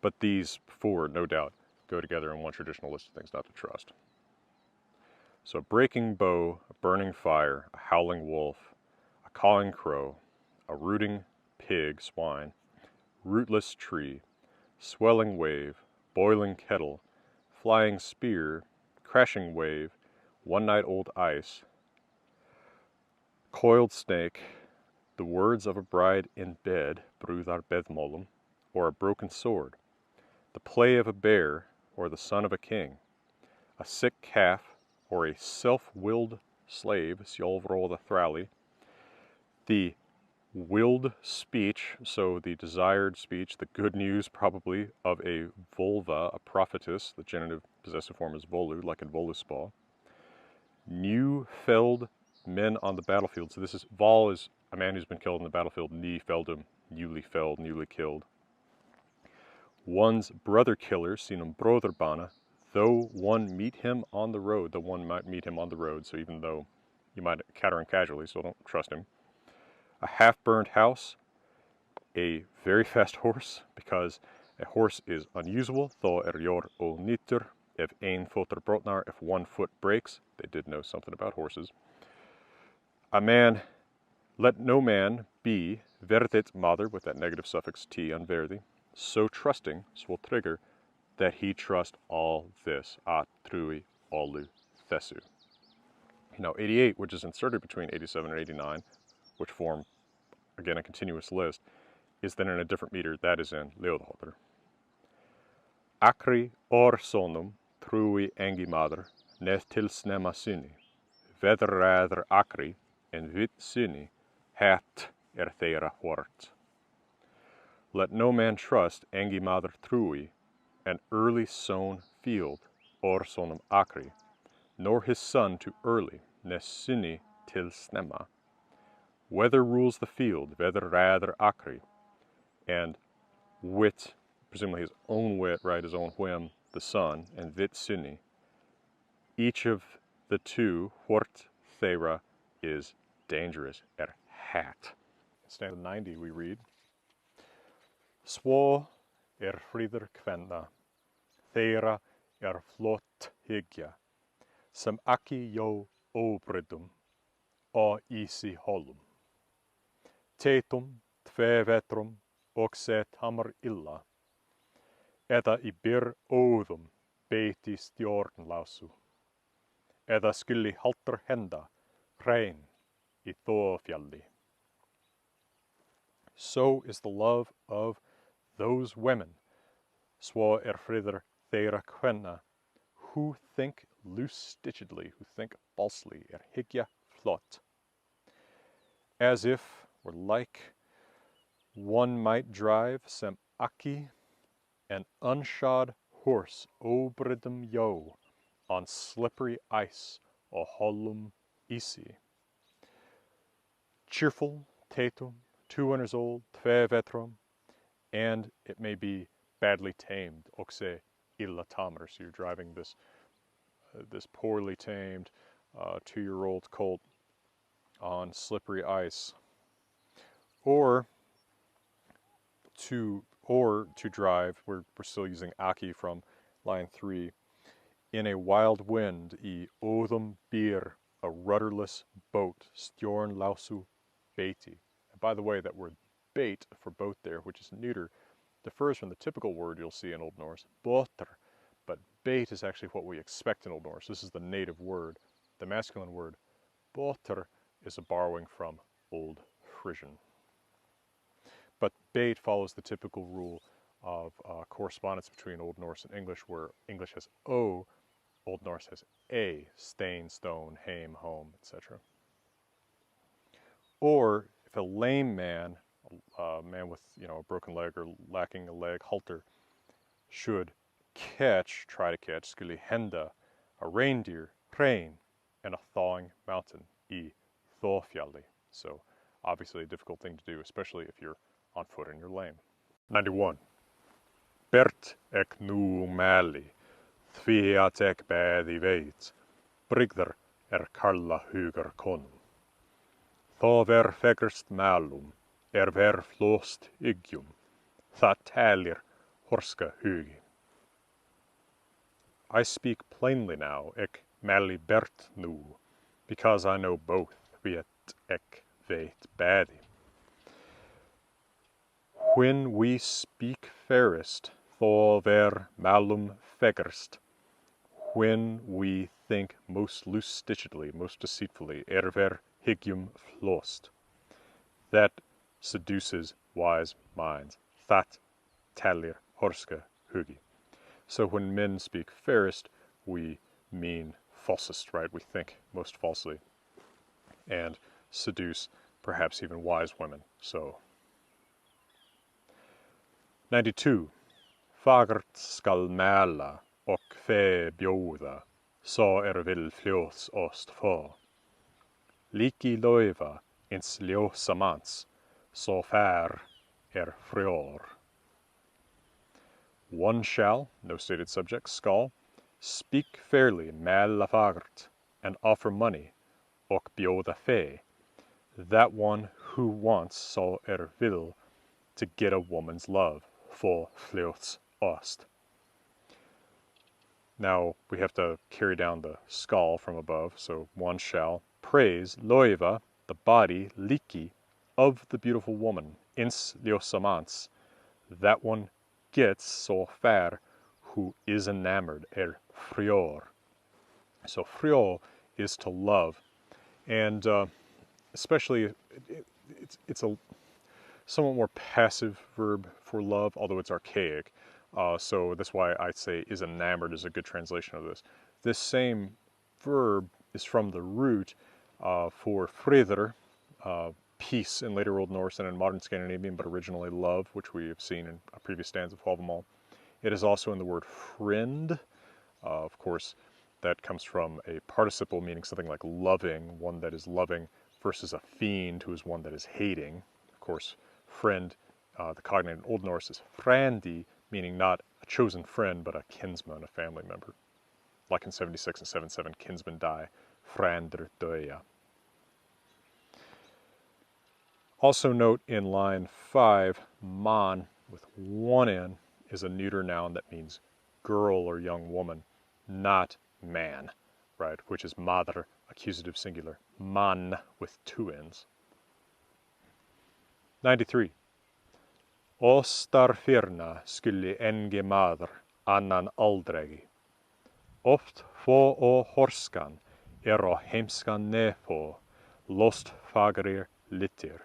But these four, no doubt, go together in one traditional list of things not to trust. So breaking bow, a burning fire, a howling wolf, a cawing crow, a rooting pig, swine, rootless tree, swelling wave, boiling kettle, flying spear, crashing wave, one-night-old ice, coiled snake, the words of a bride in bed, brúðar beðmálum, or a broken sword, the play of a bear, or the son of a king, a sick calf, or a self-willed slave, sjálfróða þræli, the willed speech, so the desired speech, the good news probably of a vulva, a prophetess, the genitive possessive form is volu, like in voluspa. New felled men on the battlefield. So this is, Val is a man who's been killed in the battlefield, Ní feldum, newly felled, newly killed. One's brother killer, sínum bróðurbana, though one meet him on the road, though one might meet him on the road, so even though you might encounter him casually, so don't trust him. A half-burned house, a very fast horse, because a horse is unusual, þó jór ónýtur, if ein fótur brotnar, if one foot breaks. They did know something about horses. A man, let no man be, verðit maður, with that negative suffix t on verði, so trusting, svo tryggur, that he trust all this, a trúi Ollu þessu. Now 88, which is inserted between 87 and 89, which form, again, a continuous list, is then in a different meter, that is in Ljóðahottur. Akri orsonum trúi engi maður, neð til snemma sinni, veðræður akri, en vitt sinni, hatt þeirra hort. Let no man trust engi maður trúi, an early sown field, orsonum akri, nor his son to early, neð sinni til snemma. Weather rules the field, veðræður akri, and wit, presumably his own wit, right, his own whim, the son, and vitt sinni. Each of the two, hort þeirra, is dangerous, hat. Stanza 90 we read, Svo friður kvenna, þeirra flott hyggja, sem ekki jó óbrydum, og ísi holum. Tetum, tve vetrum, og set hamar illa, eða í óðum beiti stjórnlásu, eða skuli haltur henda, hrein í þófjalli. So is the love of those women, svo friður þeirra kvenna, who think loose-stitchedly, who think falsely, hyggja flott, as if, or like, one might drive sem ekki, an unshod horse óbrydum jó, on slippery ice, or holum isi. Cheerful, tetum, 2 winters old, tve vetrum, and it may be badly tamed, oxe illa tamer. So you're driving this poorly tamed 2-year-old colt on slippery ice, or to drive. We're still using aki from line 3. In a wild wind, I óðum byr, a rudderless boat, stjórnlásu beiti. And by the way, that word bait for boat there, which is neuter, differs from the typical word you'll see in Old Norse, båtar, bait is actually what we expect in Old Norse. This is the native word. The masculine word, boter, is a borrowing from Old Frisian. But bait follows the typical rule of correspondence between Old Norse and English, where English has O, Old Norse has A, stain, stone, hame, home, etc. Or if a lame man, a man with a broken leg or lacking a leg, halter, should try to catch, skulle hända, a reindeer, rain, and a thawing mountain, I Thorfjalli. So obviously a difficult thing to do, especially if you're on foot and you're lame. 91. Bert ek nu mæli, því at ek bæði veit, brygðar kalla hugar konum. Þó ver fegurst mælum, ver flóst yggjum, það tælir horska hugi. I speak plainly now, ek mæli bert nu, because I know both, viet ek veit bæði. When we speak fairest, þó ver mælum fegurst, when we think most loose-stitchedly, most deceitfully, ver hyggjum flóst, that seduces wise minds, that tælir horska hugi. So when men speak fairest, we mean falsest, right? We think most falsely, and seduce perhaps even wise women. So 92. Fagert skal mæla och fe bjóða, så vill fljóts ost få. Liki loiva ins ljósa mans, så fär frjór. One shall, no stated subject, skal, speak fairly, mæla fagert, and offer money, och bjóða fe, that one who wants, så vill, to get a woman's love, for fljóts ost. Now we have to carry down the skal from above, so one shall praise loiva, the body, liki, of the beautiful woman, ins ljósamans, that one gets, so far, who is enamored, frjór. So frjór is to love, and especially it's a somewhat more passive verb for love, although it's archaic. So that's why I say is enamored is a good translation of this. This same verb is from the root for friðr, peace in later Old Norse and in modern Scandinavian, but originally love, which we have seen in a previous stanza of Hávamál. It is also in the word friend. Of course, that comes from a participle meaning something like loving, one that is loving, versus a fiend, who is one that is hating. Of course, friend, the cognate in Old Norse is frandi, meaning not a chosen friend, but a kinsman, a family member. Like in 76 and 77, kinsmen die, frandr døya. Also note in line 5, man, with one N, is a neuter noun that means girl or young woman, not man, right, which is madr, accusative singular, man with 2 N's. 93. Ostar firna skulle enge maður annan aldrei. Oft få og horskan og heimskan nefo, lost fagrir litir.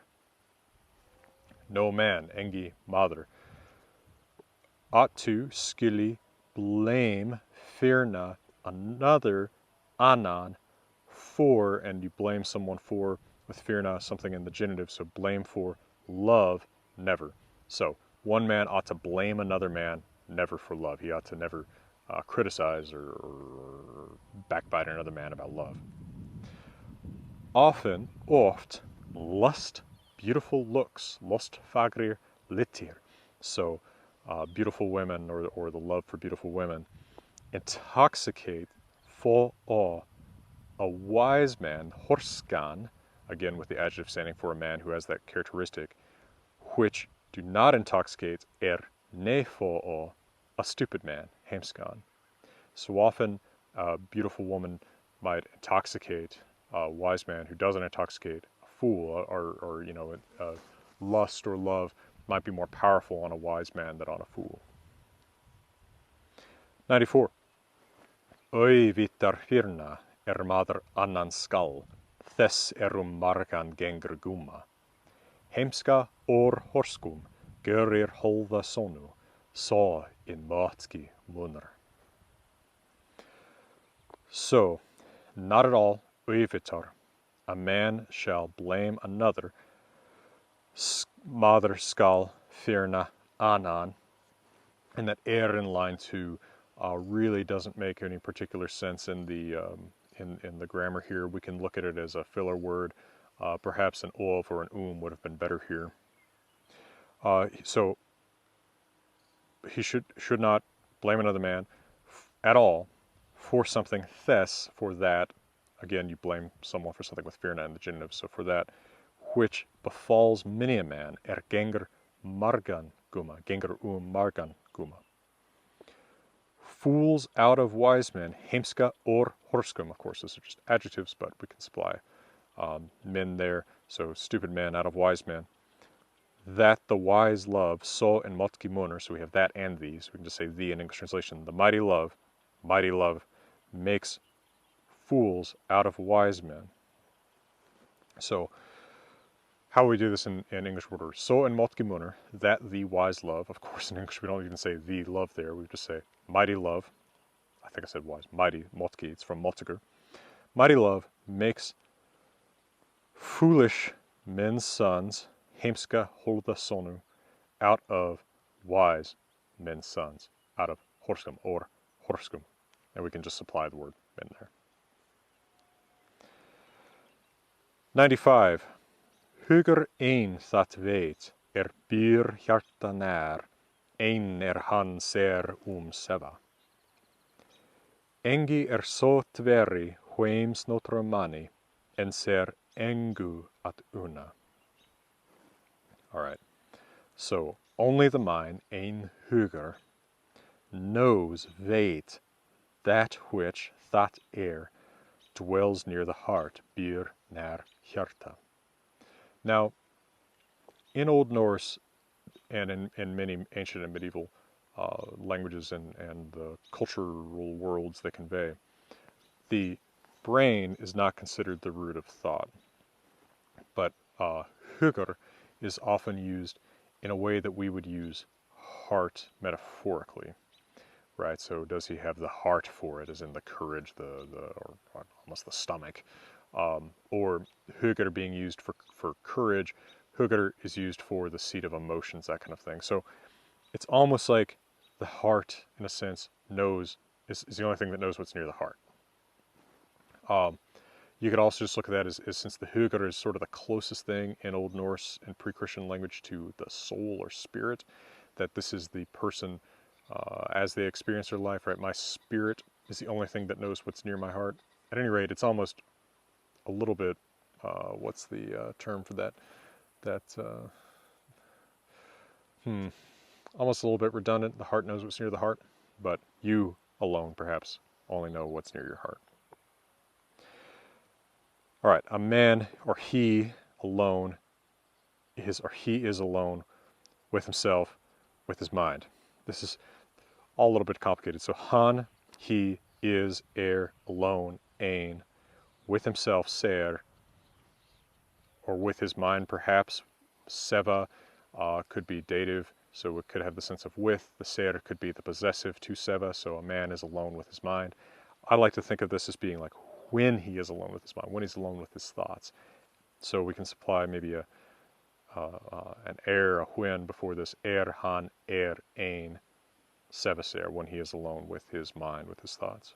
No man, engi maður, ought to, skulle, blame, firna, another, annan, for, and you blame someone for, with firna, something in the genitive, so blame for, love, never. So, one man ought to blame another man, never for love. He ought to never criticize or backbite another man about love. Often, oft, lust, beautiful looks, lust fagrir litir. So, beautiful women, or the love for beautiful women, intoxicate for a wise man, horskan, again with the adjective standing for a man who has that characteristic, which do not intoxicate nefo, a stupid man, heimskan. So often a beautiful woman might intoxicate a wise man who doesn't intoxicate a fool, or lust or love might be more powerful on a wise man than on a fool. 94. Vitar firna maður annan skall, þess margan gengur guma. Heimska horskum, görir holda sonu, så matski munur. So, not at all vitar, a man shall blame another, maður skall firna annan, and that in line 2 really doesn't make any particular sense in the grammar here. We can look at it as a filler word. Perhaps an ov or an would have been better here. So he should not blame another man at all for something. Thes, for that. Again, you blame someone for something with firna in the genitive. So for that, which befalls many a man, gengur margan guma, gengur margan guma. Fools out of wise men, heimska horskum, of course, those are just adjectives, but we can supply men there, so stupid men out of wise men. That the wise love, so and matki munur, so we have that and these, we can just say the in English translation. The mighty love makes fools out of wise men. So, how we do this in English order? So and matki munur, that the wise love, of course in English we don't even say the love there, we just say mighty love. I think I said wise. Mighty, motki, it's from motiger. Mighty love makes foolish men's sons, heimska holda sonu, out of wise men's sons, out of horskum or horskum. And we can just supply the word men there. 95. Hugur ein that veit, byr hjarta nær, ein han ser seva. Engi so tveri hweims notromani, en ser engu at una. All right, so only the mind, ein hugur, knows, veit, that which, that dwells near the heart, byr nær hjarta. Now, in Old Norse and in many ancient and medieval languages and the cultural worlds they convey, the brain is not considered the root of thought. But hugur is often used in a way that we would use heart metaphorically, right? So does he have the heart for it, as in the courage, or almost the stomach? Or hugur being used for courage. Hugur is used for the seat of emotions, that kind of thing. So it's almost like the heart, in a sense, is the only thing that knows what's near the heart. You could also just look at that as since the hugur is sort of the closest thing in Old Norse and pre-Christian language to the soul or spirit, that this is the person as they experience their life, right? My spirit is the only thing that knows what's near my heart. At any rate, it's almost a little bit, what's the term for that? Almost a little bit redundant. The heart knows what's near the heart, but you alone perhaps only know what's near your heart. All right, a man or he alone is alone with himself, with his mind. This is all a little bit complicated. So han, he is alone, ein, with himself, ser, or with his mind perhaps. Seva could be dative, so it could have the sense of with. The ser could be the possessive to seva, so a man is alone with his mind. I like to think of this as being like when he is alone with his mind, when he's alone with his thoughts. So we can supply maybe an a when before this, han, ein, seva ser, when he is alone with his mind, with his thoughts.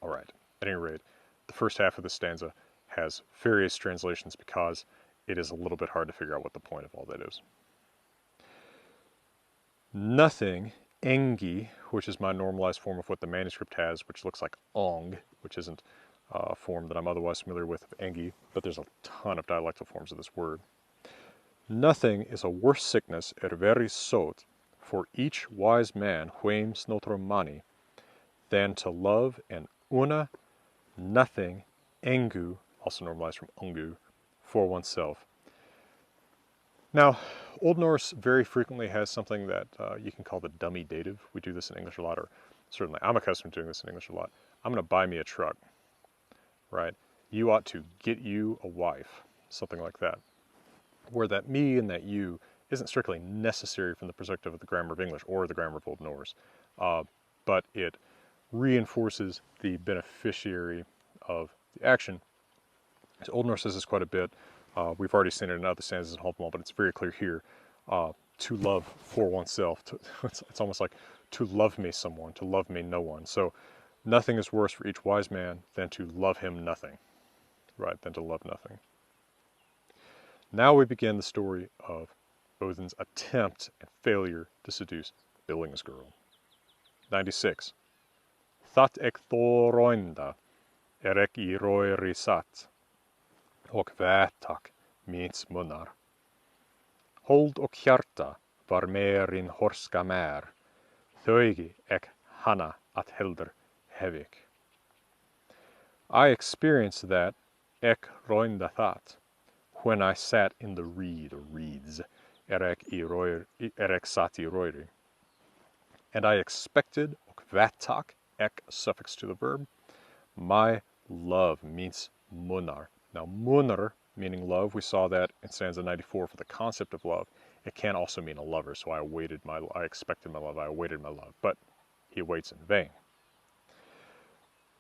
All right, at any rate, the first half of the stanza has various translations because it is a little bit hard to figure out what the point of all that is. Nothing, engi, which is my normalized form of what the manuscript has, which looks like ong, which isn't a form that I'm otherwise familiar with of engi, but there's a ton of dialectal forms of this word. Nothing is a worse sickness, very sot, for each wise man, hweim snotromani, than to love an una, nothing, engu, also normalized from ungu, for oneself. Now, Old Norse very frequently has something that you can call the dummy dative. We do this in English a lot, or certainly I'm accustomed to doing this in English a lot. I'm going to buy me a truck, right? You ought to get you a wife, something like that. Where that me and that you isn't strictly necessary from the perspective of the grammar of English or the grammar of Old Norse, but it reinforces the beneficiary of the action. So Old Norse says this quite a bit. We've already seen it in other stanzas in Hávamál, but it's very clear here. To love for oneself. It's almost like to love me someone, to love me no one. So nothing is worse for each wise man than to love him nothing, right? Than to love nothing. Now we begin the story of Odin's attempt and failure to seduce Billing's girl. 96. That ek thoroinda erek I roiri satt, och vätak mins munnar. Hold och hjarta var merin horska mer, þaugi ek hana at helder hevik. I experienced that ek roinda that when I sat in the reed or reeds, erek sati roiri. And I expected, och vätak, ek suffix to the verb, my love means munnar. Now munnar, meaning love, we saw that in stanza 94 for the concept of love. It can also mean a lover, so I expected my love, I awaited my love, but he waits in vain.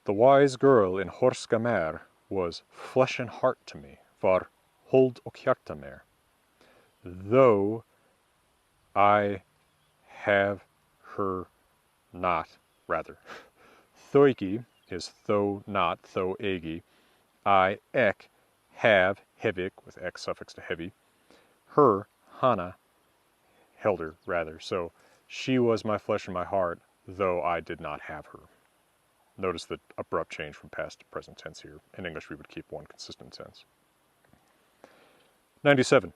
The wise girl in Horska mer was flesh and heart to me, var hold och hjarta mer, though I have her not, rather. Þaugi is though not, though egi. I ek have hevik with x suffix to heavy. Her hana helder rather. So she was my flesh and my heart, though I did not have her. Notice the abrupt change from past to present tense here. In English we would keep one consistent tense. 97.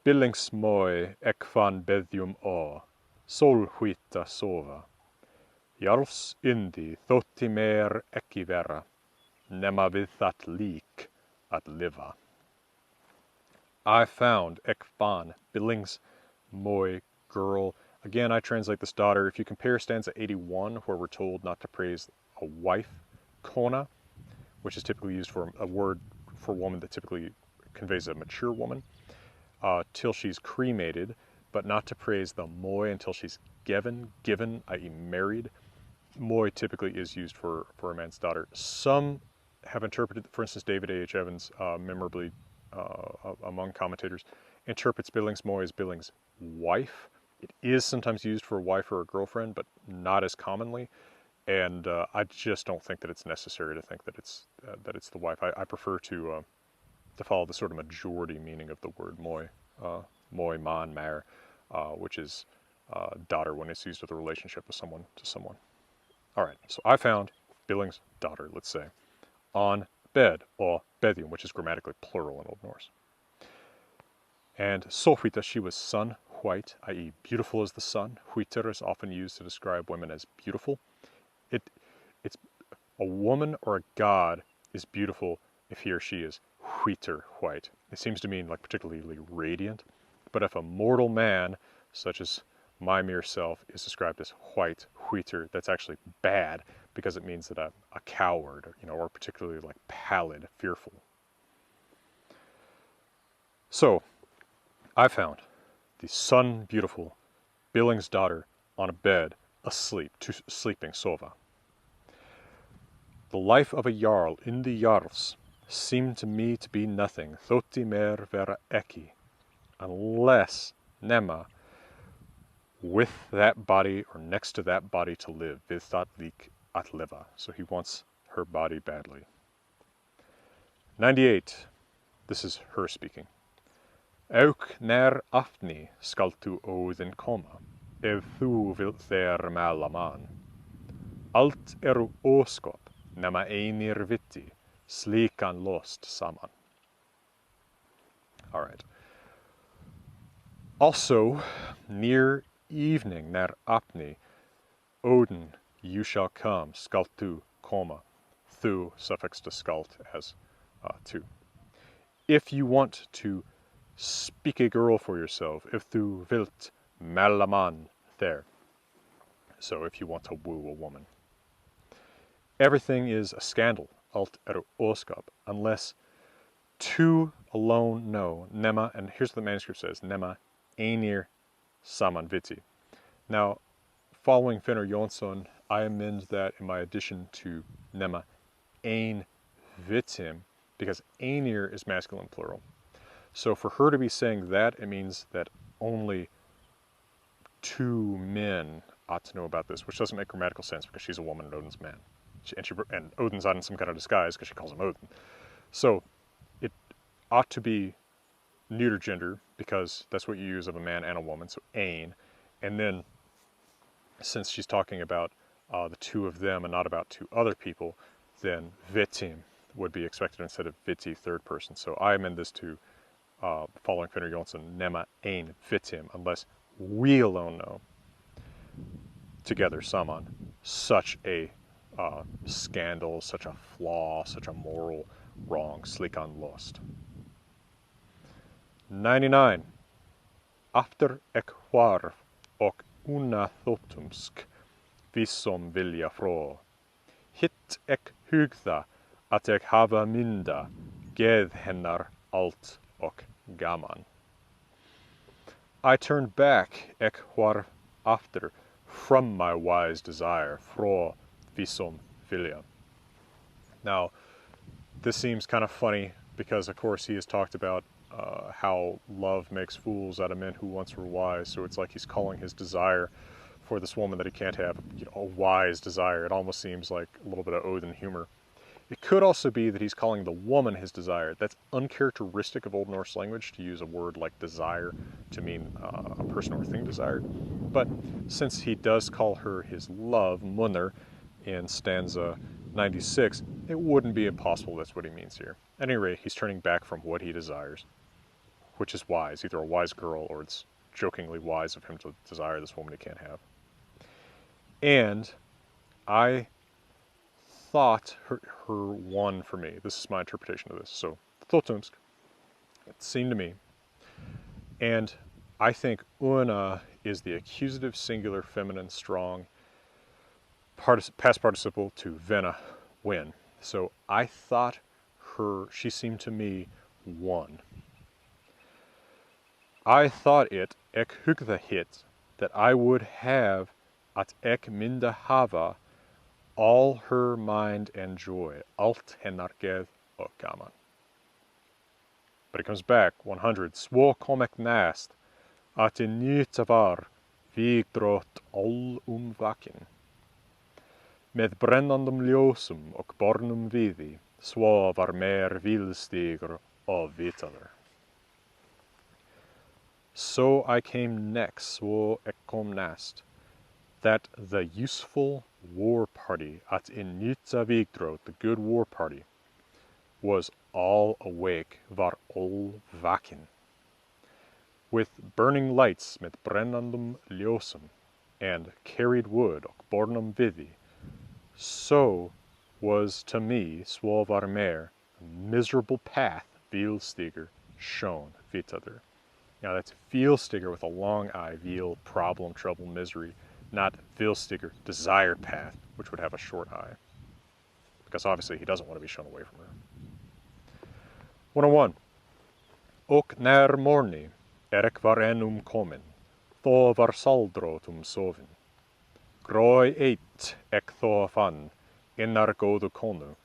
Billingsmoi ek van bedjum å, solhuita sova. Jarls indi þótti mer ekki vera, nema við that lík at liva. I found ek van Billingsmoi girl. Again, I translate this daughter. If you compare stanza 81, where we're told not to praise a wife, kona, which is typically used for a word for woman that typically conveys a mature woman, till she's cremated, but not to praise the moi until she's given, i.e. married. Moi typically is used for a man's daughter. Some have interpreted, for instance, David A.H. Evans, memorably among commentators, interprets Billings moi as Billings' wife. It is sometimes used for a wife or a girlfriend, but not as commonly. And I just don't think that it's necessary to think that it's the wife. I prefer to follow the sort of majority meaning of the word moi, moi man mer, which is daughter when it's used with a relationship with someone to someone. All right, so I found Billings' daughter, let's say, on bed, or bedjum, which is grammatically plural in Old Norse. And solhuita, she was sun white, i.e. beautiful as the sun. Huitir is often used to describe women as beautiful. It's a woman or a god is beautiful if he or she is huitir, white. It seems to mean like particularly radiant. But if a mortal man, such as my mere self, is described as white, huitir, that's actually bad because it means that a coward, or particularly like pallid, fearful. So, I found the sun beautiful Billings' daughter on a bed, asleep, sleeping sova. The life of a jarl in the jarls seemed to me to be nothing, þótti mer vera ekki, unless nema with that body or next to that body to live, við that lík at liva. So he wants her body badly. 98. This is her speaking. Auk nær afni skal tu Óðinn koma, ef þú vilt þér mæla man. Allt óskap, nema einir viti, slíkan lost saman. All right. Also, near evening, nær afni, Odin, you shall come, skalt tu koma. Thu, suffix to skalt as to. If you want to speak a girl for yourself, if þú vilt mæla man there. So if you want to woo a woman. Everything is a scandal, allt óskap, unless two alone know, nema, and here's what the manuscript says, nema einir saman viti. Now, following Finnur Jonsson, I amend that in my addition to nema ein vitim, because einir is masculine plural. So for her to be saying that, it means that only two men ought to know about this, which doesn't make grammatical sense because she's a woman and Odin's a man. And Odin's not in some kind of disguise because she calls him Odin. So it ought to be neuter gender because that's what you use of a man and a woman, so ein. And then since she's talking about the two of them and not about two other people, then vitim would be expected instead of viti, third person. So I amend this to, following Finnur Jonsson, nema ein vitim, unless we alone know, together, saman, such a scandal, such a flaw, such a moral wrong, slikan lost. 99. After ek hvarf och unna thotumsk vissom vilja frå. Hitt ek hugða att ek hava mynda geð hennar allt och gaman. I turned back ek hvarf after from my wise desire frå vissom vilja. Now, this seems kind of funny because, of course, he has talked about how love makes fools out of men who once were wise. So it's like he's calling his desire for this woman that he can't have, a wise desire. It almost seems like a little bit of Odin humor. It could also be that he's calling the woman his desire. That's uncharacteristic of Old Norse language to use a word like desire to mean a person or thing desired. But since he does call her his love, munner, in stanza 96, it wouldn't be impossible that's what he means here. At any rate, he's turning back from what he desires, which is wise, either a wise girl or it's jokingly wise of him to desire this woman he can't have. And I thought her won for me. This is my interpretation of this. So, thotumsk, it seemed to me. And I think una is the accusative singular feminine strong past participle to vena, win. So I thought she seemed to me won. I thought it, ek hugða hit, that I would have at ek mynda hava all her mind and joy, allt hennar geð och gaman. But it comes back, 100, svo kom ek næst, at I nýta var, vigdrótt all vakin. Með brennandum ljósum og bornum viði, svo var mer vilstigur og vitaður. So I came next, svo ek kom næst, that the useful war party at Nýta Vigdrótt, the good war party, was all awake, var all vakin, with burning lights met brennandum ljósum, and carried wood och bornum viði. So was to me, svo var mer, a miserable path, vilstigur, shown, vitaður. Now that's vilstigur with a long I, vil, problem, trouble, misery, not vilstigur, desire path, which would have a short I. Because obviously he doesn't want to be shown away from her. 101. Och när morni, ek var enn komin, þó var saldrótum sovin. Grói eitt ek þó fann, innar góðu konu,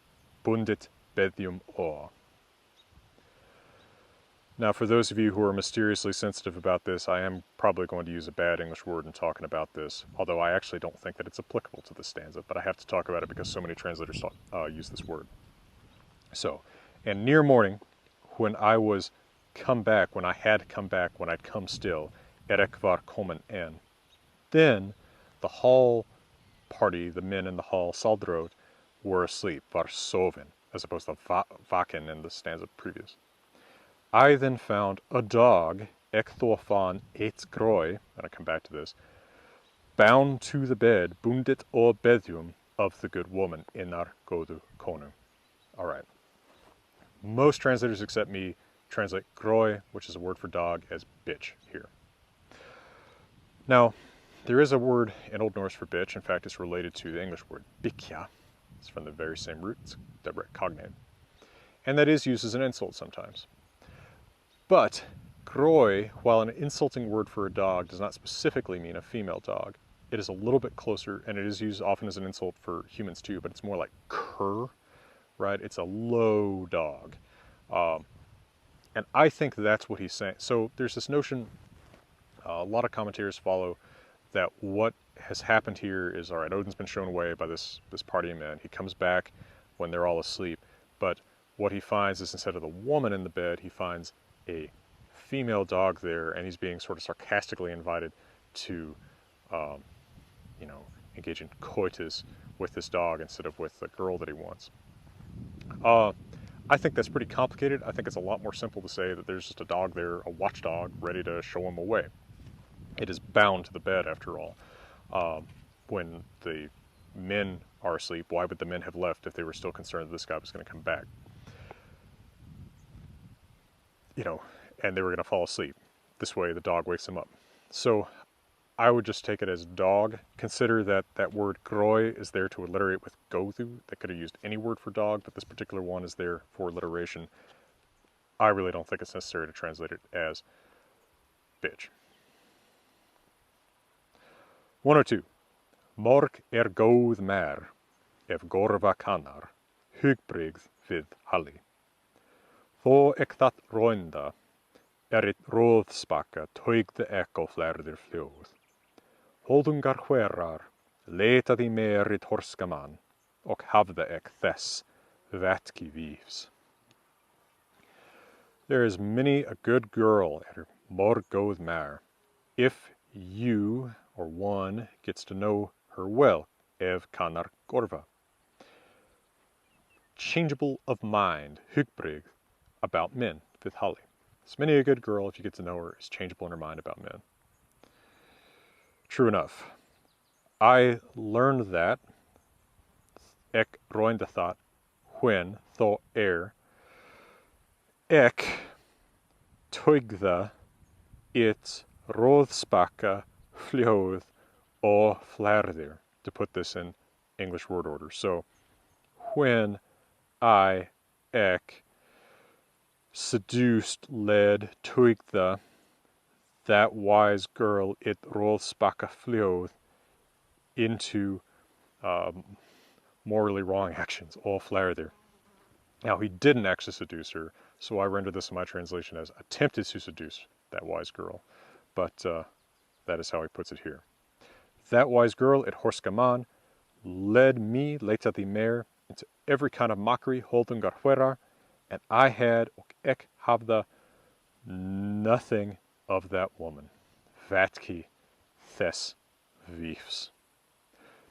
bundit bedjum ó. Now, for those of you who are mysteriously sensitive about this, I am probably going to use a bad English word in talking about this, although I actually don't think that it's applicable to this stanza, but I have to talk about it because so many translators use this word. So, and near morning, when I was come back, when I had come back, when I'd come still, ek var komin en, then the hall party, the men in the hall, saldrót, were asleep, var sovin, as opposed to vakin in the stanza previous. I then found a dog, ek þó fann eitt grói, and I come back to this, bound to the bed, bundit ó bedjum, of the good woman, innar góðu konu. All right. Most translators except me translate grói, which is a word for dog, as bitch here. Now, There is a word in Old Norse for bitch. In fact, it's related to the English word bikja. It's from the very same root. It's direct cognate. And that is used as an insult sometimes. But groi, while an insulting word for a dog, does not specifically mean a female dog. It is a little bit closer, and it is used often as an insult for humans too, but it's more like cur, right? It's a low dog. And I think that's what he's saying. So there's this notion, a lot of commentators follow, that what has happened here is, all right, Odin's been shown away by this party of men. He comes back when they're all asleep, but what he finds is instead of the woman in the bed, he finds a female dog there, and he's being sort of sarcastically invited to, engage in coitus with this dog instead of with the girl that he wants. I think that's pretty complicated. I think it's a lot more simple to say that there's just a dog there, a watchdog, ready to show him away. It is bound to the bed, after all. When the men are asleep, why would the men have left if they were still concerned that this guy was going to come back? And they were going to fall asleep. This way the dog wakes him up. So I would just take it as dog. Consider that that word groi is there to alliterate with gothu. They could have used any word for dog, but this particular one is there for alliteration. I really don't think it's necessary to translate it as bitch. 102. Morg góð mer, ef gorva kannar, hugbrigð við halli. Þó ek það roinda, it róðspakka tøygði ek á flerðir fljóð. Holdungar hverar, letaði merit horskaman, og hafði ek þess vetki vífs. There is many a good girl at her morg góð mer, if you, or one, gets to know her well, ef kannar gorva. Changeable of mind, hugbrigð, about men, við halli. It's many a good girl, if you get to know her, is changeable in her mind about men. True enough. I learned that, ek roinda that, when, þó ek tøygða it róðspakka fljóð og flerðir, to put this in English word order. So, when I, ek, seduced, led, tøygða, that wise girl, it róðspakka fljóð, into morally wrong actions, all flerðir. Now, he didn't actually seduce her, so I render this in my translation as attempted to seduce that wise girl. But that is how he puts it here. That wise girl, it horskaman, led me, letaði mer, into every kind of mockery, holdungar hverar, and I had, og ek hafða, nothing of that woman. Vatki þess vífs.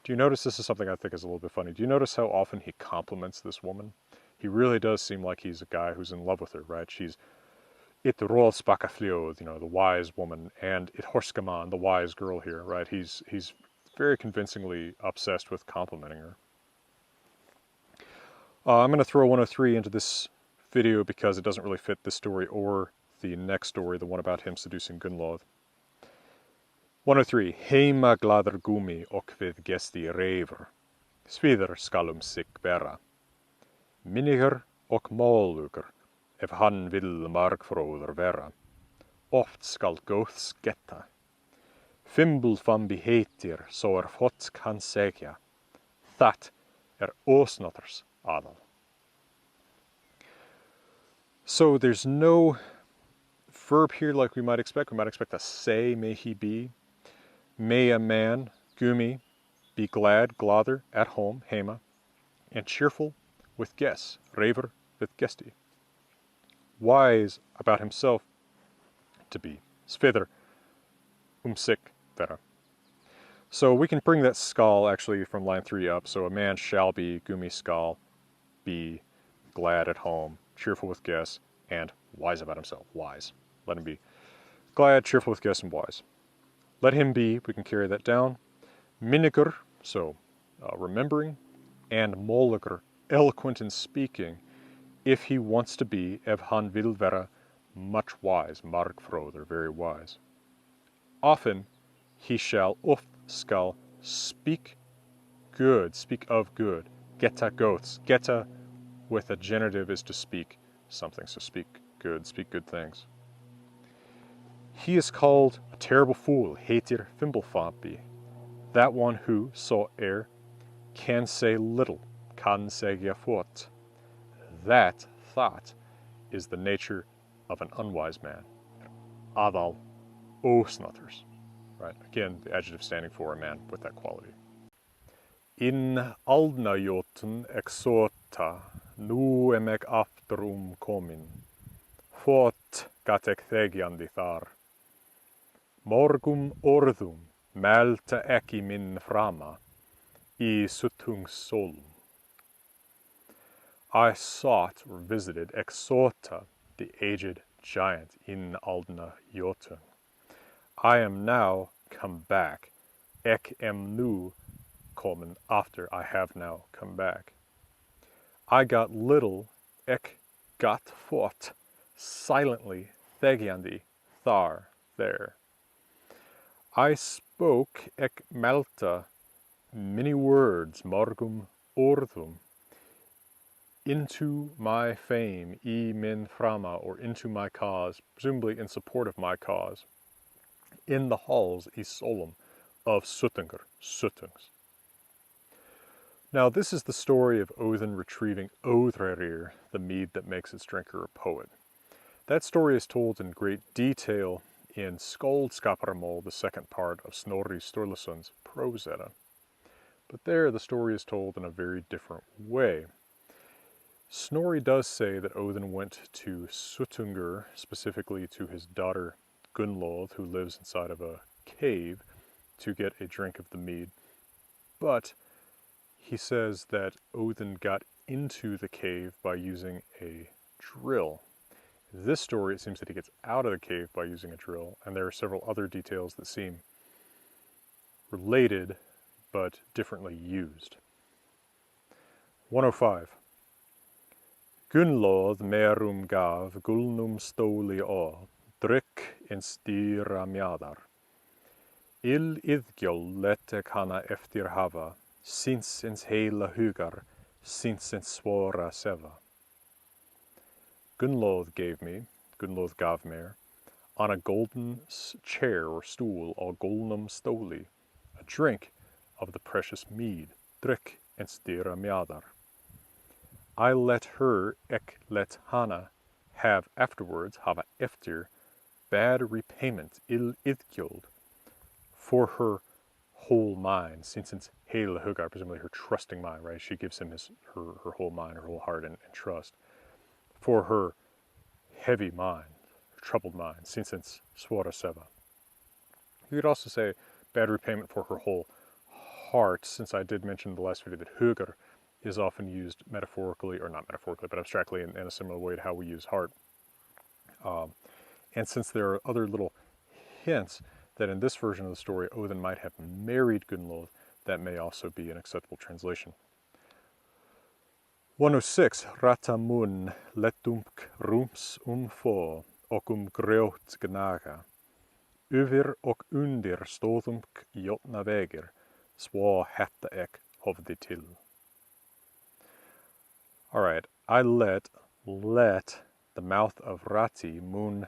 Do you notice this is something I think is a little bit funny? Do you notice how often he compliments this woman? He really does seem like he's a guy who's in love with her, right? She's it róðspakka fljóð, the wise woman, and it horskaman, the wise girl here, right? He's very convincingly obsessed with complimenting her. I'm going to throw 103 into this video because it doesn't really fit this story or the next story, the one about him seducing Gunnlod. 103. Heima gladar gumi og við gesti reifur, svíður skal sig bera. Minniger og málugur, ef hann vill margfróður vera. Oft skal góðs getta. Fimbul fambi heitir, så fotsk hann segja. That ósnottars adal. So there's no verb here like we might expect. We might expect a say, may he be. May a man, gumi, be glad, gladder, at home, heima, and cheerful with guests, reivur with gesti. Wise about himself to be, sviður, sig vera. So we can bring that skal actually from line 3 up. So a man shall be, gumi skal, be glad at home, cheerful with guests, and wise about himself, wise. Let him be glad, cheerful with guests, and wise. Let him be, we can carry that down. Minnigur, so remembering, and málugur, eloquent in speaking, if he wants to be, ef hann vill vera, much wise, margfróður, very wise. Often, He shall skal speak good, speak of good. Geta goths. Geta with a genitive is to speak something, so speak good things. He is called a terrible fool, heilir fimbulfampi, that one who, so can say little, kan segja fort. That thought is the nature of an unwise man. Adal osnothers, right? Again, the adjective standing for a man with that quality. In aldnajoten exota, nu emek after komin, fort gatek thegiandi thar. Morgum orðum melta ekki min frama, I sutungssolum. I sought or visited Exota, the aged giant in Aldna Jotun. I am now come back. Ek am nu kommen after I have now come back. I got little, ek got fort, silently, thegiandi, thar, there. I spoke ek melta, many words, morgum orðum, into my fame, I min frama, or into my cause, presumably in support of my cause, in the halls, I solum, of Suttungr, Suttungs. Now this is the story of Odin retrieving Óðrerir, the mead that makes its drinker a poet. That story is told in great detail in Skaldskaparmál, the second part of Snorri Sturluson's prose Edda. But there the story is told in a very different way. Snorri does say that Odin went to Suttungr, specifically to his daughter Gunnlóð, who lives inside of a cave, to get a drink of the mead. But he says that Odin got into the cave by using a drill. In this story, it seems that he gets out of the cave by using a drill, and there are several other details that seem related but differently used. 105. Gunnlóð merum gaf gulnum stóli á, drykk in stýra mjadar. Iðgjól lettek hana eftir hafa, sínsins heila hugar, sínsins svora seva. Gunnlóð gave mér, on a golden chair or stool á gulnum stóli, a drink of the precious mead, drykk in stýra mjadar. I let her, ek let hana, have afterwards, hava eftir, bad repayment, iðgjól, for her whole mind, since heila hugar, presumably her trusting mind, right? She gives him her whole mind, her whole heart and trust. For her heavy mind, her troubled mind, since svara seva. You could also say bad repayment for her whole heart, since I did mention in the last video that hugar is often used metaphorically, or not metaphorically, but abstractly in a similar way to how we use heart. And since there are other little hints that in this version of the story Odin might have married Gunnlóð, that may also be an acceptable translation. 106. Ratamun letumk rums fó og grjót gnaga. Yfir og undir stóðumk jotna vegir, svo hetta ek hofði til. All right, I let the mouth of Rati, mun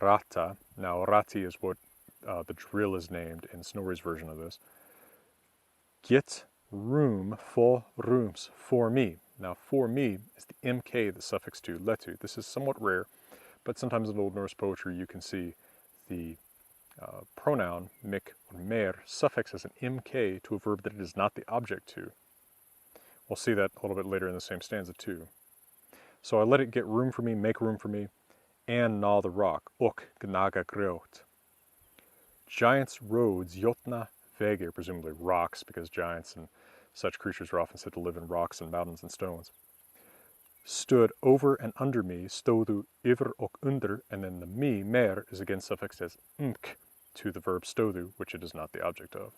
rata. Now Rati is what the drill is named in Snorri's version of this. Get room for rooms for me. Now for me is the mk, the suffix to letu. This is somewhat rare, but sometimes in Old Norse poetry you can see the pronoun mik or mer suffix as an mk to a verb that it is not the object to. We'll see that a little bit later in the same stanza too. So I let it get room for me, make room for me, and gnaw the rock, ok gnaga grjót. Giants' roads, jotna vegir, presumably rocks, because giants and such creatures are often said to live in rocks and mountains and stones, stood over and under me, stóðu yfir og under, and then the me, mer, is again suffixed as mk to the verb stóðu, which it is not the object of.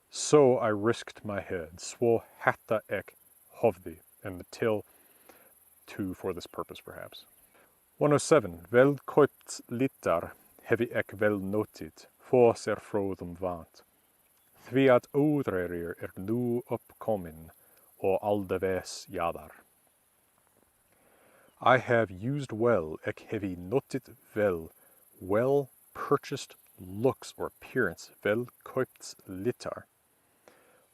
So I risked my head, svo hatta ek hofði, and the till to for this purpose perhaps. 107. Vel kaupt litar hevi ek vel notið, fós fróðum vant. Því at óðreirir nú uppkomin og aldaves jadar. I have used well, ek hevi notit well purchased looks or appearance, vel koipts litar.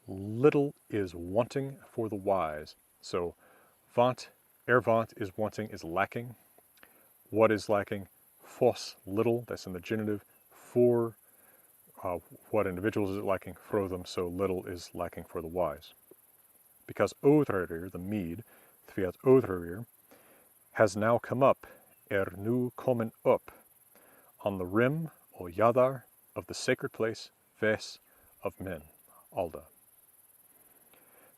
Little is wanting for the wise. So, vant, vant is wanting, is lacking. What is lacking? Fos, little, that's in the genitive. For what individuals is it lacking? Fróðum, so little is lacking for the wise. Because óðreirir, the mead, þviat óðreirir, has now come up, nú komin up, on the rim, or jadar, of the sacred place, ves, of men, alda.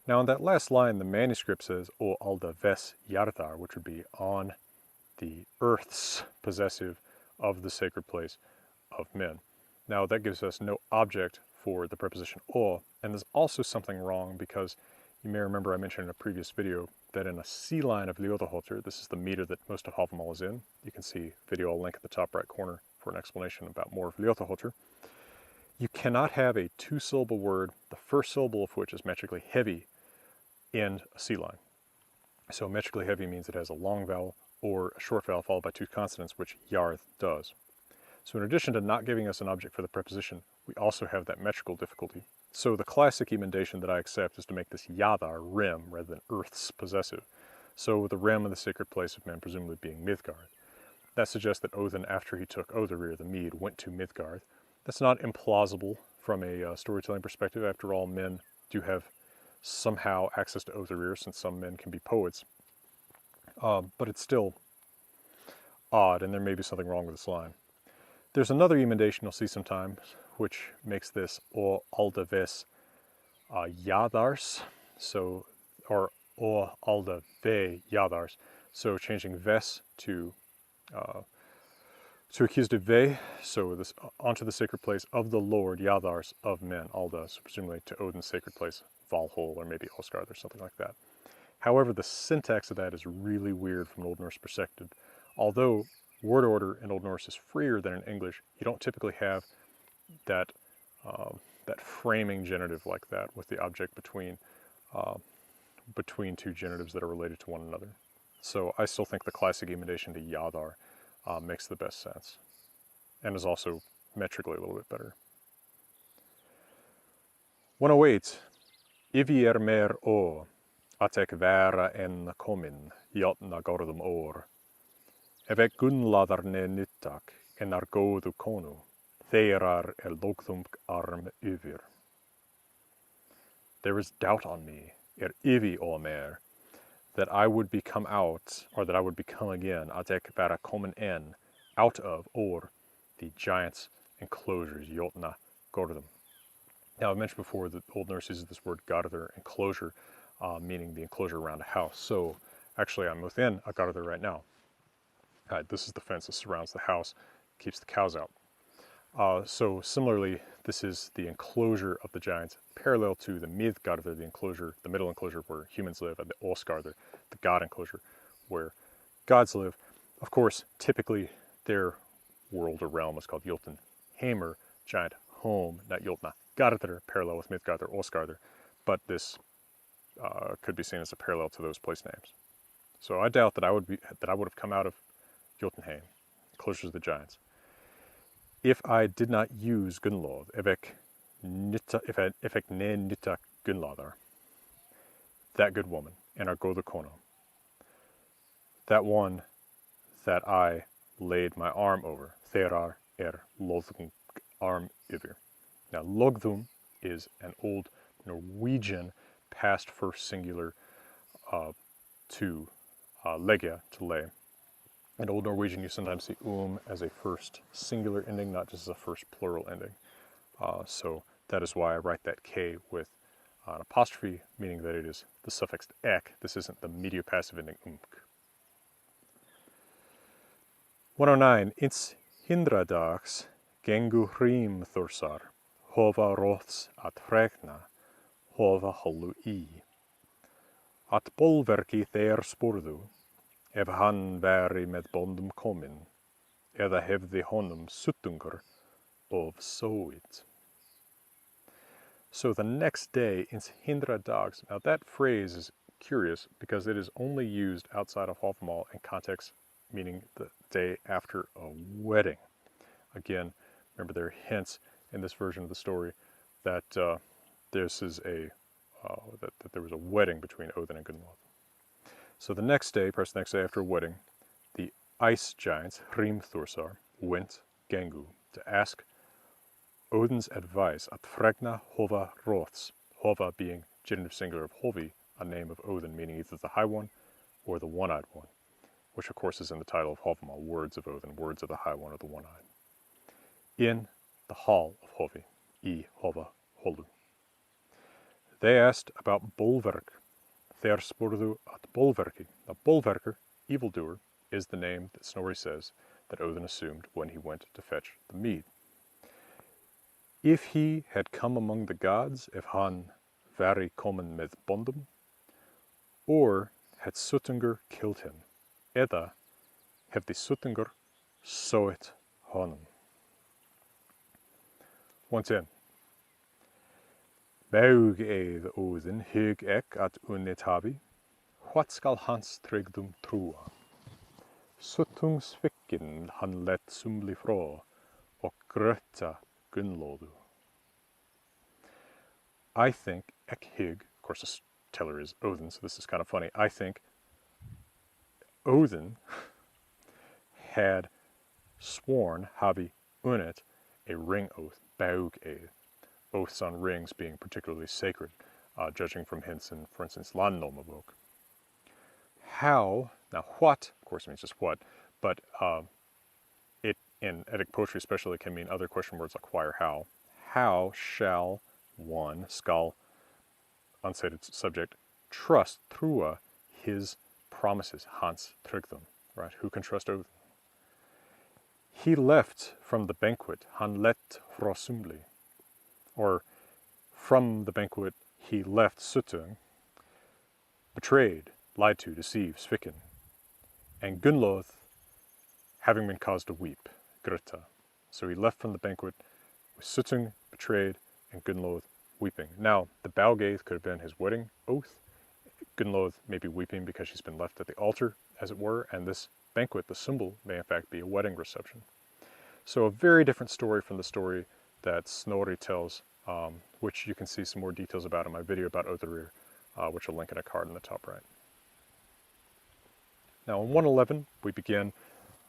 Now in that last line, the manuscript says, o alda ves jardar, which would be on the earth's possessive of the sacred place of men. Now that gives us no object for the preposition o, and there's also something wrong because you may remember I mentioned in a previous video that in a C line of Ljóðaháttr, this is the meter that most of Hávamál is in. You can see video I'll link at the top right corner for an explanation about more of Ljóðaháttr. You cannot have a two-syllable word, the first syllable of which is metrically heavy, in a C line. So metrically heavy means it has a long vowel or a short vowel followed by two consonants, which yarth does. So in addition to not giving us an object for the preposition, we also have that metrical difficulty. So the classic emendation that I accept is to make this jadar, rim, rather than earth's possessive. So the rim of the sacred place of men presumably being Midgard. That suggests that Odin, after he took Óðreirir, the mead, went to Midgard. That's not implausible from a storytelling perspective. After all, men do have somehow access to Óðreirir, since some men can be poets. But it's still odd, and there may be something wrong with this line. There's another emendation you'll see sometimes, which makes this o alda ves jadars, so, or o alda ve jadars, so changing ves to accusative ve, so this onto the sacred place of the Lord, jadars, of men, alda, so presumably to Odin's sacred place, Valhall, or maybe Osgard, or something like that. However, the syntax of that is really weird from an Old Norse perspective. Although word order in Old Norse is freer than in English, you don't typically have that that framing genitive like that with the object between two genitives that are related to one another. So I still think the classic emendation to jadar makes the best sense, and is also metrically a little bit better. 108. Ivi mer o, atek vera en komin, jotna gordum or. Evek gunladar ne nyttak, en góðu konu, þeirrar logðum arm yfir. There is doubt on me, ivi o mer, that I would become out, or that I would become again, atek vera komin en, out of, or, the giant's enclosures, jotna gordum. Now, I mentioned before that Old Norse uses this word garður, enclosure, meaning the enclosure around a house. So, actually, I'm within a garður right now. This is the fence that surrounds the house, keeps the cows out. So, similarly, this is the enclosure of the giants, parallel to the miðgarður, the enclosure, the middle enclosure where humans live, and the Osgarður, the god enclosure, where gods live. Of course, typically, their world or realm is called Jotunheimr, giant home, not Jotna Garður, parallel with Midgarður, Osgarður, but this could be seen as a parallel to those place names. So I doubt that I would have come out of Jotunheim, enclosures of the giants, if I did not use Gunnlod, evek ne nytta Gunnlodar, that good woman, and our góðu konu, that one that I laid my arm over, þeirrar logðum arm yfir. Now, logðum is an old Norwegian past first singular to leggja, to lay. In Old Norwegian, you sometimes see as a first singular ending, not just as a first plural ending. So that is why I write that K with an apostrophe, meaning that it is the suffix ek. This isn't the mediopassive ending umk. 109. Ins hindradags gengu hrím thursar. Hova roths at fregna, hova hollu I. At bolverki þeir spurðu, ef hann væri með bondum komin, eða hefði honum suttungur of Soit. So the next day in Hindra Dogs. Now that phrase is curious because it is only used outside of Hávamál in context meaning the day after a wedding. Again, remember there are hints in this version of the story that this is that there was a wedding between Odin and Gunnlod. So the next day, perhaps the next day after a wedding, the ice giants, Hrimthursar, went Gengu to ask Odin's advice at Fregna Hova Roths, Hova being genitive singular of Hovi, a name of Odin meaning either the High One or the One-Eyed One, which of course is in the title of Hávamál, Words of Odin, Words of the High One or the One-Eyed. In the hall of Hovi, I Hova Holu. They asked about Bolverk. Þeir spurðu at Bolverki. Now Bolverker, evildoer, is the name that Snorri says that Odin assumed when he went to fetch the mead. If he had come among the gods, if hann væri kominn með bondum, or had Suttungr killed him, eða hefði Suttungr sótt honum. 110. Maug eið Odin hug ek at unnit hafi, what skal hans trygdum trúa? Suttungsvikkin hann let sumli frá, og grötta Gunnlóðu. I think ek hug, of course the teller is Odin, so this is kind of funny. I think Odin had sworn hafi unnit a ring oath, baug eið. Oaths on rings being particularly sacred, judging from hints in, for instance, Landnámabók. How, now what, of course means just what, but it, in Eddic poetry especially, can mean other question words like why or how. How shall one, skal, unstated subject, trust trúa his promises, hans trygdum, right? Who can trust Odin? He left from the banquet, hann let frá sumli. Or from the banquet he left Suttung, betrayed, lied to, deceived, sviken, and Gunnlóð having been caused to weep, grötta. So he left from the banquet with Suttung betrayed and Gunnlóð weeping. Now, the Bálgeið could have been his wedding oath. Gunnlóð may be weeping because she's been left at the altar, as it were, and this banquet, the symbol, may in fact be a wedding reception. So a very different story from the story that Snorri tells, which you can see some more details about in my video about Otharir, which I'll link in a card in the top right. Now in 111, we begin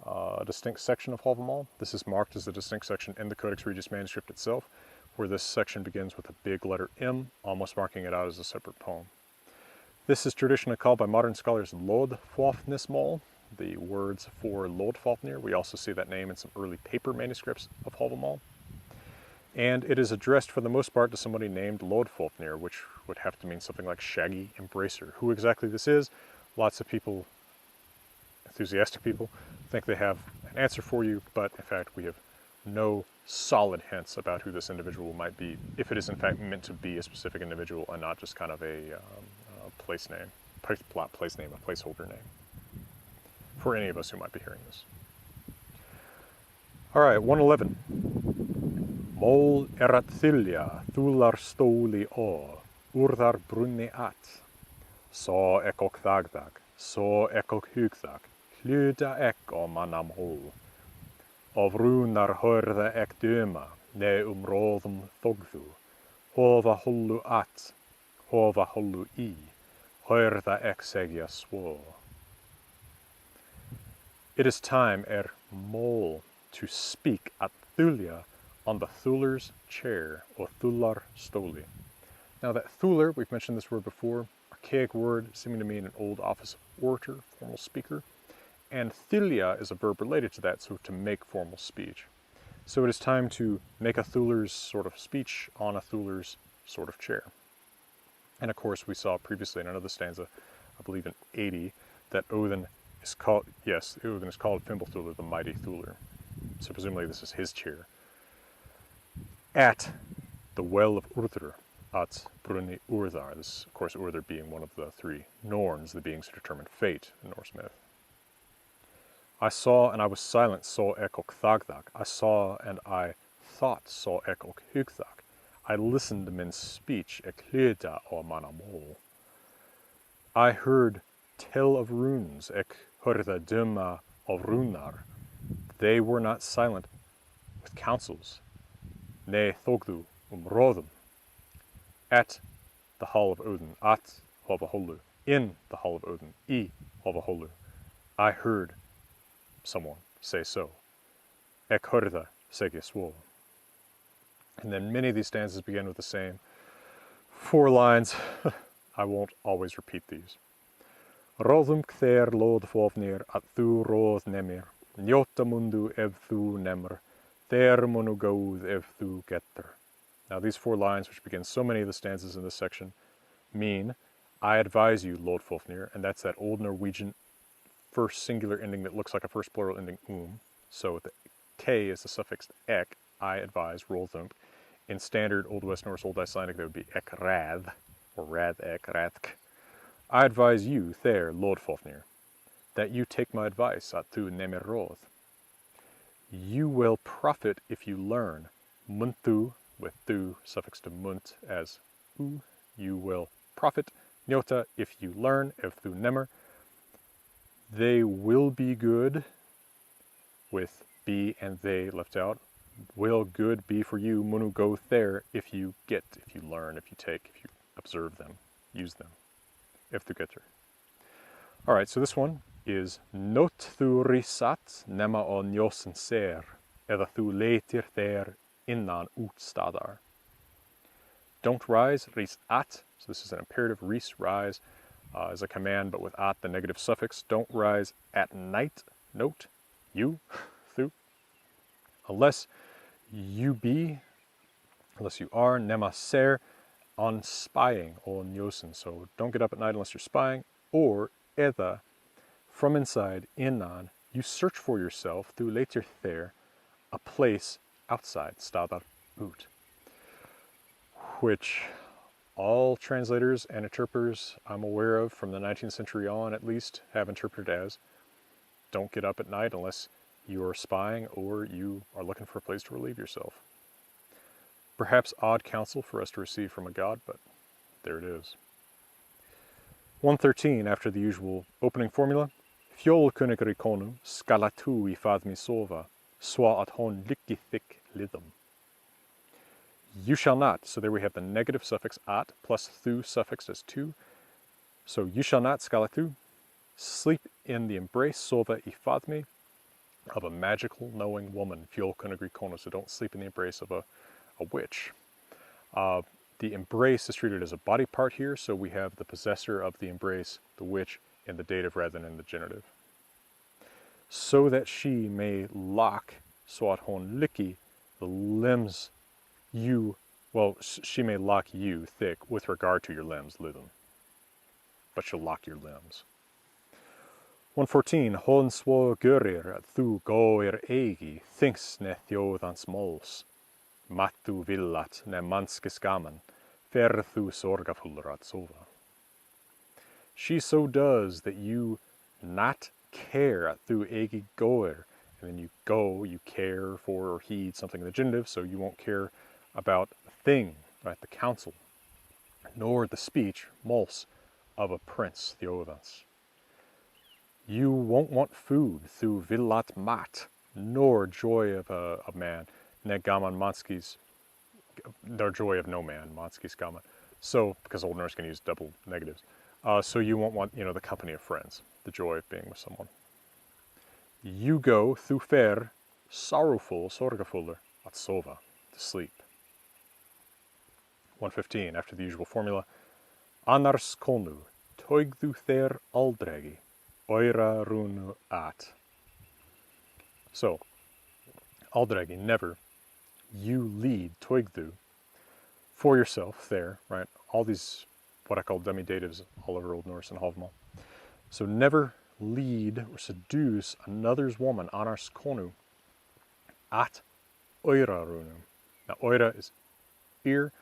a distinct section of Hávamál. This is marked as a distinct section in the Codex Regius manuscript itself, where this section begins with a big letter M, almost marking it out as a separate poem. This is traditionally called by modern scholars Lodfafnismál, the words for Lodfafnir. We also see that name in some early paper manuscripts of Hávamál. And it is addressed for the most part to somebody named Lodfafnir, which would have to mean something like Shaggy Embracer. Who exactly this is, lots of people, enthusiastic people, think they have an answer for you, but in fact we have no solid hints about who this individual might be, if it is in fact meant to be a specific individual and not just kind of a place name, a placeholder name, for any of us who might be hearing this. All right, 111. Mól erat þylja, þúlar stóli ó, urðar brunni at. Sá ekok þagdag, sá ekok hugdag, hluta ek ó manam hól. Of rúnar hörða ek döma, ne róðum þogðu. Hofa hollu at, hofa hollu í, hörða ek segja svo. It is time mól to speak at Thulja on the Thular's chair, or Thular stóli. Now that Thular, we've mentioned this word before, archaic word seeming to mean an old office of orator, formal speaker, and Thylja is a verb related to that, so to make formal speech. So it is time to make a Thular's sort of speech on a Thular's sort of chair. And of course we saw previously in another stanza, I believe in 80, that Odin is called, yes, Odin is called Fimbulthulr, the mighty Thular. So presumably this is his chair. At the well of Urður, at Brunni Urðar. This, of course, Urður being one of the three Norns, the beings who determine fate in Norse myth. I saw and I was silent, saw ekok thagdag. I saw and I thought saw ek och hugthak. I listened to men's speech ek hlyda o manamol. I heard tell of runes ek hörða döma of runar. They were not silent with counsels. Ne thogdu róðum. At the hall of Odin, at Hávamál, in the hall of Odin, I Hávamál. I heard someone say so. Ek hörða segi svo. And then many of these stanzas begin with the same 4 lines. I won't always repeat these. Róðum hver lóðfofnir at þú róð nemir, njóta mundu ef þú nemr, þér munu góð ef þú getur. Now these 4 lines, which begin so many of the stanzas in this section, mean, I advise you, lóðfofnir, and that's that old Norwegian first singular ending that looks like a first plural ending, So the K is the suffix ek, I advise, róðum. In standard Old West Norse, Old Icelandic, that would be ek rad, or rad ek, radk. I advise you, there, lóðfofnir, that you take my advice, at þú nemir róð. You will profit if you learn, muntu, with thu, suffix to munt as u, you will profit, njóta, if you learn, ef þú nemur. They will be good, with be and they left out. Will good be for you, munu go there, if you get, if you learn, if you take, if you observe them, use them, if þú getur. All right, so this one is Not þú risat nema o njósin ser, eða þú leitir þér innan útstadar. Don't rise, ris at, so this is an imperative, ris, rise, is a command, but with at, the negative suffix. Don't rise at night, note, you, thu, unless you are, nema ser, on spying, on njósin, so don't get up at night unless you're spying, or eða, from inside, innan, you search for yourself, þú leitir þér, a place outside, stadar ut, which all translators and interpreters I'm aware of from the 19th century on at least have interpreted as don't get up at night unless you are spying or you are looking for a place to relieve yourself. Perhaps odd counsel for us to receive from a god, but there it is. 113, after the usual opening formula, Fjölkunningri konum skala tú í faðmi sova, swa at hon lykki þykk liðum. You shall not, so there we have the negative suffix at plus thu suffixed as to. So you shall not, skala tú, sleep in the embrace, sova í faðmi, of a magical knowing woman, Fjölkunningri konum, so don't sleep in the embrace of a witch. The embrace is treated as a body part here, so we have the possessor of the embrace, the witch, in the dative rather than in the genitive. So that she may lock, so at hon liki, the limbs you, well, she may lock you thick with regard to your limbs, liðum. But she'll lock your limbs. 114, hon svo görir at þú góir eigi, thinks ne þjóðans mols. Mattu villat ne manskis gaman, fer þú sorgafullur at sova. She so does that you not care at þú eigi góir, and then you go, you care for or heed something in the genitive, so you won't care about the thing, right, the counsel, nor the speech, mols, of a prince, þjóðans. You won't want food, thu villat mat, nor joy of a man, ne gaman manskis, nor joy of no man, manskis gaman. So, because Old Norse can use double negatives. So you won't want, the company of friends, the joy of being with someone. You go, thu fer, sorrowful, sorgafuller, at sova, to sleep. 115, after the usual formula, annars konu, toigðu þér aldregi, oira runu at. So, aldregi, never, you lead, toigðu, for yourself there, right? All these, what I call dummy datives all over Old Norse and Hávamál. So never lead or seduce another's woman, annars konu, at oira runu. Now, oira is ear.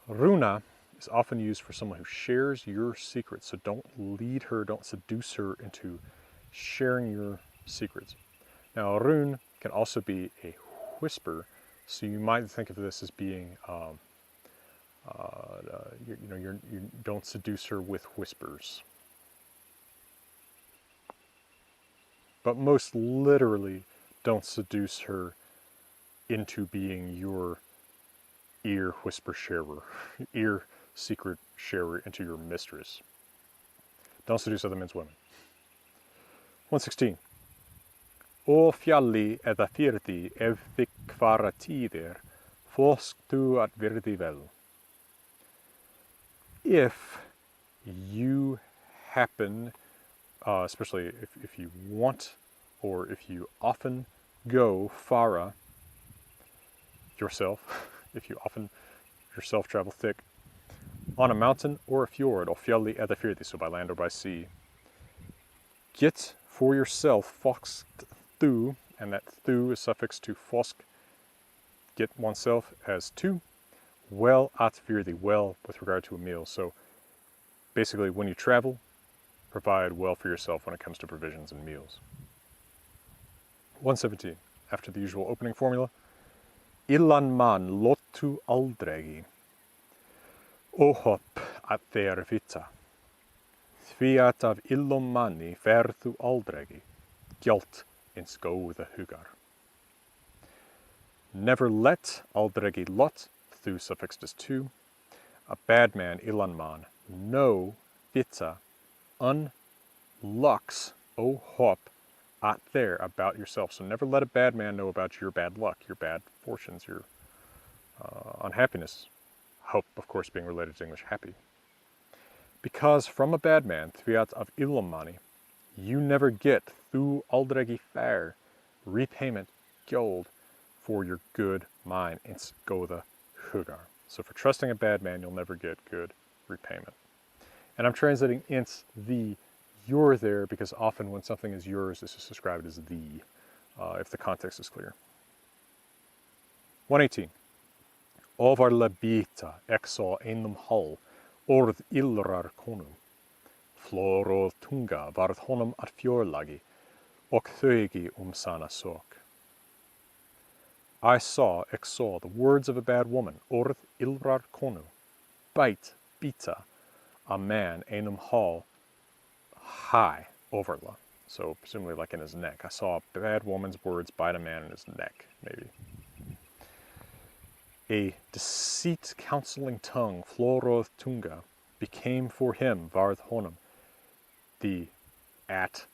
Runa is often used for someone who shares your secrets, so don't lead her, don't seduce her into sharing your secrets. Now, rune can also be a whisper, So you might think of this as being, you don't seduce her with whispers. But most literally, don't seduce her into being your ear whisper sharer, ear secret sharer into your mistress. Don't seduce other men's women. 116. O fjalli eða firði ef þig kvara tíðir, fosk þú at Byrði vel. If you happen, especially if you want or if you often go fara yourself, if you often yourself travel thick, on a mountain or a fjord, or fjalli eða firði, so by land or by sea, get for yourself fosk thu, and that thu is suffixed to fosk, get oneself as two, well at Byrði, well with regard to a meal. So basically, when you travel, provide well for yourself when it comes to provisions and meals. 117, after the usual opening formula, Illan man lottu aldregi, óhopp at þeir vita, því at af illum manni ferðu aldregi, gjalt ins góða hugar. Never let, aldregi lot, thu suffixed as two, a bad man, illan man, no, vita, unlocks, óhopp, at there, about yourself. So never let a bad man know about your bad luck, your bad fortunes, your unhappiness. Hope, of course, being related to English happy. Because from a bad man, thviat of illamani, you never get thu aldregi fair, repayment, gold, for your good mine, ins goda hugar. So for trusting a bad man, you'll never get good repayment. And I'm translating ins the your there because often when something is yours, this is described as the, if the context is clear. 118. Over labita exo einum hall, orð illrar konum, flóróð tunga varð honum at fjörlagi, og þaugi sana sok. I saw, exo, the words of a bad woman, orð illrar konu, bite, bita, a man, einum hall, high, overla. So presumably like in his neck. I saw a bad woman's words bite a man in his neck, maybe. A deceit counseling tongue, flóróð tunga, became for him, varð honum, the at,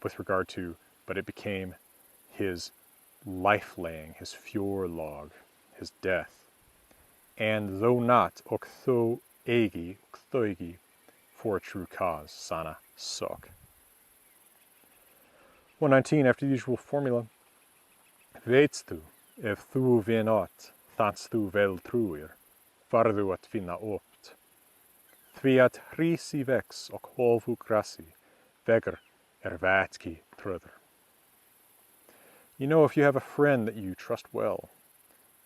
with regard to, but it became his life-laying, his fjörlog, his death. And though not, ok þó eigi, for a true cause, sana sok. 119, after the usual formula, veitst þú, ef þú vinot, þans þú vel trúir, farðu at finna opt. Því at hrisi vex og hofu grassi, vegar vatki tröður. You know if you have a friend that you trust well,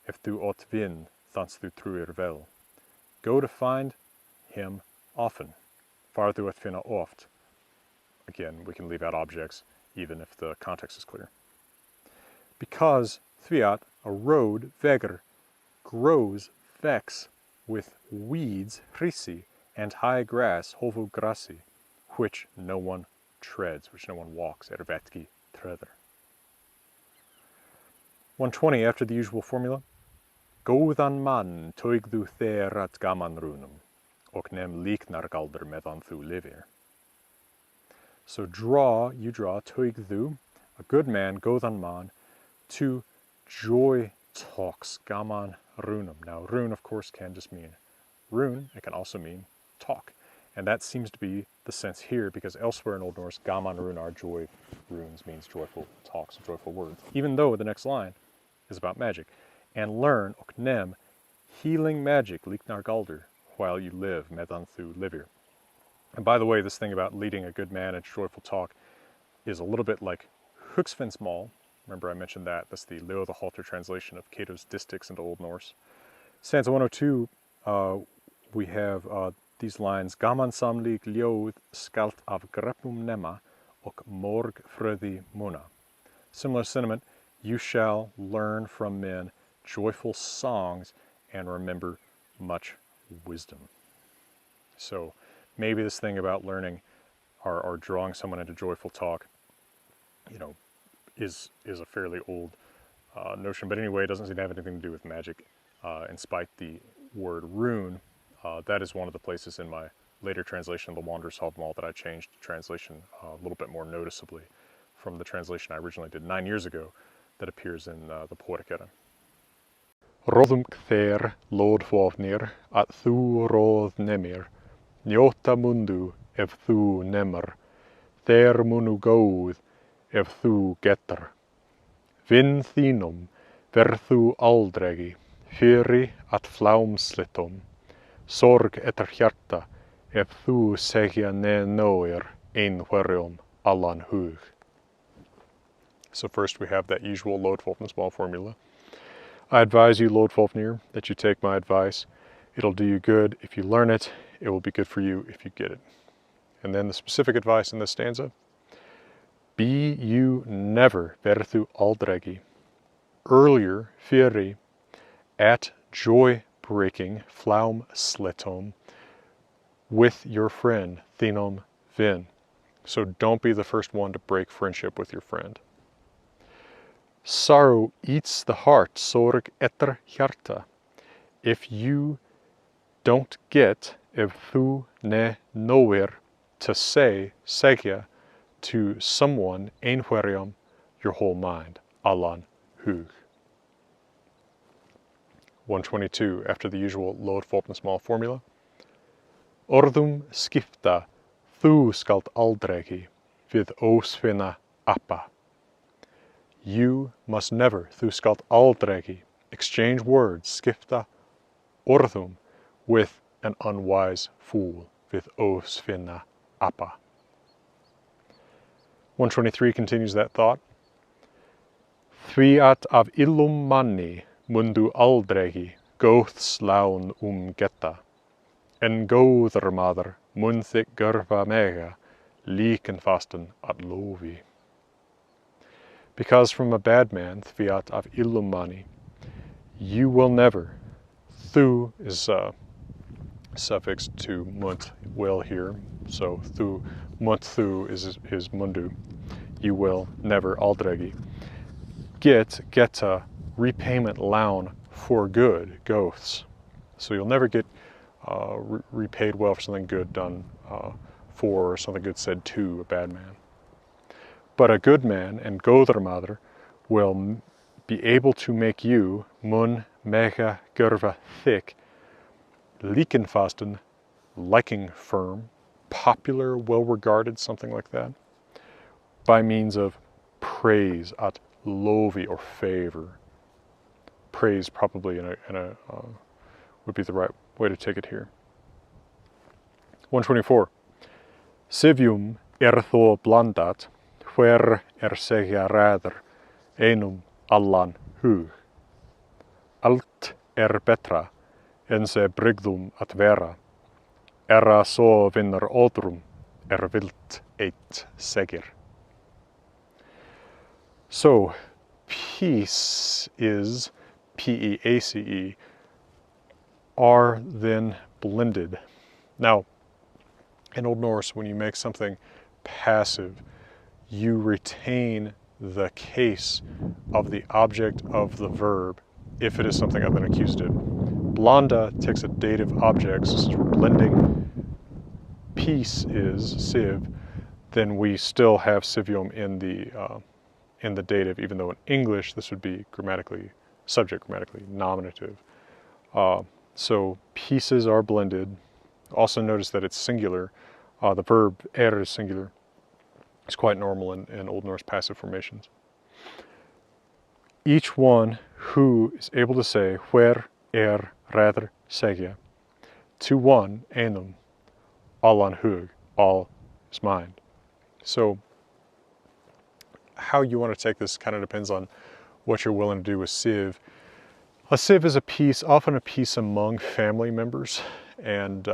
if þú ot vin, þans þú trúir vel, go to find him often, farðu at finna oft. Again, we can leave out objects even if the context is clear. Because thviat, a road, vegar, grows, vex, with weeds, hrisi, and high grass, hovu grassi, which no one treads, which no one walks, vatki tröður. 120, after the usual formula, góðan mann tøygðu þér at gaman runum, og nem líknar galdur meðan þú lifir. So you draw, tøygðu, a good man, góðan mann, to joy talks, gaman runum. Now, rune, of course, can just mean rune. It can also mean talk. And that seems to be the sense here, because elsewhere in Old Norse, gaman rune, our joy runes, means joyful talks, joyful words. Even though the next line is about magic. And learn, ok nem, healing magic, líknar galdur, while you live, meðan þú lifir. And by the way, this thing about leading a good man in joyful talk is a little bit like Hugsfinsmal. Remember I mentioned that. That's the Leo the Halter translation of Cato's Distichs into Old Norse. Stanza 102, we have these lines, Gaman samlig ljóð skalt af grepnum nema og morg fröði muna. Similar sentiment, you shall learn from men joyful songs and remember much wisdom. So maybe this thing about learning or drawing someone into joyful talk, is a fairly old notion. But anyway, it doesn't seem to have anything to do with magic. In spite the word rune, that is one of the places in my later translation of the Wanderer's Hávamál that I changed the translation a little bit more noticeably from the translation I originally did 9 years ago that appears in the Poetic. Roðum þér lóðfofnir at þú róð nemir, njóta mundu ef þú nemur, þér munu góð ef þú getur. Vinn þínum verð þú aldrei fyrir at flámslittum, sorg etter hjarta ef þú segja ne nóir einhverjum allan hug. So first we have that usual Lodfalfnismal formula. I advise you, Lodfalfnir, that you take my advice. It'll do you good if you learn it. It will be good for you if you get it. And then the specific advice in this stanza. Be you never verðu aldrei. Earlier, fyrir, at joy-breaking flámslittum with your friend, þínum vin. So don't be the first one to break friendship with your friend. Sorrow eats the heart, sorg etter hjarta. If you don't get, ef þú ne nóir, to say, segja, to someone, einhverjum, your whole mind, allan hug. 122, after the usual Lodfalfnismal formula. Orðum skipta, þú skalt aldrei, við ósvinna appa. You must never, þú skalt aldrei, exchange words, skipta, orðum, with an unwise fool, with ósvinna appa. 123 continues that thought. Því at af illum manni mundu aldrei góðs lán geta, en góður maður mun þig görva mega, líkenfasten at lofi. Because from a bad man, því at af illum manni, you will never, thu is suffixed to munt, will here, so thu, munt thu is mundu, you will never, aldrei, geta, repayment loan for good, góðs. So you'll never get repaid well for something good done for, or something good said to a bad man. But a good man and góður maður will be able to make you, mun mega görva thick, líkenfasten, liking firm, popular, well-regarded, something like that, by means of praise, at lovi, or favor. Praise probably would be the right way to take it here. 124. Sivium þó blandat, hver segja ræður, einum allan hug. Allt betra, en se brygðum at vera, svo vinnur öðrum, vilt eitt segir. So, peace is, P-E-A-C-E, are then blended. Now, in Old Norse, when you make something passive, you retain the case of the object of the verb if it is something other than accusative. Blanda takes a dative object, so since we're blending peace is siv, then we still have civium in the dative, even though in English this would be subject grammatically nominative. So pieces are blended. Also notice that it's singular. The verb is singular. It's quite normal in Old Norse passive formations. Each one who is able to say hver rather segja, to one, einum, allan hug, all is mind. So how you want to take this kind of depends on what you're willing to do with siv. A siv is a piece, often a piece among family members, and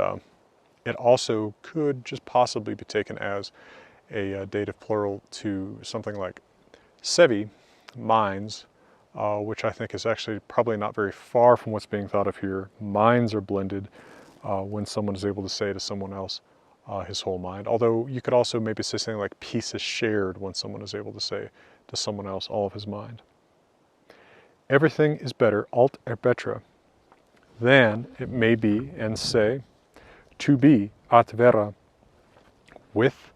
it also could just possibly be taken as a dative plural to something like sevi, minds, which I think is actually probably not very far from what's being thought of here. Minds are blended when someone is able to say to someone else his whole mind. Although you could also maybe say something like peace is shared when someone is able to say to someone else all of his mind. Everything is better, alt betri, than it may be, and say, to be, at vera, with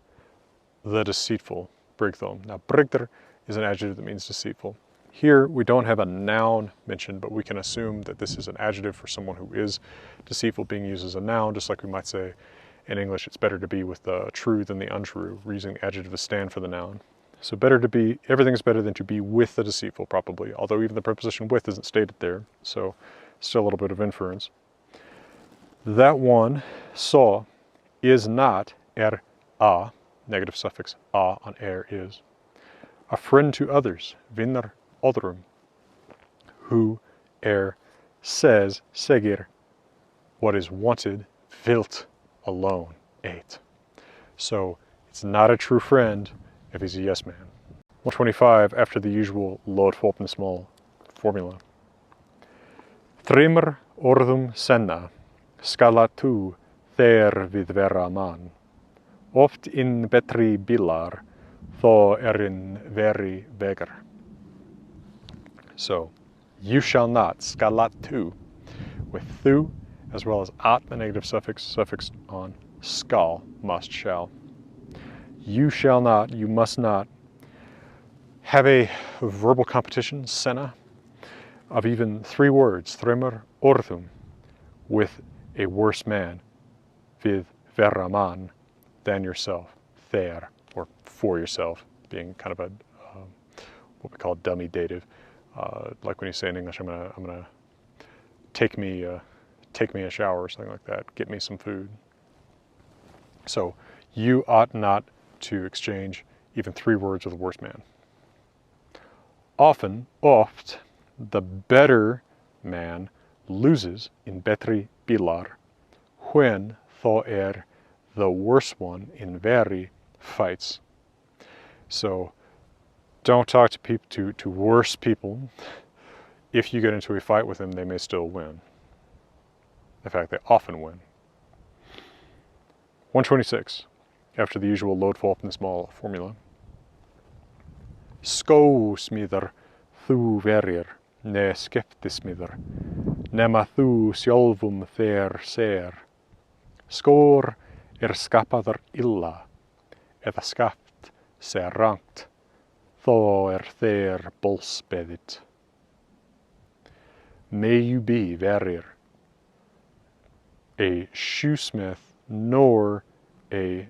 the deceitful, brigthom. Now, brigdr is an adjective that means deceitful. Here, we don't have a noun mentioned, but we can assume that this is an adjective for someone who is deceitful being used as a noun, just like we might say in English, it's better to be with the true than the untrue. We're using the adjective to stand for the noun. So better to be, everything is better than to be with the deceitful, probably, although even the preposition with isn't stated there, so still a little bit of inference. That one saw is not a, negative suffix a on is, a friend to others, vinner odrum, who says, segir, what is wanted, vilt, alone, ate. So it's not a true friend if he's a yes man. 125, after the usual lodfopnismal formula. Thrimr orðum senna, skala tu þeir við vera man. Oft in betri bilar, þó in veri vegar. So, you shall not, skalat tu, with thu, as well as at, the negative suffix, suffixed on skal, must, shall. You shall not, you must not, have a verbal competition, senna, of even 3 words, thrimr orðum, with a worse man, við vera man, than yourself, þeir, or for yourself, being kind of a what we call dummy dative, like when you say in English, I'm gonna take me a shower or something like that, get me some food. So you ought not to exchange even 3 words with a worse man. Often, oft, the better man loses in betri bilar when þó the worse one in veri fights. So don't talk to people to worse people. If you get into a fight with them, they may still win. In fact, they often win. 126, after the usual lodfopnismal formula. Skó smíðar þú verir, ne skeptismíðar, nema þú sjálfum þeir ser. Skór skapaðar illa, eða skapt rangt, þó þeir bolsbeðit. May you be verir, a shoesmith, nor a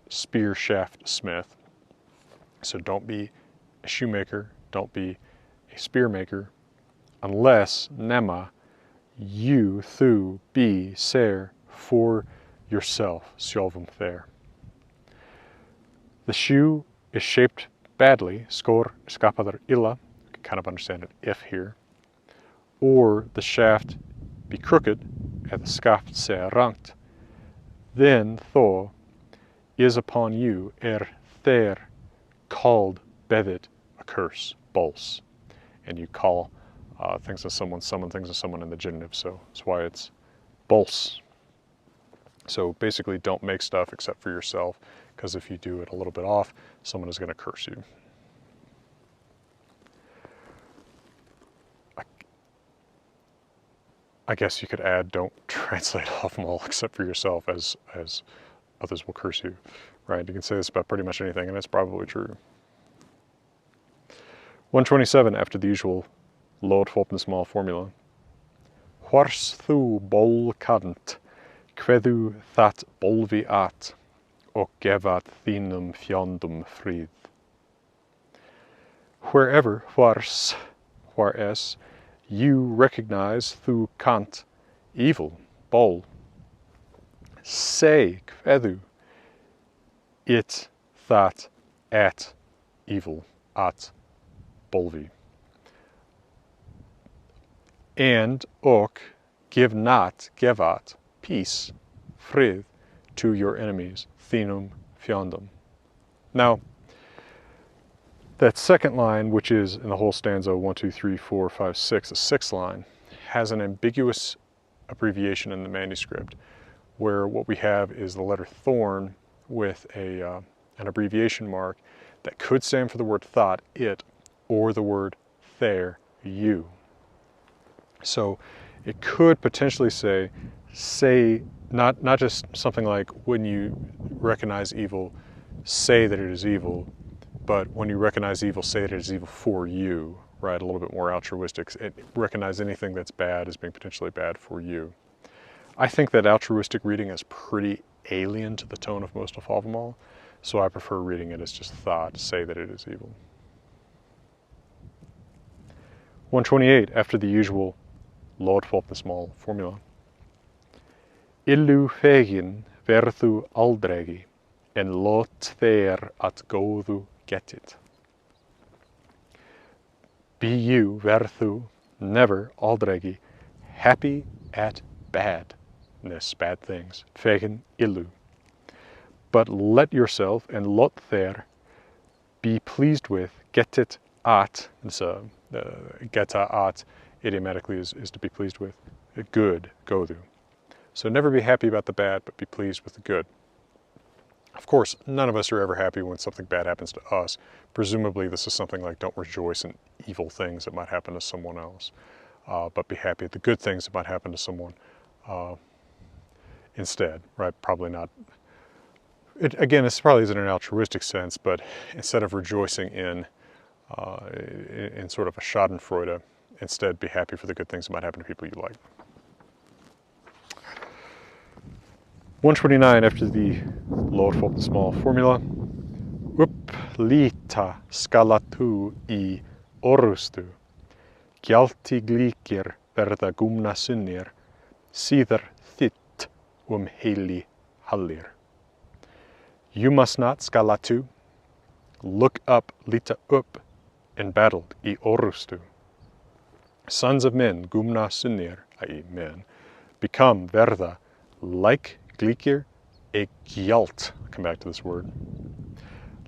spear shaft smith. So don't be a shoemaker, don't be a spear maker, unless nema, you, thu, be, ser, for yourself, sjálfum þeir. The shoe is shaped badly, skor skapaðar illa, you can kind of understand it if here, or the shaft be crooked, eða skapt rangt, then þó is upon you þeir called beðit, a curse, bols, and you call things as someone, summon things as someone in the genitive, so that's why it's bols. So basically don't make stuff except for yourself, because if you do it a little bit off, someone is going to curse you. I guess you could add, don't translate Hávamál except for yourself, as others will curse you, right? You can say this about pretty much anything, and it's probably true. 127, after the usual lodfopnismal formula. Hvors þú ból kant, kveðu that bolvi at, og gevat þínum fjandum frið. Wherever, whereas, you recognize thu kant, evil, bol, say, kveðu, it, that, at, evil, at, bolvi. And, ok, give not, gevat, peace, frið, to your enemies, þínum fjandum. Now, That second line, which is in the whole stanza 1, 2, 3, 4, 5, 6, a sixth line, has an ambiguous abbreviation in the manuscript where what we have is the letter thorn with an abbreviation mark that could stand for the word thought, it, or the word there, you. So it could potentially say not just something like when you recognize evil, say that it is evil, but when you recognize evil, say that it is evil for you, right? A little bit more altruistic. Recognize anything that's bad as being potentially bad for you. I think that altruistic reading is pretty alien to the tone of most of Hávamál, so I prefer reading it as just thought, say that it is evil. 128, after the usual lóðfáttnismál formula. Illu fegin verðu aldrei, en lót þér at góðu getið. Be you, verðu, never, aldrei, happy at badness, bad things, fegin illu. But let yourself, and lót þér, be pleased with, getið at, geta at, idiomatically is to be pleased with, good, góðu. So never be happy about the bad, but be pleased with the good. Of course, none of us are ever happy when something bad happens to us. Presumably this is something like don't rejoice in evil things that might happen to someone else, but be happy at the good things that might happen to someone instead, right? Probably not. Again, this probably isn't an altruistic sense, but instead of rejoicing in sort of a schadenfreude, instead be happy for the good things that might happen to people you like. 129, after the lóðfáttnismál formula. Lita skalatu I orustu, gjalti glíkir verða gumna sunnir, síðar þitt heilir. You must not, skalatu, look up, lita up, in battle, I orustu. Sons of men, gumna sunnir, i.e. men, become, verða, like glíkir, a gjalt, I'll come back to this word,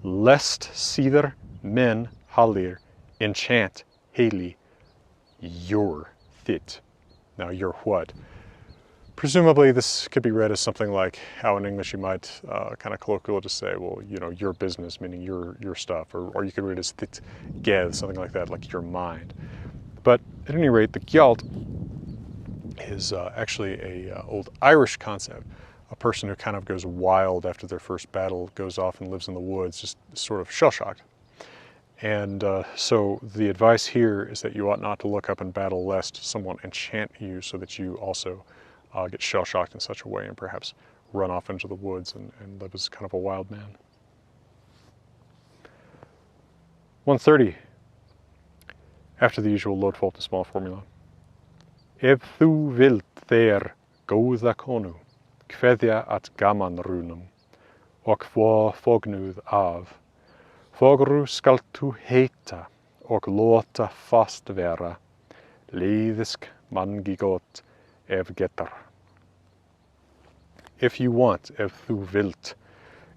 lest síðar men heilir enchant heili your thit. Now your what? Presumably this could be read as something like how in English you might kind of colloquially just say, well, you know, your business, meaning your stuff, or you could read it as thit geð, something like that, like your mind. But at any rate, the gjalt is actually a old Irish concept. A person who kind of goes wild after their first battle, goes off and lives in the woods, just sort of shell-shocked. And so the advice here is that you ought not to look up in battle lest someone enchant you so that you also get shell-shocked in such a way and perhaps run off into the woods and live as kind of a wild man. 130, after the usual lóðfáttnismál formula. Ef þú vilt þér góða konu, kveðja at gamanrunum, og hvor fognuð af, fogru skalt þú heita, og lóta fast vera, leiðisk mangi gott ef getar. If you want, ef þú vilt,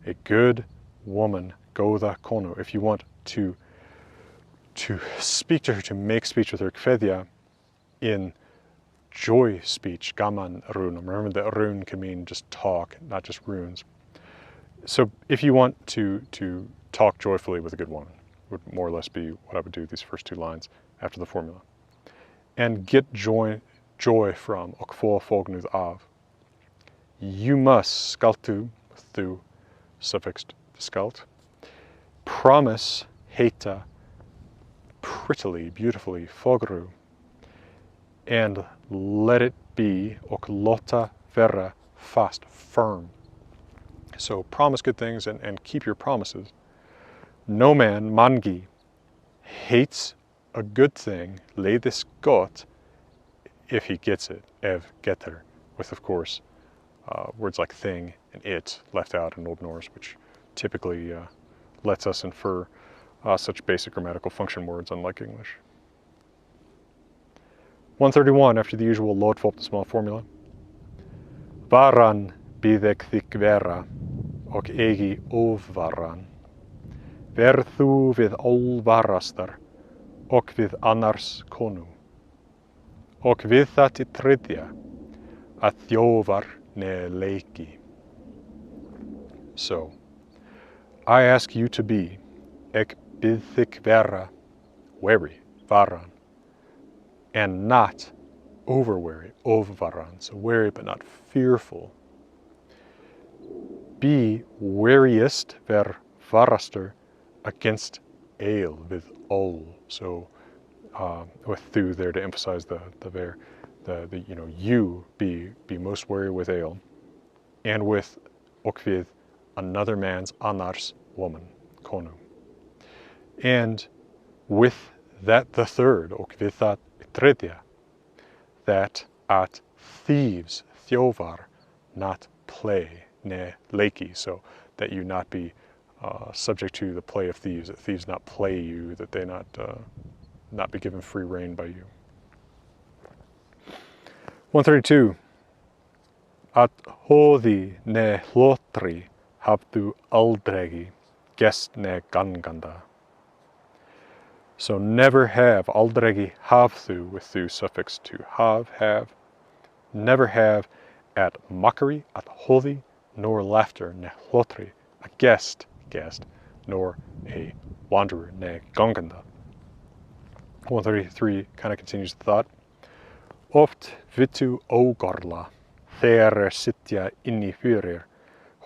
a good woman, góða konu, if you want to speak to her, to make speech with her, kveðja, in joy speech, gaman runum. Remember that rune can mean just talk, not just runes. So if you want to talk joyfully with a good woman, would more or less be what I would do these first two lines after the formula. And get joy from, og hvor fognuð af. You must, skaltu, thu, suffixed skalt, promise, heita, prettily, beautifully, fogru, and let it be, og lota vera, fast, firm. So promise good things and keep your promises. No man, mangi, hates a good thing, leiðis gott, if he gets it, ev getur, with of course words like thing and it left out in Old Norse, which typically lets us infer such basic grammatical function words unlike English. 131, after the usual lóðfáttnismál formula. Varan bíðek þig vera, og eigi óvaran. ver þú við ólvarastar og við annars konung. Og við það í þriðja að þjófar ne leiki. So, I ask you to be, eg bid þig vera, wary, varan, and not over-wary, overvaran, so wary but not fearful. Be wariest ver varastur against ale with ol. So with thu there to emphasize the ver, the you be most wary with ale, and with och with another man's annars woman, konu. And with that the third, och with that tredja, that at thieves, þjófar, not play, ne leiki, so that you not be subject to the play of thieves, that thieves not play you, that they not be given free rein by you. 132. At hóði ne hlotri hafðu aldregi, gest ne ganganda. So never have, aldregi hafðu with thu suffix to have, never have at mockery, at hóði, nor laughter, ne hlotri, a guest, nor a wanderer, ne ganganda. 133 kind of continues the thought. Oft vitu ógorla, þeir sitja inni fyrir,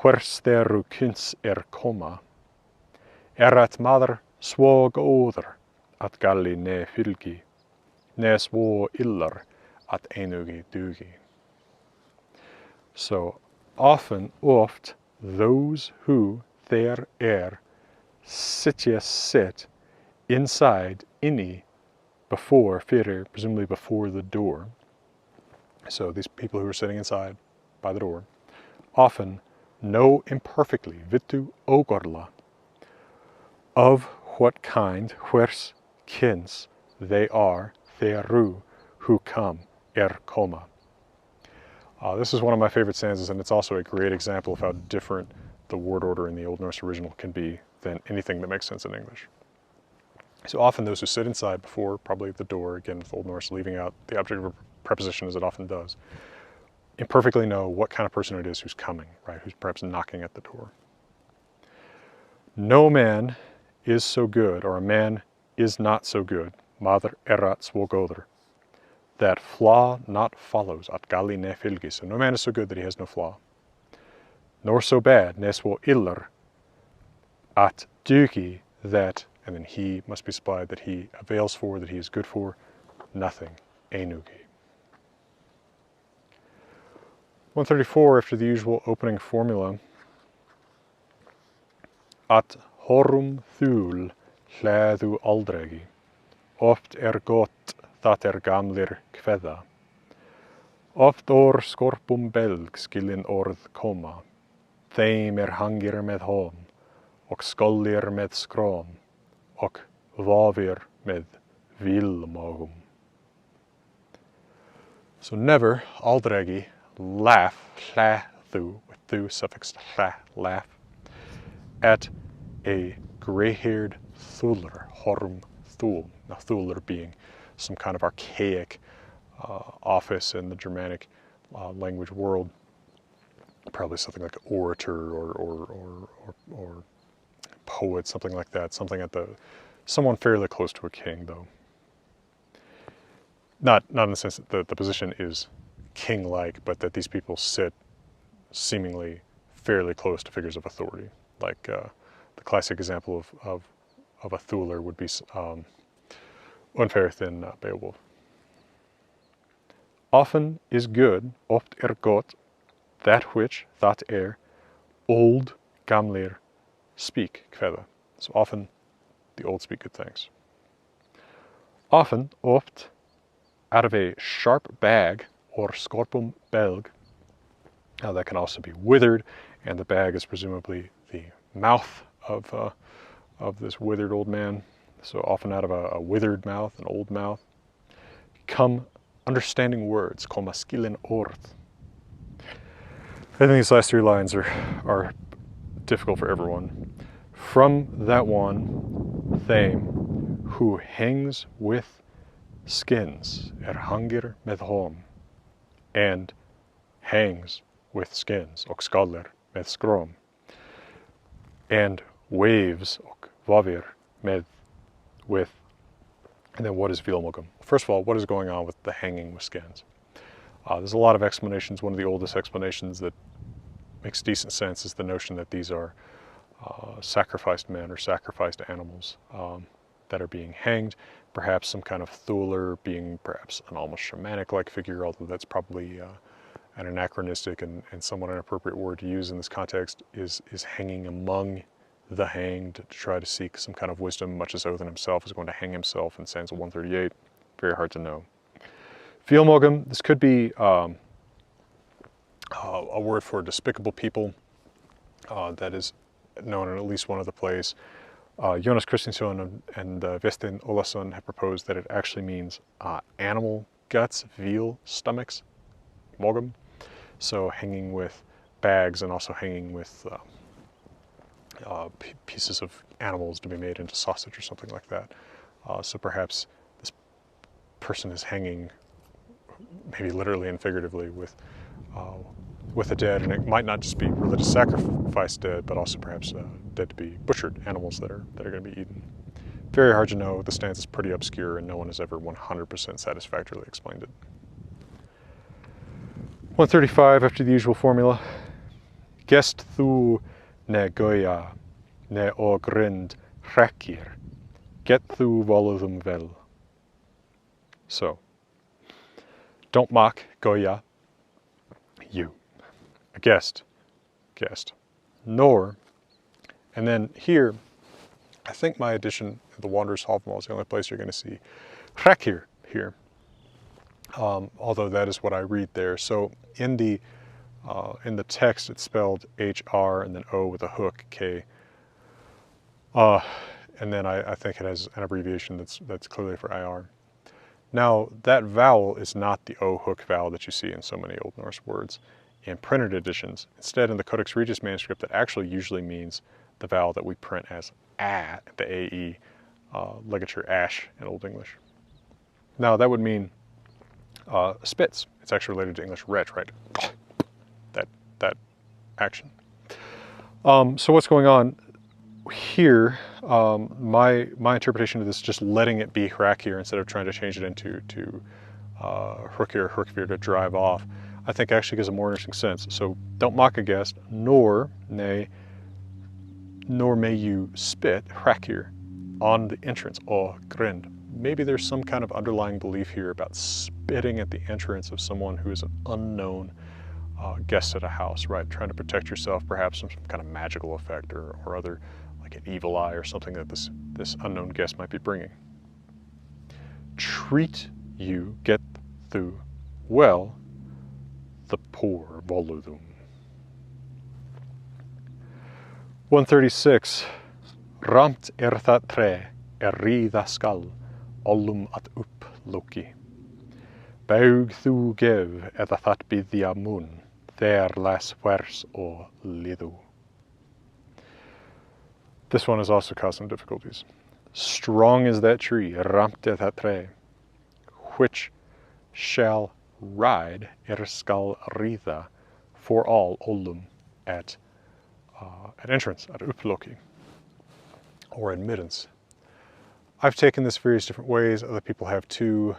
hvers þeirru kunns koma. At maður svo góður, at galli ne fylgi, ne svo illar, at einugi dugi. So often, oft, those who there sit inside, inni, before, fyrir, presumably before the door. So these people who are sitting inside by the door often know imperfectly, vitu ógorla, of what kind, hvers kyns they are, þeirru, who come, koma. This is one of my favorite stanzas, and it's also a great example of how different the word order in the Old Norse original can be than anything that makes sense in English. So often those who sit inside before probably the door, again with Old Norse leaving out the object of preposition as it often does, imperfectly know what kind of person it is who's coming, right? Who's perhaps knocking at the door. No man is so good, or a man is not so good, maður svo góður, that flaw not follows, at galli ne fylgi. So no man is so good that he has no flaw, nor so bad, ne svo illar, at dugi, that, and then he must be supplied, that he avails for, that he is good for, nothing, einugi. 134, after the usual opening formula, at horum þul hlæðu aldregi, oft gott það gamlir kveða, oft skorpum belg skilin orð koma, þeim hangir með hón, og skollir með skróm, og vafir með vilmogum. So never, aldregi, laugh, hlæðu, with thu suffix hlæ, laugh, at a gray-haired thular, horum thul. Now thular being some kind of archaic office in the Germanic language world, probably something like orator or poet, something like that, someone fairly close to a king, though. Not in the sense that the position is king-like, but that these people sit seemingly fairly close to figures of authority. Like the classic example of a thular would be Unferth in Beowulf. Often is good, oft gott, that which, that old gamlir speak, kveða. So often the old speak good things. Often, oft, out of a sharp bag, or skorpum belg. Now that can also be withered, and the bag is presumably the mouth of this withered old man. So often out of a withered mouth, an old mouth, come understanding words, koma skilin orð. I think these last three lines are difficult for everyone. From that one, Thame, who hangs with skins, hangir með hóm, and hangs with skins, og skallar með skrom, and waves, og vavir, with, and then what is Vilmogum? First of all, what is going on with the hanging with skins? There's a lot of explanations. One of the oldest explanations that makes decent sense is the notion that these are sacrificed men or sacrificed animals that are being hanged, perhaps some kind of thuler being perhaps an almost shamanic-like figure, although that's probably an anachronistic and somewhat inappropriate word to use in this context, is hanging among the hanged to try to seek some kind of wisdom, much as Odin himself is going to hang himself in stanza 138. Very hard to know. Vilmogum, this could be a word for despicable people that is known in at least one other place. Jonas Kristinsson and Vestin Olason have proposed that it actually means animal guts, veal stomachs, mogum. So hanging with bags and also hanging with pieces of animals to be made into sausage or something like that. So perhaps this person is hanging, maybe literally and figuratively, with the dead, and it might not just be religious sacrifice dead, but also perhaps dead to be butchered animals that are going to be eaten. Very hard to know. The stance is pretty obscure, and no one has ever 100% satisfactorily explained it. 135, after the usual formula. Gest thu ne goya ne o grind hrekir, get thu voludum vel. So, don't mock Goya, you. A guest, nor, and then here, I think my edition of the Wanderer's Hávamál is the only place you're going to see hrekir here, although that is what I read there. So in the text it's spelled H-R and then O with a hook, K, and then I think it has an abbreviation that's clearly for IR. Now, that vowel is not the O hook vowel that you see in so many Old Norse words in printed editions. Instead, in the Codex Regius manuscript, that actually usually means the vowel that we print as A, the AE, ligature ash in Old English. Now, that would mean spits. It's actually related to English retch, right? That action. So what's going on here? My interpretation of this is just letting it be hrakir instead of trying to change it into hrukir to drive off. I think actually gives a more interesting sense. So don't mock a guest, nor may you spit hrakir on the entrance, or grind. Maybe there's some kind of underlying belief here about spitting at the entrance of someone who is an unknown guest at a house, right? Trying to protect yourself perhaps from some kind of magical effect or other, like an evil eye or something that this unknown guest might be bringing. Treat you, get through well, the poor voludum. 136. Ramt það tre ríða skal, ollum at upp loki. Baug þú gef eða það byðja mun, þeir las vers og liðu. This one has also caused some difficulties. Strong is that tree, ramt það tre, which shall ride skal ríða for all ollum at entrance, at upploki, or admittance. I've taken this various different ways. Other people have too.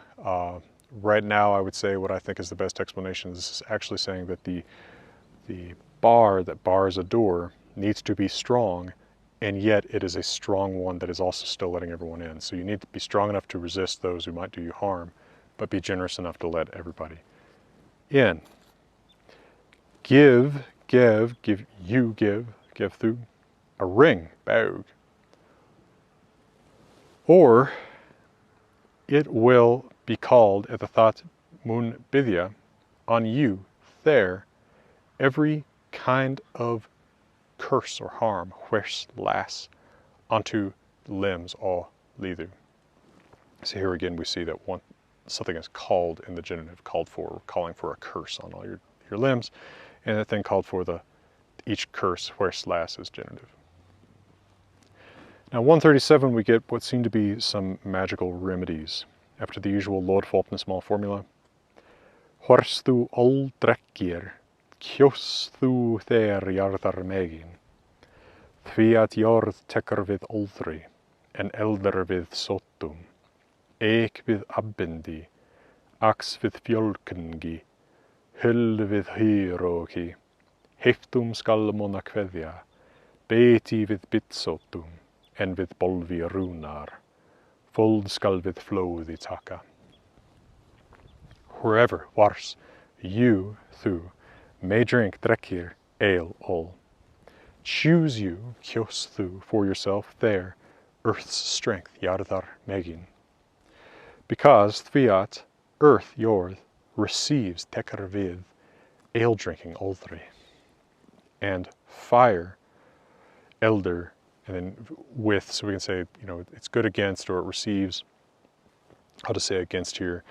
Right now, I would say what I think is the best explanation is actually saying that the bar that bars a door needs to be strong, and yet it is a strong one that is also still letting everyone in. So you need to be strong enough to resist those who might do you harm, but be generous enough to let everybody in. Give through a ring, baug. Or it will be called at the thought mun bidya on you there every kind of curse or harm, which lass onto limbs or lidu. So here again we see that something is called in the genitive, calling for a curse on all your limbs, and that thing called for each curse where slash is genitive. Now 137 we get what seem to be some magical remedies. After the usual Lordfalpna small formula. Hvors þú oldrekkir, kjós þú þeir jarðar megin. Því að jörð tekur við oldri, en eldur við sótum. Eik við abbindi, ax við fjölkungi, hull við hýróki. Heiftum skal mona kveðja, beti við bitsótum, en við bolvi rúnar. Fold skal við flóði taka. Wherever, wars, you, thu, may drink drekkir, ale, all. Choose you, kjós thu, for yourself there, earth's strength, jarðar megin. Because Thviat, earth, jord, receives tekar við, ale drinking, oldri. And fire, elder, and then with, so we can say, you know, it's good against, or it receives, how to say against here,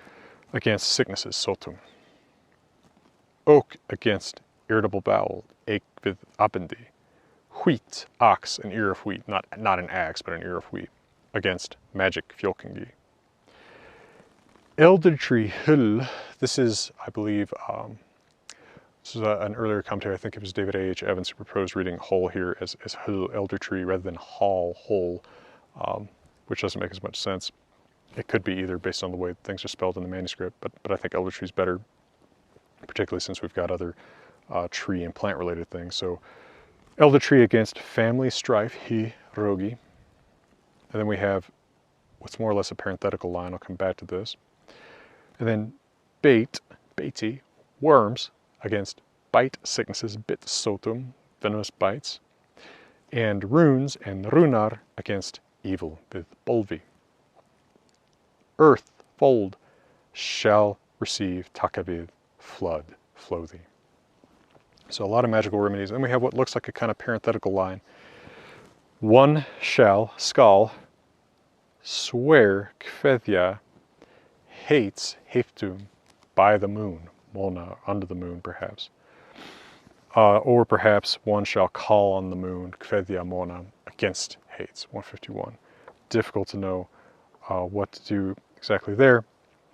against sicknesses, sotum. Oak, against irritable bowel, ache with abendi. Wheat, ox, an ear of wheat, not an axe, but an ear of wheat, against magic, fjolkingi. Elder tree, hull, this is, I believe, this is an earlier commentary. I think it was David A.H. Evans who proposed reading hull here as hull, elder tree, rather than hall, hole, which doesn't make as much sense. It could be either based on the way things are spelled in the manuscript, but I think elder tree is better, particularly since we've got other tree and plant related things. So elder tree against family strife, he, rogi. And then we have what's more or less a parenthetical line. I'll come back to this. And then bait, beti, worms, against bite sicknesses, bit sotum, venomous bites. And runes and runar against evil, with bolvi. Earth, fold, shall receive takavid, flood, floathy. So a lot of magical remedies. And we have what looks like a kind of parenthetical line. One shall, skal, swear, kveðja, hates, heftum, by the moon, mona, under the moon perhaps. Or perhaps one shall call on the moon, kveðja mona, against hates, 151. Difficult to know what to do exactly there,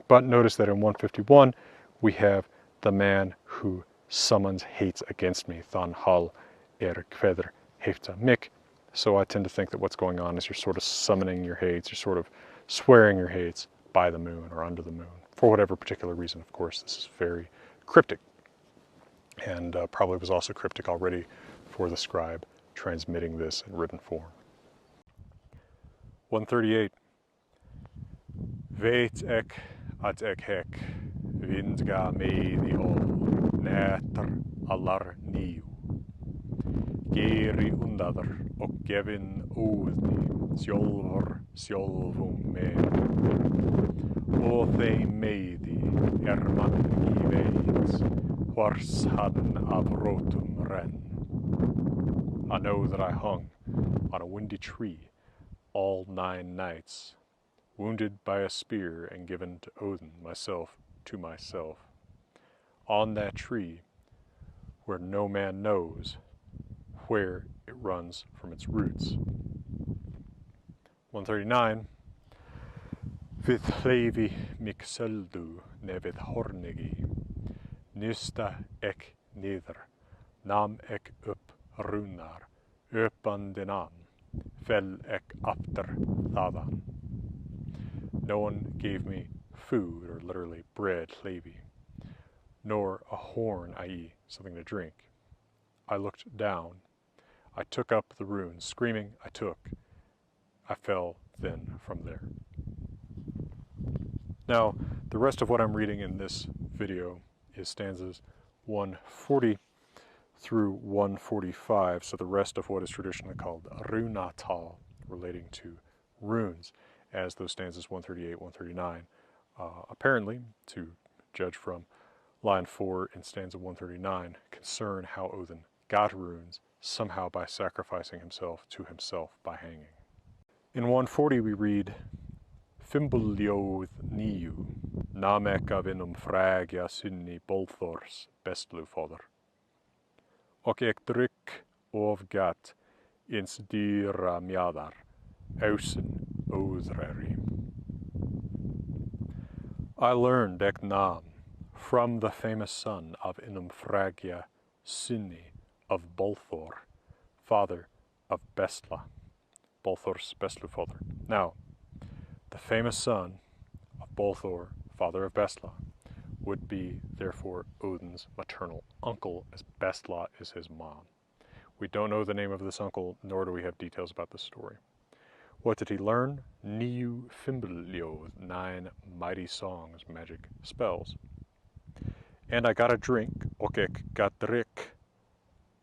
but notice that in 151 we have the man who summons hates against me, than hal kveðr hefta mik. So I tend to think that what's going on is you're sort of summoning your hates, you're sort of swearing your hates by the moon or under the moon, for whatever particular reason. Of course, this is very cryptic, and probably was also cryptic already for the scribe transmitting this in written form. 138. Veit ek at ek hek, vindga meði all, nætr allar níu. Geri undadr og gefin óðni, sjálfur sjálfum með. Og þeim meði manni veit, hvors hann af rótum renn. I know that I hung on a windy tree all 9 nights, wounded by a spear and given to Odin, myself to myself. On that tree, where no man knows where it runs from its roots. 139. Við hleyfi mig söldu nefið hornigi, nysta ek niður, nam ek upp runar, öpandinan, fell ek after þaðan. No one gave me food, or literally bread, hleyfi, nor a horn, i.e. something to drink. I looked down. I took up the runes, screaming, I fell then from there. Now, the rest of what I'm reading in this video is stanzas 140 through 145, so the rest of what is traditionally called runatal, relating to runes, as those stanzas 138, 139, apparently, to judge from line 4 in stanza 139, concern how Odin got runes, somehow by sacrificing himself to himself by hanging. In 140 we read, Fimbuljóð níu, namek af innum frægja sunni Bolthors bestlufóður. Og ek drykk of gat ins dyra mjadar, Ausen Oðreri. I learned Eknam from the famous son of Inumfragia Sinni of Bolthor, father of Bestla. Bolthor's Bestlufother. Now, the famous son of Bolthor, father of Bestla, would be, therefore, Odin's maternal uncle, as Bestla is his mom. We don't know the name of this uncle, nor do we have details about the story. What did he learn? Niu Fimblio, 9 mighty songs, magic spells. And I got a drink, okek Gáttir,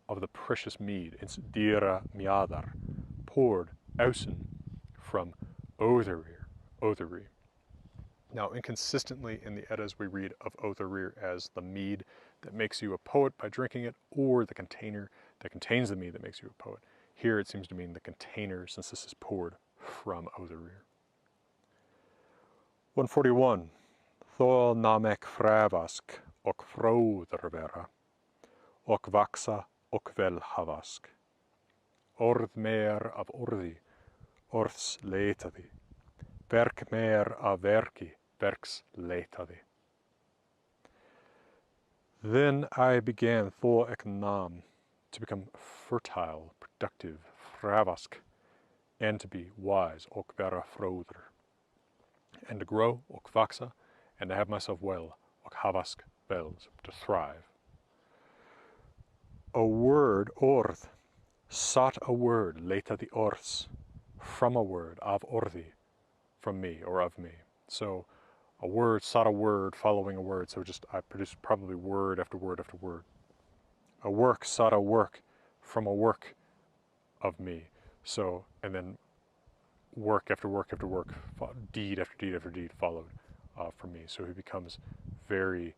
of the precious mead, ins dira miadar, poured ausen from Oðreri. Now, inconsistently in the Eddas we read of Oðreri as the mead that makes you a poet by drinking it, or the container that contains the mead that makes you a poet. Here it seems to mean the container, since this is poured from Oðreri. 141. Thor namek fravask ok fróðrvera, ok vaxa ok vel havask. Orð mer af orði, orðs leitaði. Verk mer af verki, verks leitaði. Then I began Thor Eknam to become fertile, productive, fravask, and to be wise, ok vera fróðr, and to grow, ok vaxa, and to have myself well, ok havask bells, to thrive. A word, orð, sought a word, leitaði orðs, from a word, av orði, from me, or of me. So a word sought a word, following a word, so just I produced probably word after word after word. A work sought a work from a work of me. So, and then work after work after work, deed after deed after deed followed from me. So he becomes very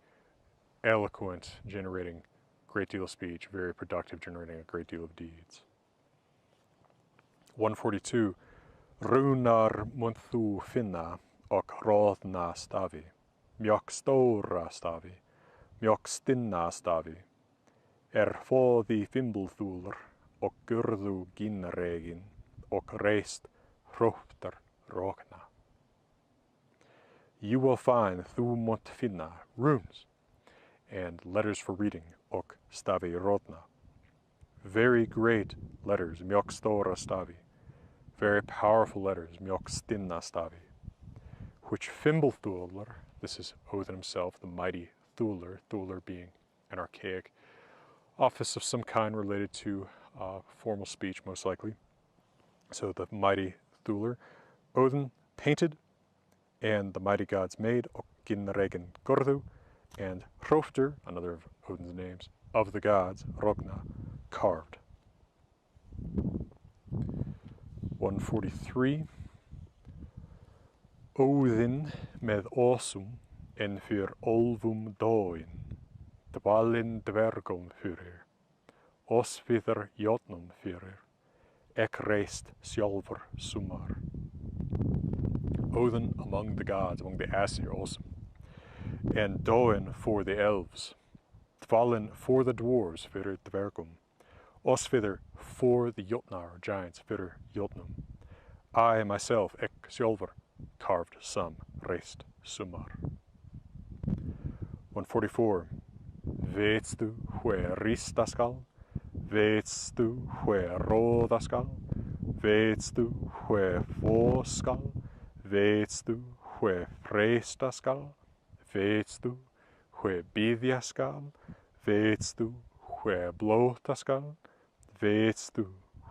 eloquent, generating a great deal of speech, very productive, generating a great deal of deeds. 142. Runar munt þú finna ok roðna stafi, mjög stóra stafi, mjög stinna stafi, fóði fimbulþúlr ok gurðu ginregin ok reist hróptar rokna. You will find þú munt finna runes and letters for reading ok stafi rodna. Very great letters, mjög stóra stafi. Very powerful letters, mjög stinna stafi, which Fimbulthulr, this is Odin himself, the mighty Thulr, Thulr being an archaic office of some kind related to formal speech, most likely. So the mighty Thulr, Odin painted, and the mighty gods made, Ginregen Gordu, and Hroftur, another of Odin's names, of the gods, Rogna, carved. 143. Óðinn með osum en fyr olvum dóin, dvalinn dvergum fyrir, osviðar jotnum fyrir, ek reist sjálfur sumar. Odin among the gods, among the Asir also, and Dóin for the elves, dvalinn for the dwarves fyrir dvergum, osviðar for the Jotnar, giants, fyrir Jotnum. I myself, ek sjálfur, carved some, reist sumar. 144. Veitstu hve rista skal, veitstu hve róða skal, veitstu hve fó skal, veitstu hve freista skal, veitstu hve biðja skal, veitstu hve blóta skal, veitstu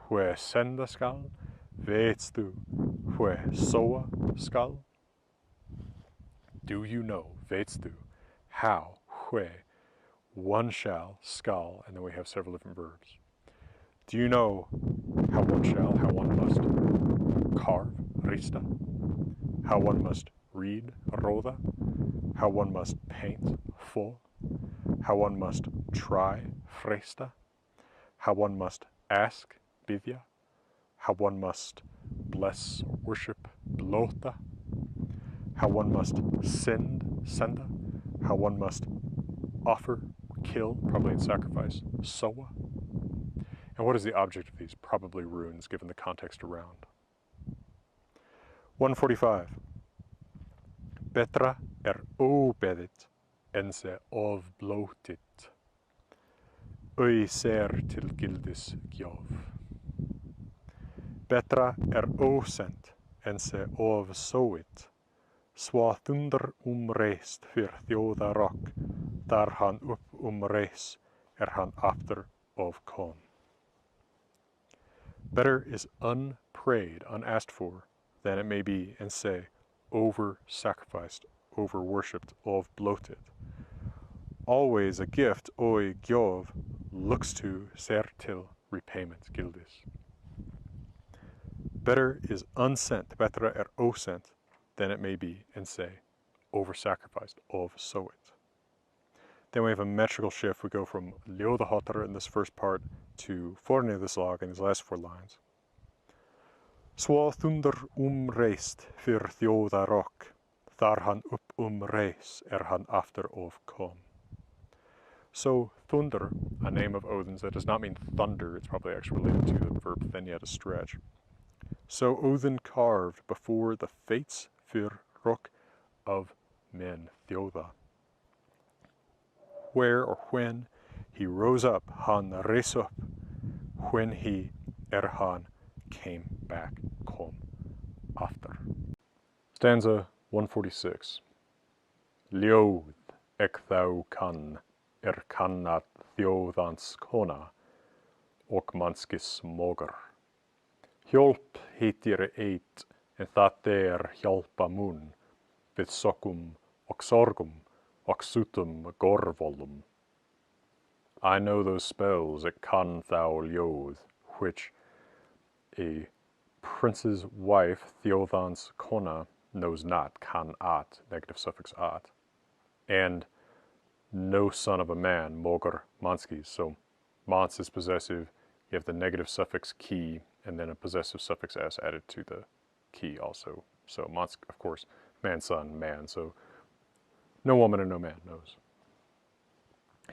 hve senda skal, veitstu hve soa skal. Do you know, veitstu, how, hve, one shall, skal, and then we have several different verbs. Do you know how one shall, how one must carve, rista, how one must read, roda, how one must paint, fo, how one must try, fresta, how one must ask, biðja, how one must bless or worship, blóta, how one must send, senda, how one must offer, kill, probably in sacrifice, soa. And what is the object of these? Probably runes, given the context around. 145. Betra óbeðið en se ofblótið. Ser til gildis gjöf. Betra ósent en se ofsóið. Svo thunder reist fyr þjóðarokk, þar hann upp reis hann aftur of kom. Better is unprayed, unasked for, than it may be, and say, over-sacrificed, over-worshipped, of-bloated. Always a gift, oi gjöf, looks to ser til repayment, gildis. Better is unsent, betra ósent, than it may be, and say, over-sacrificed, of-so it. Then we have a metrical shift. We go from ljóðaháttr in this first part to forni this log in these last 4 lines. Svo thunder reist fyr þjóðarokk, þar hann upp reis hann aftur of kom. So thunder, a name of Odin's that does not mean thunder, it's probably actually related to the verb thenya, to stretch. So Odin carved before the fates fyr rock of men, þjóða. Where or when he rose up, han reis up, when he han came back, kom after. Stanza 146. Ljóð þau kann, kannat þjóðans kona, og manskis mogar. Hjálp heitir eitt, en það hjálpa mun, við sokkum og sorgum, og sutum gorvolum. I know those spells kann thou ljóð, which a prince's wife, þjóðans kona, knows not, kann at, negative suffix at, and no son of a man, mogar manskis. So mans is possessive, you have the negative suffix ki, and then a possessive suffix s added to the ki also. So mans, of course, man, son, man, so no woman and no man knows.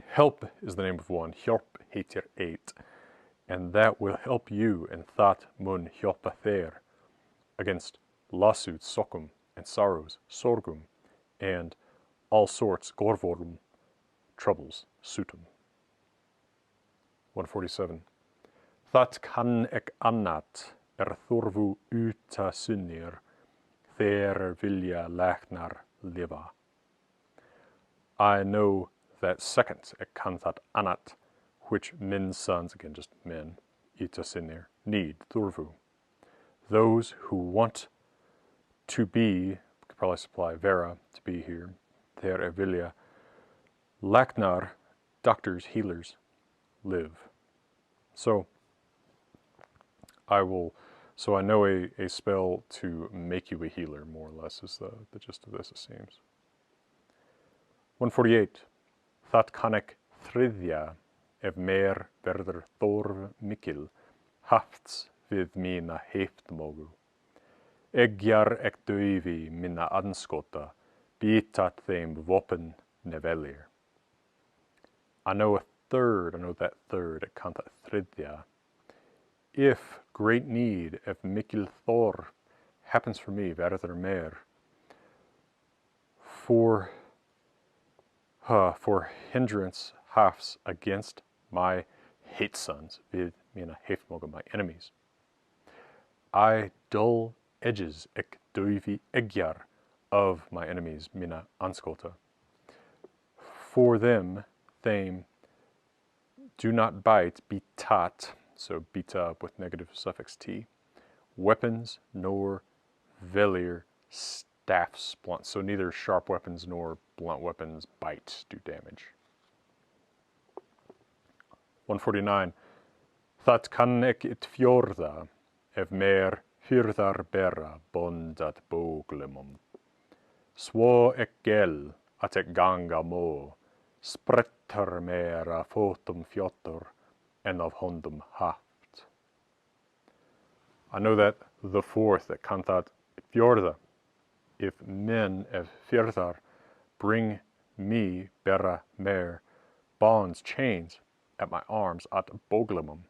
Help is the name of one, hjálp heitir eitt, and that will help you, and that mun hjálpa þér, against lawsuits, sokkum, and sorrows, sorgum, and all sorts, gorvorum, troubles, sutum. 147. Það kann ek annat, þorfu uta sunnir, þeir vilja læknar lifa. I know that second, ek kann það annat, which men's sons, again just men, uta sunnir, need, þorfu. Those who want to be, could probably supply vera, to be here, þeir vilja, læknar, doctors, healers, live. So I know a spell to make you a healer, more or less, is the gist of this, it seems. 148. Það kann ek þriðja, ef meir verður þörf mikil, hafts við mína heiftmógu. Eggjar ek daufi minna anskota, bitat þeim vopn nevelir. I know that third, ek kann það þriðja. If great need, if mikil þörf happens for me, verður meir, for hindrance hafs against my hate sons, við mina heiftmóga, my enemies. I dull edges, ek daufi eggjar, of my enemies, mina anskota. For them, do not bite, bitat, so bita with negative suffix t, weapons nor velir, staffs, blunt. So neither sharp weapons nor blunt weapons bite, do damage. 149. Það kann ek it fjorða, ef meir hyrðar bera bondat bóglimum. Svo ek gel at ek ganga må, sprettar mera fótum fjottor, and of hondum haft. I know that the fourth, that kann það fjorða, if men of fjorðar bring me bera mer bonds, chains, at my arms at bóglimum,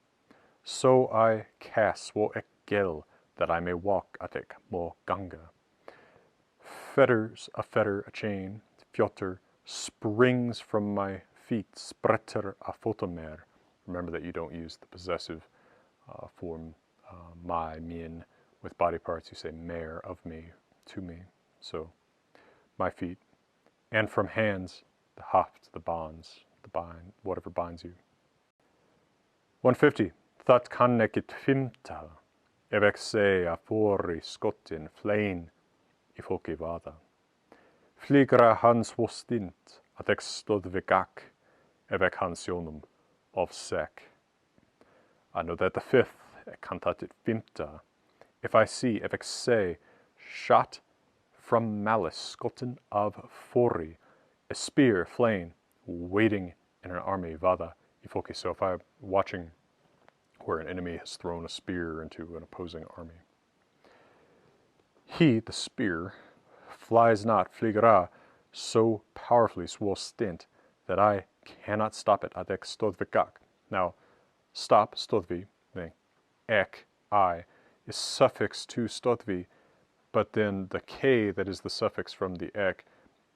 so I cast svo ek gel that I may walk atek mo ganga. Fetters, a fetter, a chain, fjotter, springs from my feet, spretter a fotomer. Remember that you don't use the possessive form my, min, with body parts. You say mer, of me, to me. So, my feet. And from hands, the haft, the bonds, the bind, whatever binds you. 150. That kan ekit fimta, evek se a fori skotin flein I folki vada. Fligra hans vostint, at ek stod vegak, evek hans jonum of sek. I know that the fifth, cantatit fimta, if I see, evek se, shot from malice, skotin of fori, a spear, flame, waiting in an army, vada, I folki. So if I'm watching where an enemy has thrown a spear into an opposing army. He, the spear, flies not, flygra, so powerfully, so stint, that I cannot stop it, adek stodvikak. Now, stop, stodvi, ek, I, is suffixed to stodvi, but then the k that is the suffix from the ek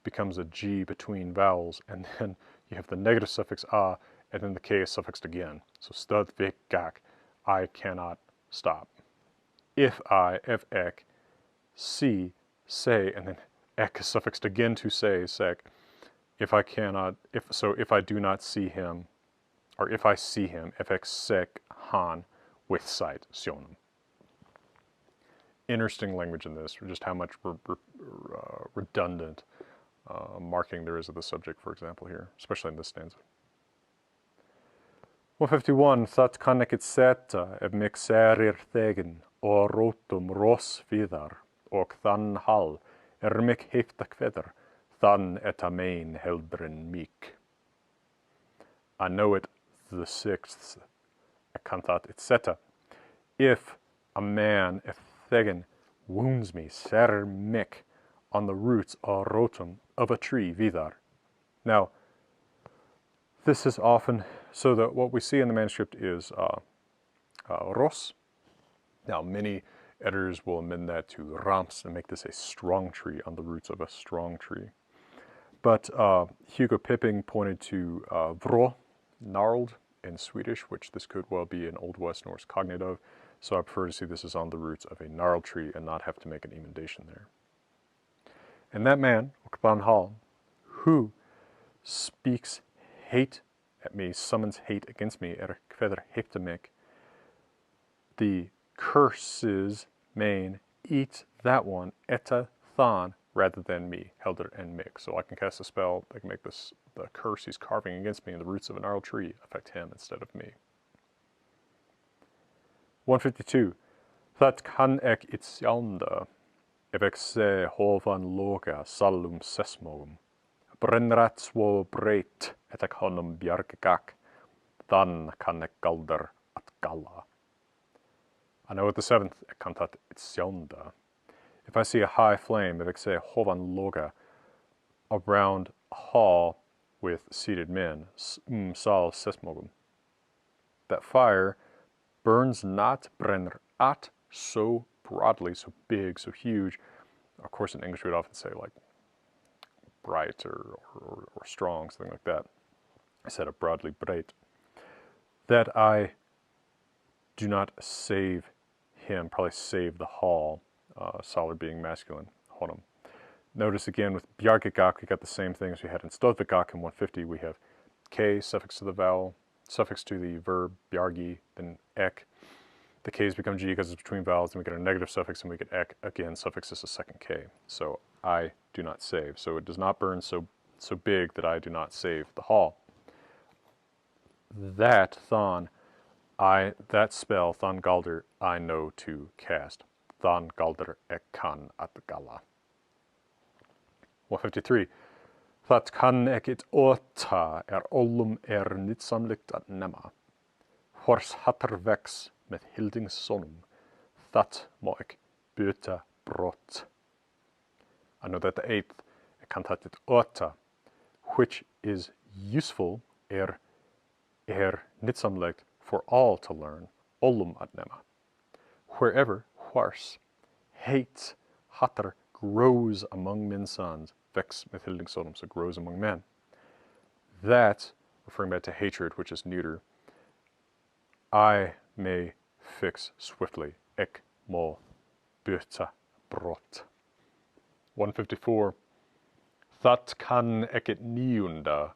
becomes a g between vowels, and then you have the negative suffix a, and then the k is suffixed again. So stodvikak, I cannot stop. If ek, see, say, and then ek is suffixed again to say, sek. If I do not see him, or if I see him, fx sek han, with sight, sionum. Interesting language in this, just how much redundant marking there is of the subject, for example, here, especially in this stanza. 151. That kannekit seta ef mixerir thegin, or rotum ros vidar, og than hal, mik heftak feather, than et amain heldren meek. I know it, the sixth, cantat et cetera. If a man, if thegin, wounds me, ser mik, on the roots or rotum of a tree, vidar. Now, this is often, so that what we see in the manuscript is ros. Now, many editors will amend that to rams and make this a strong tree, on the roots of a strong tree. But Hugo Pipping pointed to vrå, gnarled, in Swedish, which this could well be an Old West Norse cognate of. So I prefer to see this as on the roots of a gnarled tree and not have to make an emendation there. And that man, Okban Hall, who speaks hate at me, summons hate against me, kveður heptamik, the curses main eat that one, etta than, rather than me, helder and mik. So I can cast a spell that can make this, the curse he's carving against me in the roots of a gnarled tree, affect him instead of me. 152. That kan ek it sjanda, ef ek se hovan loga salum sesmogum, brennrat svo breit et ek honum bjargegak, dann kan ek galder at galla. I know at the seventh, ek kantat it sjanda. If I see a high flame, if I say hovan loga, around a hall with seated men, sal sesmogum, that fire burns not, brenner at, so broadly, so big, so huge. Of course, in English, we'd often say like bright or strong, something like that. Instead of broadly bright. That I do not save him, probably save the hall, solid being masculine, honum. Notice again with bjargegak, we got the same thing as we had in stodvigak in 150. We have k, suffix to the vowel, suffix to the verb, bjargi, then ek. The k's become g because it's between vowels, and we get a negative suffix, and we get ek, again, suffix is a second k. So I do not save. So it does not burn so big that I do not save the hall. That thon, that spell, thon galder, I know to cast. Thon galder ek kan at galla. 153. That kan ek it åta ollum nitsamlikt at nema. Hors hatter vex med hildings sonum. That må ek bøta brott. I know that the eighth, kantat it åta, which is useful, nitsamlikt, for all to learn, ollum at nema. Wherever, hvers, hate, hatter, grows among men's sons, vex med hildingssonum, so grows among men. That, referring back to hatred, which is neuter, I may fix swiftly, ek må bøta brott. 154. That kan eket niunda,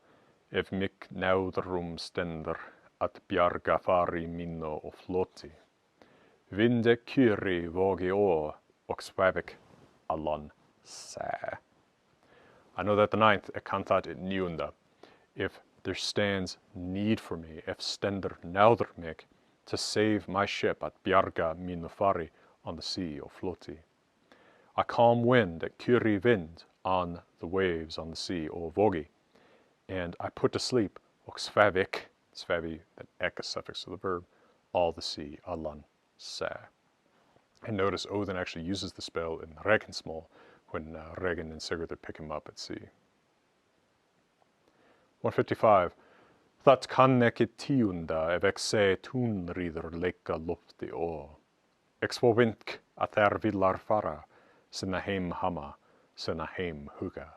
if mick naudrum stender, at bjarga fari minno og floti. Vinde kyri vågi å, og svavik allan sæ. I know that the ninth, ek kantat et niunda, if there stands need for me, if stender naudr mick, to save my ship at bjarga minno fari on the sea or floti. A calm wind at kyri vind on the waves on the sea or vogi, and I put to sleep og svavik, svavi, that ek is suffix to the verb, all the sea, allan sæ. And notice Odin actually uses the spell in Regnsmál when Regin and Sigurd pick him up at sea. 155. That kan ekki tiunda ef ek se tunriður leika lofti ó. Expo vink at villar fara, sinna heim hama, sinna heim huga.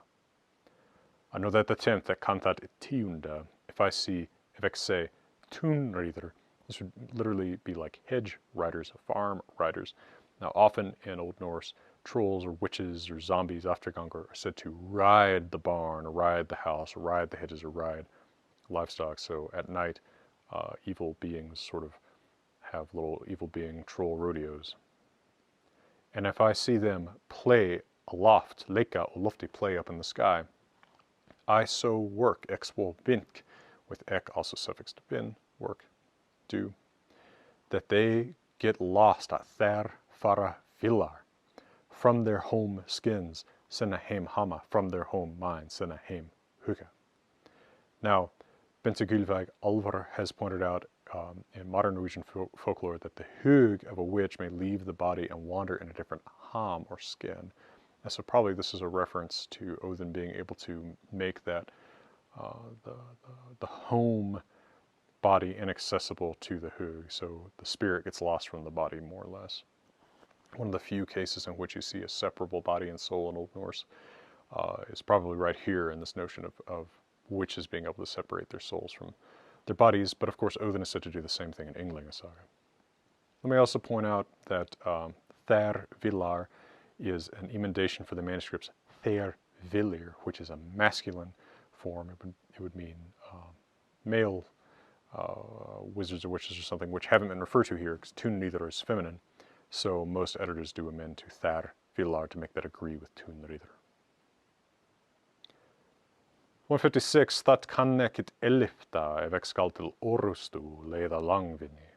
I know that the 10th, that kantat tiunda, if ek say tunriður, this would literally be like hedge riders, farm riders. Now often in Old Norse, trolls or witches or zombies, aftergangr, are said to ride the barn, or ride the house, or ride the hedges, or ride livestock. So at night, evil beings sort of have little evil being troll rodeos. And if I see them play aloft, leika or lofty, play up in the sky, I so work, expo vink, with ek also suffixed bin, work, do, that they get lost at thar fara villar, from their home skins, sinna heim hama, from their home mind, sinna heim huga. Now, Bente Gylvag Alvar has pointed out in modern Norwegian folklore that the hug of a witch may leave the body and wander in a different ham or skin. And so probably this is a reference to Odin being able to make that the home body inaccessible to the hug, so the spirit gets lost from the body more or less. One of the few cases in which you see a separable body and soul in Old Norse is probably right here in this notion of witches being able to separate their souls from their bodies, but of course Odin is said to do the same thing in Ynglinga Saga. Let me also point out that Thar Villar is an emendation for the manuscripts Thar Vilir, which is a masculine form. It would mean male wizards or witches or something, which haven't been referred to here because Tunriður is feminine. So most editors do amend to Thar Villar to make that agree with Tunriður. 156. That kan ekkit elifta ef ek skal til orustu leiða langvinni.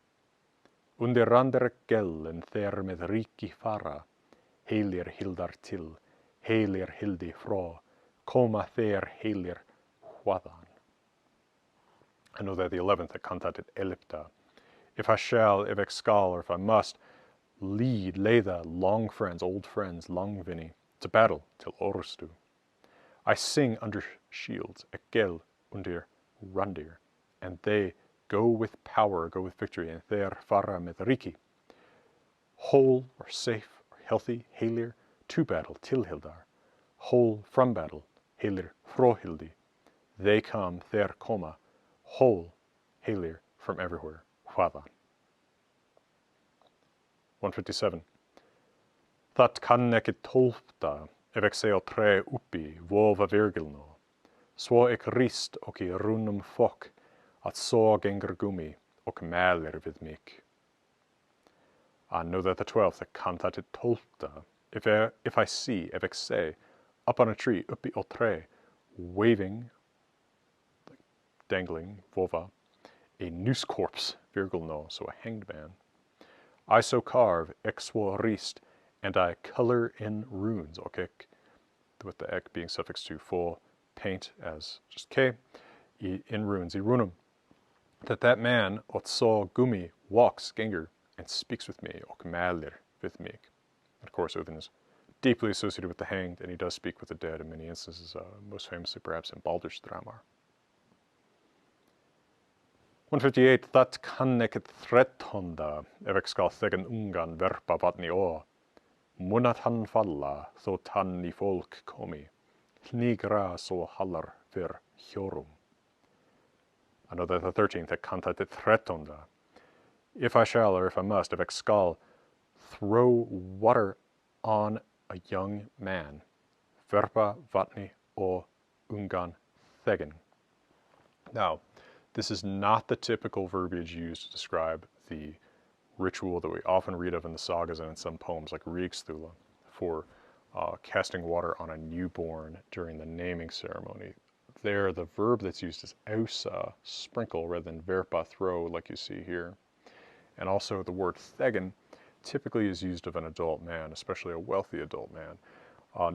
Under randere gell en þer með ríki fara, heilir hildar til, heilir hildi frá, koma þer heilir hvaðan. I know that the 11th, that kantatit elipta. If I shall, if ek skal, or if I must, lead, leiða, long friends, old friends, langvinni, to battle till orustu. I sing under shields, ekkel under randir, and they go with power, go with victory, and þeir fara með ríki. Whole or safe or healthy, heilir, to battle, til hildar. Whole from battle, heilir, frá hildi. They come, þeir koma, whole, heilir, from everywhere, hvaðan. 157. Það kann ekki tólfta, ef ek sé á tré uppi, vofa virgilno. Svo ek rist og í runum fokk, at så gengur gummi og mælir við mig. I know that the 12th, that kantatit tólfta, if I see, ef ek sé, up on a tree, uppi á tré, waving, dangling, vova, a noose corpse, virgilno, so a hanged man. I so carve, ek svo rist, and I color in runes, ok, with the ek being suffixed to for paint as just k, in runes, I runum, that man, ot så gummi, walks, gengur, and speaks with me, ok mælir with me. Of course, Odin is deeply associated with the hanged, and he does speak with the dead in many instances, most famously perhaps in Baldur's Dramar. 158. That kanneket thretonda, evek skal thegen ungan verpa vatni å. Munat han falla, thot han I folk komi. Hnigra så hallar för hjorum. Another the 13th, ek kantatet thretonda. If I shall, or if I must, evek skal throw water on a young man. Verpa vatni å ungan thegen. Now, this is not the typical verbiage used to describe the ritual that we often read of in the sagas and in some poems, like Ríkstula, for casting water on a newborn during the naming ceremony. There, the verb that's used is ausa, sprinkle, rather than verpa, throw, like you see here. And also the word thegen typically is used of an adult man, especially a wealthy adult man.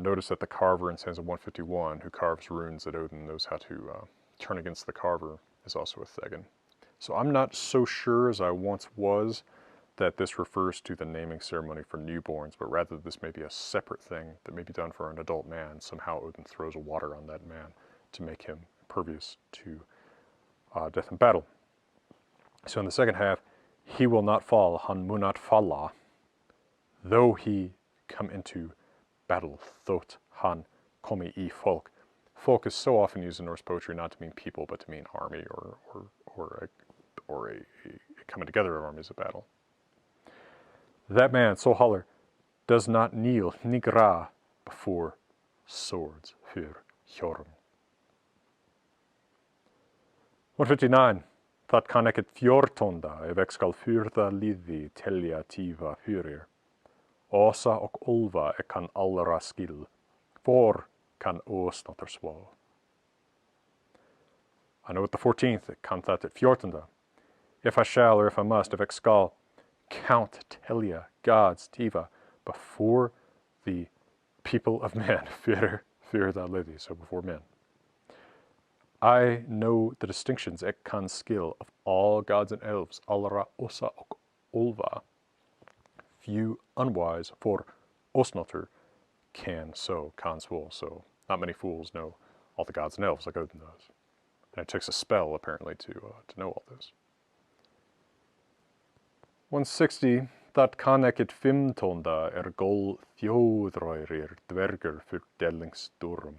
Notice that the carver in stanza 151, who carves runes that Odin knows how to turn against the carver, is also a thegen. So I'm not so sure as I once was that this refers to the naming ceremony for newborns, but rather this may be a separate thing that may be done for an adult man. Somehow Odin throws water on that man to make him impervious to death in battle. So in the second half, he will not fall, han munat falla, though he come into battle, thot han komi I folk. Folk is so often used in Norse poetry not to mean people, but to mean army or a coming together of armies of battle. That man, so haller, does not kneel, nigra, before swords, för hjorum. 159. That kanneket fjortonda, evek skal fyrda liði telja tiva fyrir. Åsa och olva kan allra skill, for kan åsnatter svå. I know at the 14th, kantat at fjortonda. If I shall, or if I must, evek skal count telja, gods, tiva, before the people of men, fyrda liði, so before men. I know the distinctions, ek kan skill, of all gods and elves, allra osa och olva. Few unwise, for osnotter can svå, so not many fools know all the gods and elves like Odin does. And it takes a spell, apparently, to know all this. 160, that kanneket fimtonda gol þjóðrærir dvergur för dellingsdurum.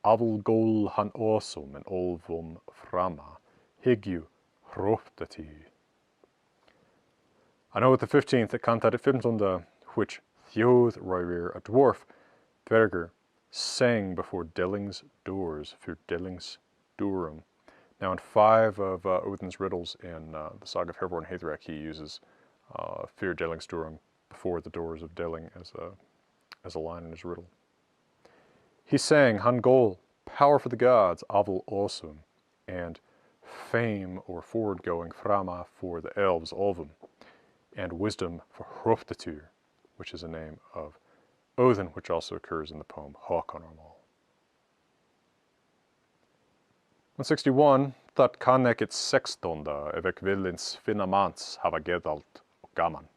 Avl gol han åsum en olvum frama, higju hroftati. I know at the 15th, that kantatet fimtonda, which þjóðrærir, a dwarf, dvergur, sang before Delling's doors, for Delling's durum. Now in 5 of Odin's riddles in the saga of Hervor and Hathrak, he uses Fyr Delling's durum before the doors of Delling as a line in his riddle. He sang Hangol, power for the gods, Avl Osum, and fame or forward-going Frama for the elves, Olvum, and wisdom for Hroftatur, which is a name of Odin, which also occurs in the poem Hávamál. 161, that kanneket sextonda, evek villins finnamans hava gedalt och gaman.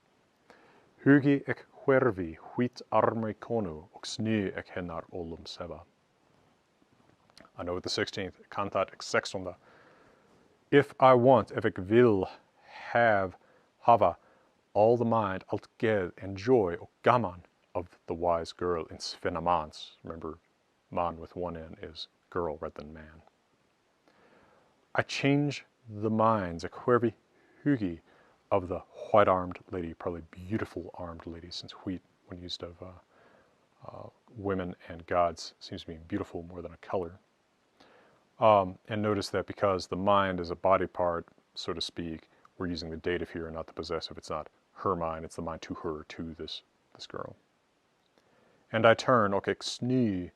Hugi ek hvervi huit armei konu och snö ek hennar olum seva. I know at the 16th, kantat ek sextonda. If I want, evek vill hava all the mind, alt ged and joy och gaman of the wise girl in Svinamans. Remember, man with one N is girl rather than man. I change the minds, a hvervi hugi, of the white-armed lady, probably beautiful armed lady, since wheat, when used of women and gods, seems to be beautiful more than a color. And notice that because the mind is a body part, so to speak, we're using the dative here and not the possessive. It's not her mind, it's the mind to her, to this girl. And I turn, ok, sny,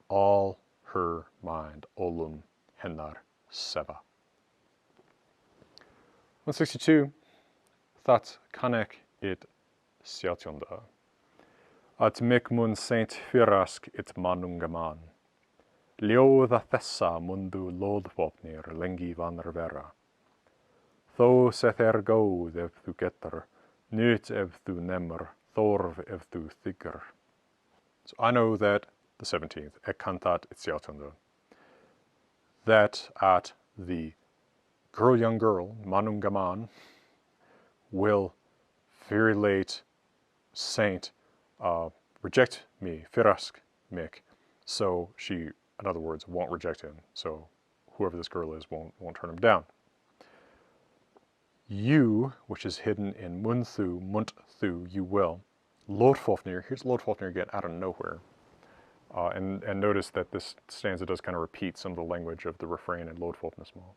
all her mind, olum hennar seva. 162, that kanek it sjatjonda. At mikmun saint fyrask it manungaman. Ljóða þessa mundu lóðvopnir lengi vanr vera. Þó seth góð ef þú getur, nyt ef þú nemur, þorv ef þú þiggur. So I know that the 17th, ek kantat it sjatjonda, that at the young girl, manungaman, will very late saint reject me, firask mik. So she, in other words, won't reject him. So whoever this girl is won't turn him down. You, which is hidden in munthu, you will. Lodfofnir, here's Lodfofnir again out of nowhere. And notice that this stanza does kind of repeat some of the language of the refrain in Lodfofnismal.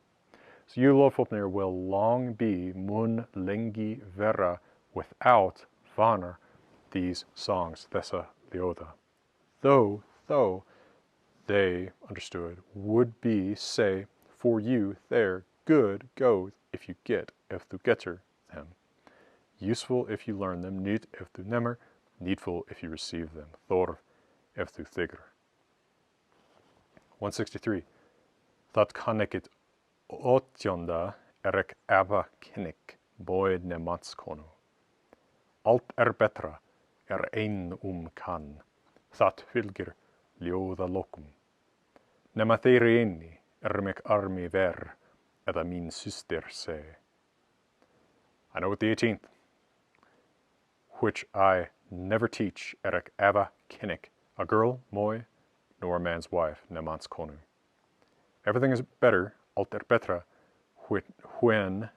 So you, Lodfofnir, will long be mun lengi vera, without vanar, these songs, thessa leoda. Though they, understood, would be, say, for you, there, good, go, if you get, if tu getter them. Useful if you learn them, nýtt if tu nemmer, needful if you receive them, thorf if tu þigr. 163. Það kann ekkit åtjonda erek ava kinnik, boyd ne matskonu. Allt betra ein kann, það fylgir ljóða lokum. Nema þeirri inni mek armi ver, eða mín syster se. I know what the 18th, which I never teach erek ava kinnik, a girl, moi, nor a man's wife, nemans konu. Everything is better, allt betra, when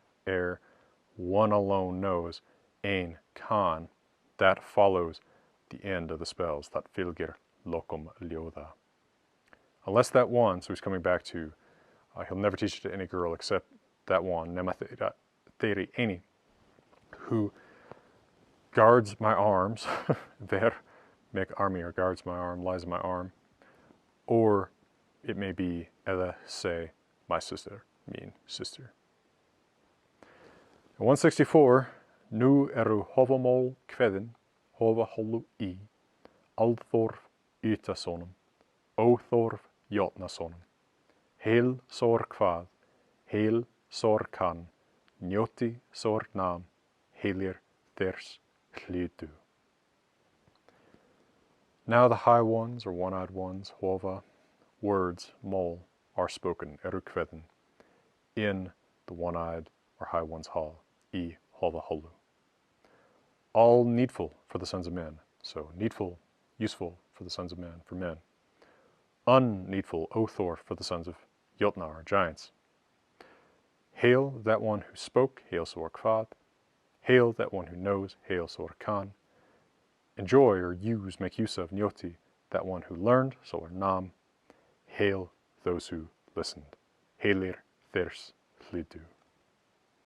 one alone knows, ein kann, that follows the end of the spells, that fylgir lokum ljóða. Unless that one, so he's coming back to, he'll never teach it to any girl except that one, nema þeirri eini, who guards my arms, ver mek armi, or guards my arm, lies in my arm, or it may be eða say, my sister, mean sister. 164, nu Hávamál kveðin, hólu í, alþorf utasonum, óþorf jotnasonum. Heil sor hvað, heil sor kann, njóti sor nam, heilir þers hlutu. Now the high ones, or one-eyed ones, hova, words, mol, are spoken, kveðin, in the one-eyed or high one's hall, I holu. All needful for the sons of men. So needful, useful for the sons of men, for men. Unneedful, othor, for the sons of Jotnar, giants. Hail that one who spoke, hail sor kvad. Hail that one who knows, hail sor kan. Enjoy or use, make use of, nyoti, that one who learned, sor nam. Hail those who listened. Heilir þers hlutu.